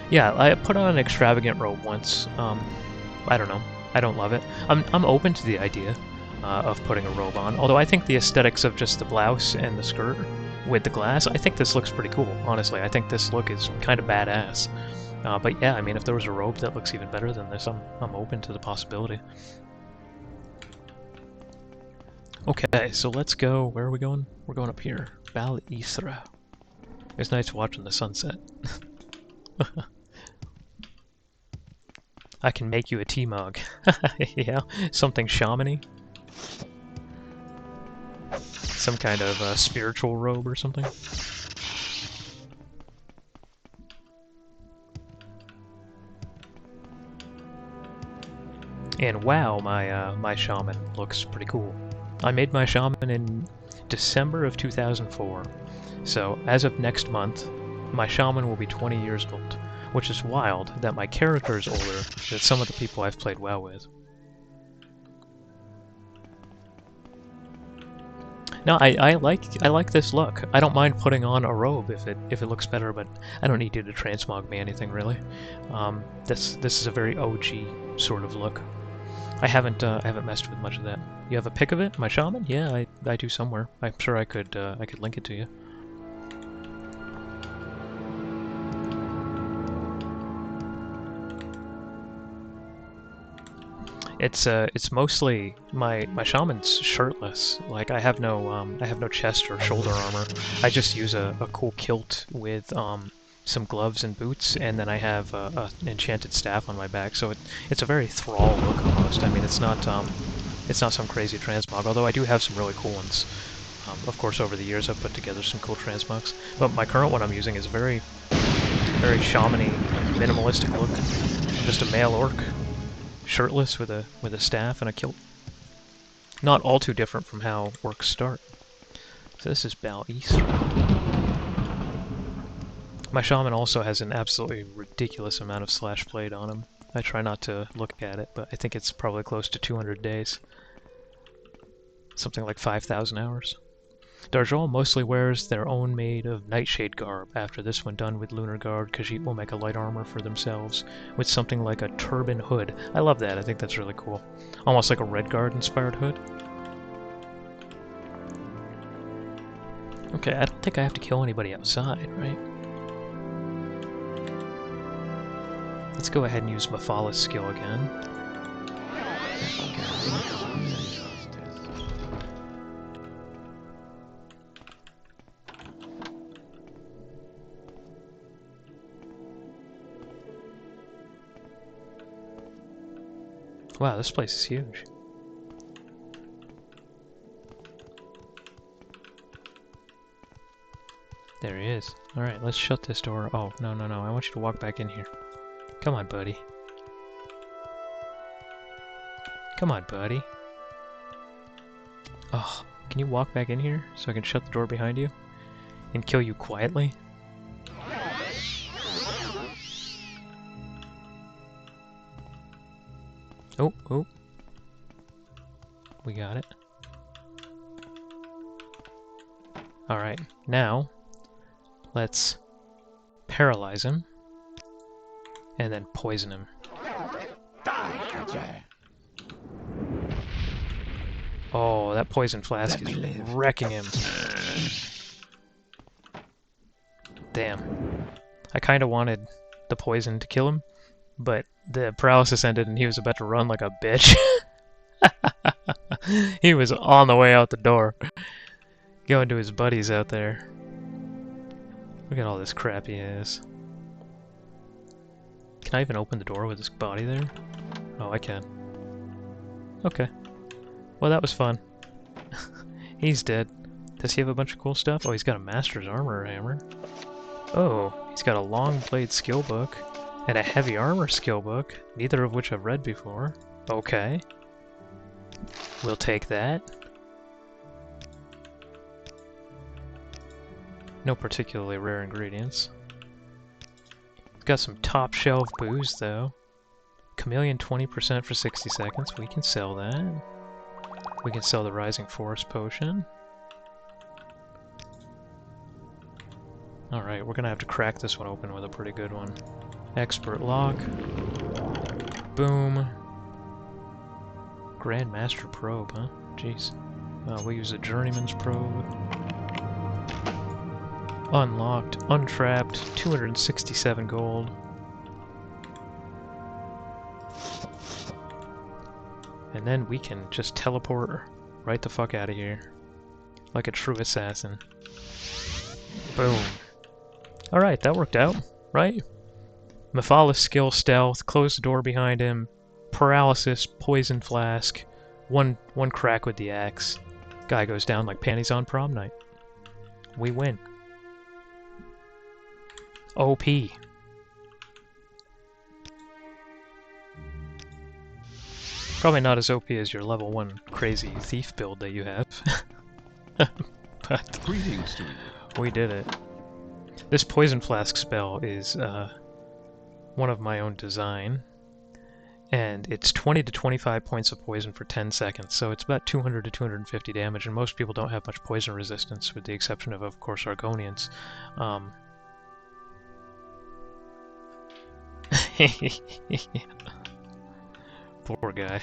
Yeah, I put on an extravagant robe once. I don't know. I don't love it. I'm open to the idea of putting a robe on, although I think the aesthetics of just the blouse and the skirt with the glass, I think this looks pretty cool, honestly. I think this look is kind of badass. But yeah, I mean, if there was a robe that looks even better than this, I'm open to the possibility. Okay, so let's go. Where are we going? We're going up here. Bal Isra. It's nice watching the sunset. I can make you a tea mug. Yeah, something shamany. Some kind of spiritual robe or something. And wow, my shaman looks pretty cool. I made my shaman in December of 2004. So as of next month, my shaman will be 20 years old, which is wild that my character is older than some of the people I've played WoW with. No, I like this look. I don't mind putting on a robe if it looks better, but I don't need you to transmog me anything really. This is a very OG sort of look. I haven't messed with much of that. You have a pic of it, my shaman? Yeah, I do somewhere. I'm sure I could link it to you. It's mostly my shaman's shirtless. Like I have no chest or shoulder armor. I just use a cool kilt with some gloves and boots, and then I have an enchanted staff on my back. So it's a very thrall look almost. I mean, it's not some crazy transmog. Although I do have some really cool ones. Of course, over the years I've put together some cool transmogs. But my current one I'm using is very shamany, minimalistic look. I'm just a male orc. Shirtless with a staff and a kilt. Not all too different from how orcs start. So this is Bal Isra. My shaman also has an absolutely ridiculous amount of slash blade on him. I try not to look at it, but I think it's probably close to 200 days. Something like 5,000 hours. Darjol mostly wears their own made of nightshade garb. After this one done with lunar guard, Khajiit will make a light armor for themselves with something like a turban hood. I love that. I think that's really cool. Almost like a red guard inspired hood. Okay, I don't think I have to kill anybody outside, right? Let's go ahead and use Mafala's skill again. Wow, this place is huge. There he is. Alright, let's shut this door. Oh, no, I want you to walk back in here. Come on, buddy. Come on, buddy. Oh, can you walk back in here so I can shut the door behind you? And kill you quietly? Oh. We got it. Alright, now let's paralyze him and then poison him. Oh, that poison flask is wrecking him. Damn. I kind of wanted the poison to kill him, but the paralysis ended and he was about to run like a bitch. He was on the way out the door. Going to his buddies out there. Look at all this crap he has. Can I even open the door with his body there? Oh, I can. Okay. Well, that was fun. He's dead. Does he have a bunch of cool stuff? Oh, he's got a Master's Armor hammer. Oh, he's got a long blade skill book and a heavy armor skill book, neither of which I've read before. Okay. We'll take that. No particularly rare ingredients. Got some top shelf booze though. Chameleon 20% for 60 seconds. We can sell that. We can sell the Rising Forest potion. Alright, we're gonna have to crack this one open with a pretty good one. Expert lock. Boom. Grandmaster probe, huh? Jeez. We'll use a journeyman's probe. Unlocked, untrapped, 267 gold. And then we can just teleport right the fuck out of here. Like a true assassin. Boom. Alright, that worked out, right? Mephalis skill stealth, close the door behind him, paralysis, poison flask, one crack with the axe. Guy goes down like panties on prom night. We win. OP. Probably not as OP as your level 1 crazy thief build that you have. But Greetings to you. we did it. This poison flask spell is one of my own design, and it's 20 to 25 points of poison for 10 seconds, so it's about 200 to 250 damage, and most people don't have much poison resistance, with the exception of course, Argonians. Poor guy.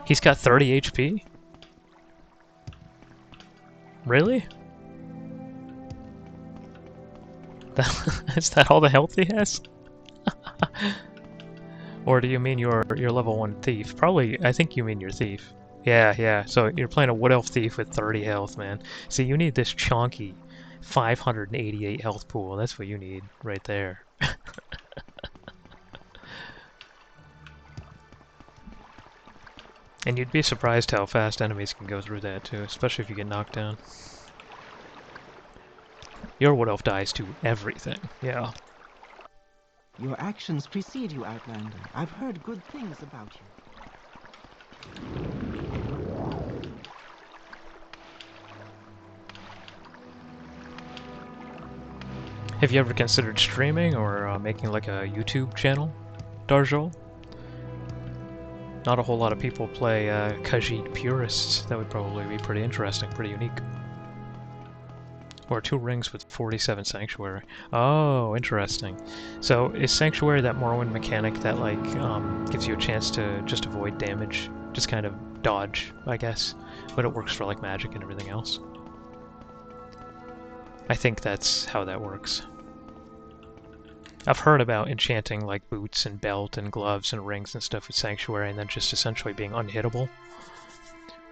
He's got 30 HP? Really? Is that all the health he has? Or do you mean your level 1 thief? Probably, I think you mean your thief. Yeah, so you're playing a Wood Elf thief with 30 health, man. See, you need this chonky 588 health pool. That's what you need right there. And you'd be surprised how fast enemies can go through that too, especially if you get knocked down. Your Wood Elf dies to everything, yeah. Your actions precede you, Outlander. I've heard good things about you. Have you ever considered streaming or making like a YouTube channel, Darjol? Not a whole lot of people play Khajiit Purists. That would probably be pretty interesting, pretty unique. Or 2 rings with 47 Sanctuary. Oh, interesting. So is Sanctuary that Morrowind mechanic that like gives you a chance to just avoid damage? Just kind of dodge, I guess. But it works for like magic and everything else. I think that's how that works. I've heard about enchanting like boots and belt and gloves and rings and stuff with Sanctuary and then just essentially being unhittable.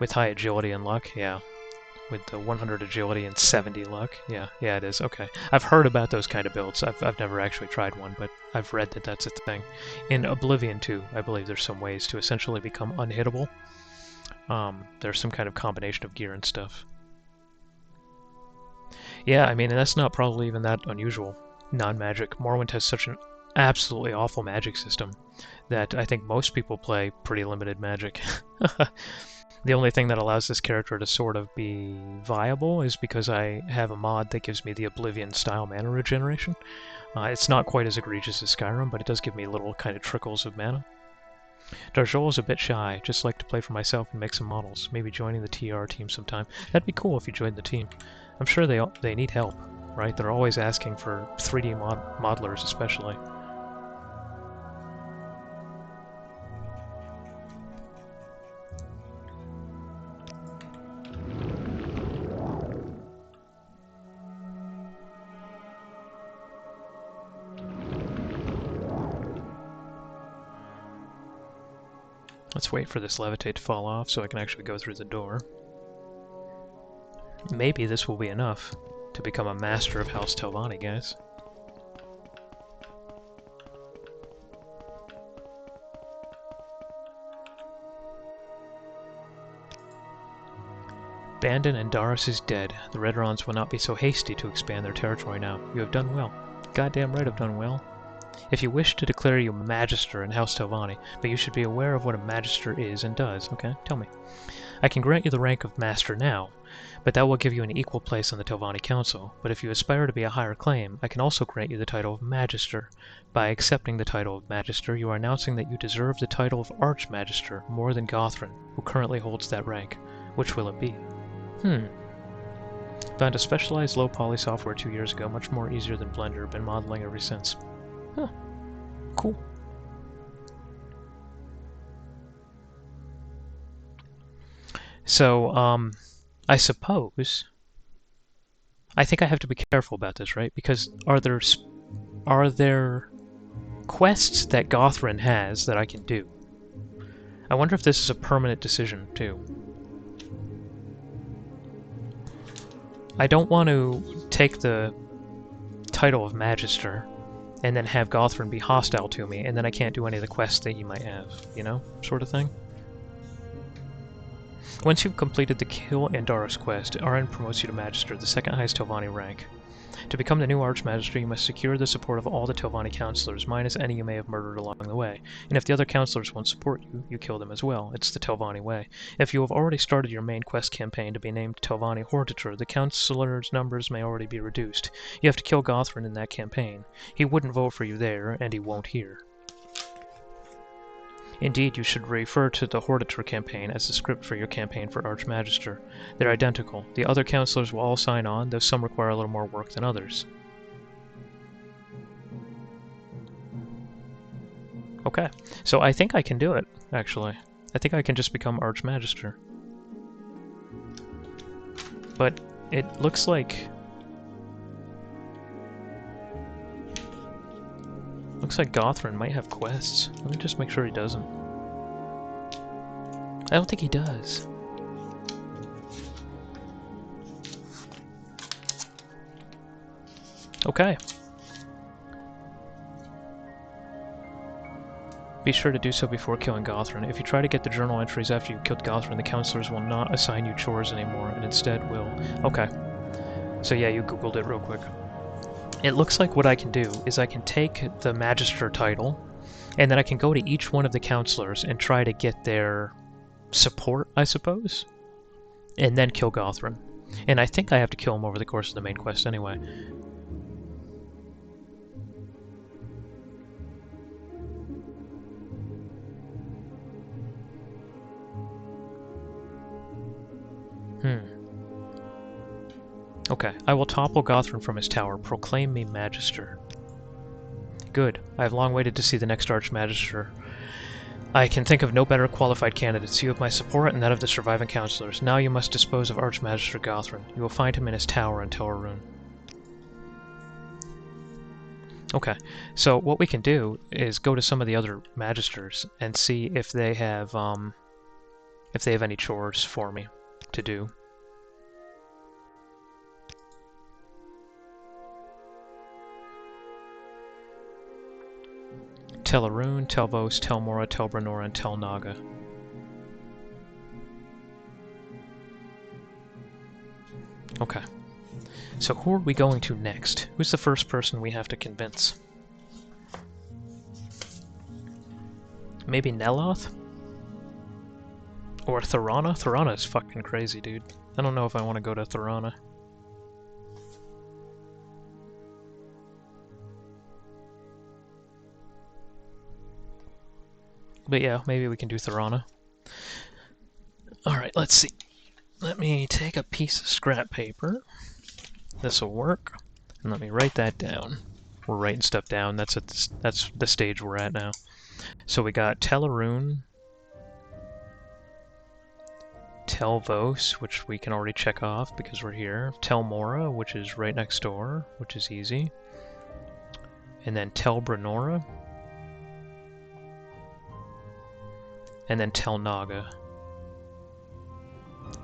With high agility and luck, yeah. With the 100 agility and 70 luck, yeah it is, okay. I've heard about those kind of builds. I've never actually tried one, but I've read that that's a thing. In Oblivion 2, I believe there's some ways to essentially become unhittable. There's some kind of combination of gear and stuff. Yeah, I mean, and that's not probably even that unusual. Non-magic. Morrowind has such an absolutely awful magic system that I think most people play pretty limited magic. The only thing that allows this character to sort of be viable is because I have a mod that gives me the Oblivion style mana regeneration. It's not quite as egregious as Skyrim, but it does give me little kind of trickles of mana. Darjol is a bit shy, just like to play for myself and make some models. Maybe joining the TR team sometime. That'd be cool if you joined the team. I'm sure they need help, right? They're always asking for 3D modelers especially. Let's wait for this levitate to fall off so I can actually go through the door. Maybe this will be enough to become a master of House Telvani, guys. Bandon and Doris is dead. The Redrons will not be so hasty to expand their territory now. You have done well. Goddamn right I've done well. If you wish to declare you a Magister in House Telvani, but you should be aware of what a Magister is and does, okay? Tell me. I can grant you the rank of Master now, but that will give you an equal place on the Telvani Council. But if you aspire to be a higher claim, I can also grant you the title of Magister. By accepting the title of Magister, you are announcing that you deserve the title of Archmagister more than Gothrin, who currently holds that rank. Which will it be? Found a specialized low-poly software 2 years ago, much more easier than Blender, been modeling ever since. Huh. Cool. So, I suppose... I think I have to be careful about this, right? Because are there quests that Gothrin has that I can do? I wonder if this is a permanent decision, too. I don't want to take the title of Magister and then have Gothrin be hostile to me, and then I can't do any of the quests that he might have, you know? Sort of thing. Once you've completed the Kill Andaris quest, RN promotes you to Magister, the second highest Telvani rank. To become the new Archmagister, you must secure the support of all the Telvani counselors, minus any you may have murdered along the way. And if the other counselors won't support you, you kill them as well. It's the Telvani way. If you have already started your main quest campaign to be named Telvani Hortitor, the counselors' numbers may already be reduced. You have to kill Gothrin in that campaign. He wouldn't vote for you there, and he won't here. Indeed, you should refer to the Hortitor campaign as the script for your campaign for Archmagister. They're identical. The other counselors will all sign on, though some require a little more work than others. Okay, so I think I can do it, actually. I think I can just become Archmagister. But it looks like... Looks like Gothrin might have quests. Let me just make sure he doesn't. I don't think he does. Okay. Be sure to do so before killing Gothrin. If you try to get the journal entries after you've killed Gothrin, the counselors will not assign you chores anymore, and instead will... Okay. So yeah, you googled it real quick. It looks like what I can do is I can take the Magister title, and then I can go to each one of the counselors and try to get their support, I suppose, and then kill Gothrin. And I think I have to kill him over the course of the main quest anyway. Okay, I will topple Gothrin from his tower. Proclaim me Magister. Good. I have long waited to see the next Archmagister. I can think of no better qualified candidates. You have my support and that of the surviving counselors. Now you must dispose of Archmagister Gothrin. You will find him in his tower in Telrune. Okay, so what we can do is go to some of the other Magisters and see if they have any chores for me to do. Telrune, Telvos, Telmora, Telbranora, and Telnaga. Okay. So who are we going to next? Who's the first person we have to convince? Maybe Neloth? Or Thorana? Thorana is fucking crazy, dude. I don't know if I want to go to Thorana. But yeah, maybe we can do Thorana. Alright, let's see. Let me take a piece of scrap paper. This'll work. And let me write that down. We're writing stuff down. That's the stage we're at now. So we got Telrune, Telvos, which we can already check off because we're here. Telmora, which is right next door, which is easy. And then Telbranora. And then Telnaga.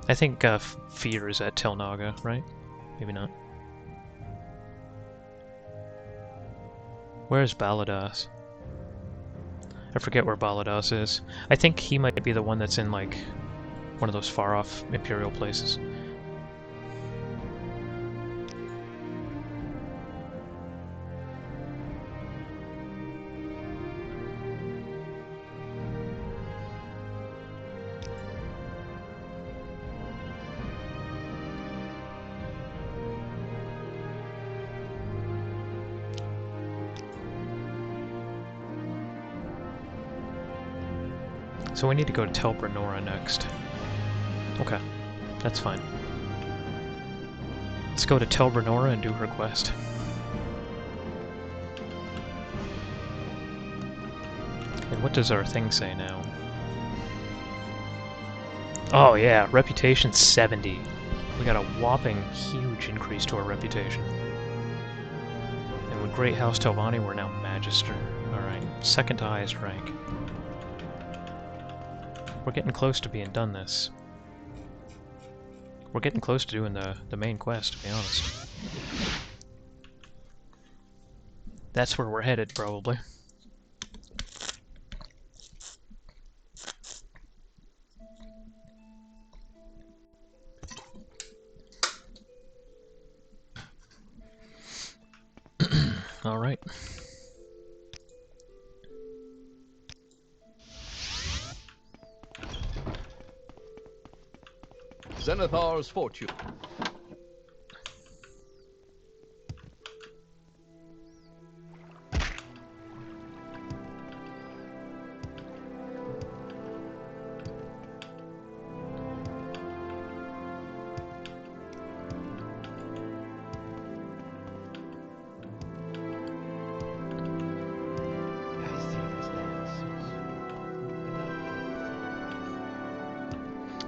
I think Fear is at Telnaga, right? Maybe not. Where's Baladas? I forget where Baladas is. I think he might be the one that's in, like, one of those far-off Imperial places. So we need to go to Telbranora next. Okay, that's fine. Let's go to Telbranora and do her quest. And what does our thing say now? Oh yeah, reputation 70. We got a whopping huge increase to our reputation. And with Great House Telvani, we're now Magister. Alright, second to highest rank. We're getting close to being done this. We're getting close to doing the main quest, to be honest. That's where we're headed, probably. Alright. Zenithar's fortune.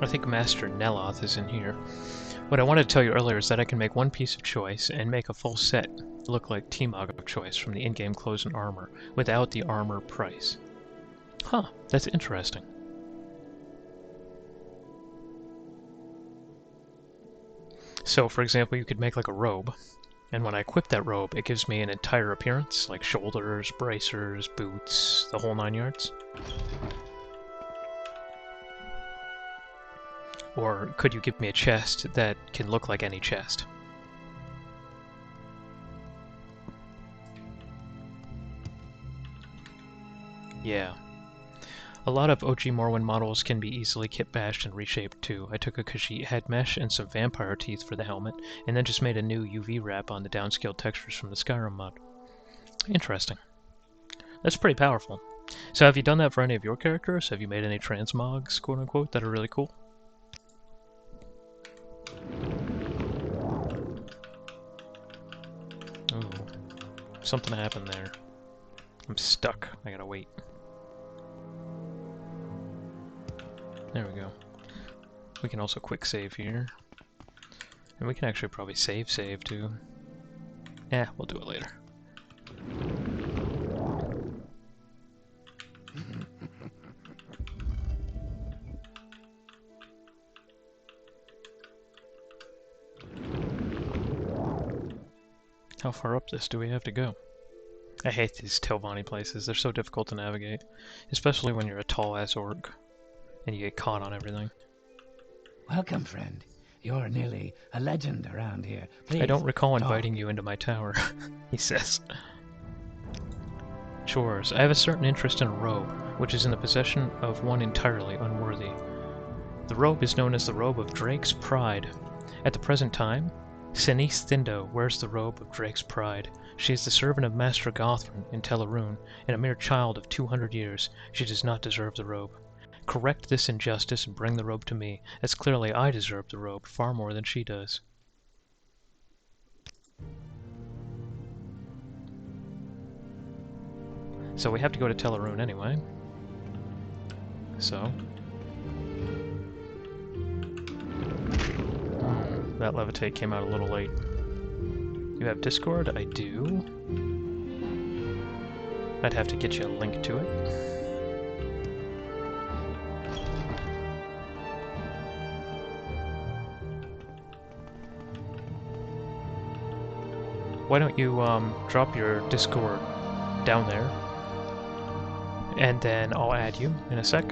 I think Master Neloth is in here. What I wanted to tell you earlier is that I can make one piece of choice and make a full set look like T-Mog of choice from the in-game clothes and armor, without the armor price. Huh, that's interesting. So, for example, you could make like a robe, and when I equip that robe, it gives me an entire appearance, like shoulders, bracers, boots, the whole 9 yards. Or could you give me a chest that can look like any chest? Yeah. A lot of OG Morrowind models can be easily kit bashed and reshaped too. I took a Khajiit head mesh and some vampire teeth for the helmet, and then just made a new UV wrap on the downscaled textures from the Skyrim mod. Interesting. That's pretty powerful. So have you done that for any of your characters? Have you made any transmogs, quote unquote, that are really cool? Ooh, something happened there. I'm stuck. I gotta wait. There we go. We can also quick save here. And we can actually probably save too. Eh, we'll do it later. How far up this do we have to go? I hate these Telvani places. They're so difficult to navigate. Especially when you're a tall-ass orc and you get caught on everything. Welcome, friend. You're nearly a legend around here. Please, I don't recall talk. inviting you into my tower, he says. Chores. I have a certain interest in a robe, which is in the possession of one entirely unworthy. The robe is known as the Robe of Drake's Pride. At the present time, Sinise Thindo wears the robe of Drake's Pride. She is the servant of Master Gothrin in Telarune, and a mere child of 200 years. She does not deserve the robe. Correct this injustice and bring the robe to me, as clearly I deserve the robe far more than she does. So we have to go to Telarune anyway. So... that levitate came out a little late. You have Discord? I do. I'd have to get you a link to it. Why don't you drop your Discord down there, and then I'll add you in a sec.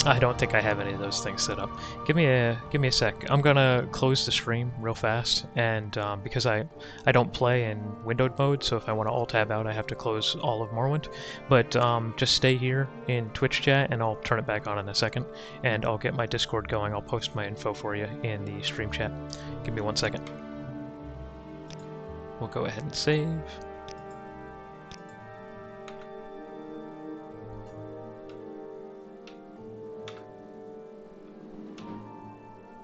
I don't think I have any of those things set up. Give me a sec. I'm gonna close the stream real fast, and because I don't play in windowed mode, so if I want to alt-tab out, I have to close all of Morrowind. But just stay here in Twitch chat, and I'll turn it back on in a second, and I'll get my Discord going. I'll post my info for you in the stream chat. Give me 1 second. We'll go ahead and save.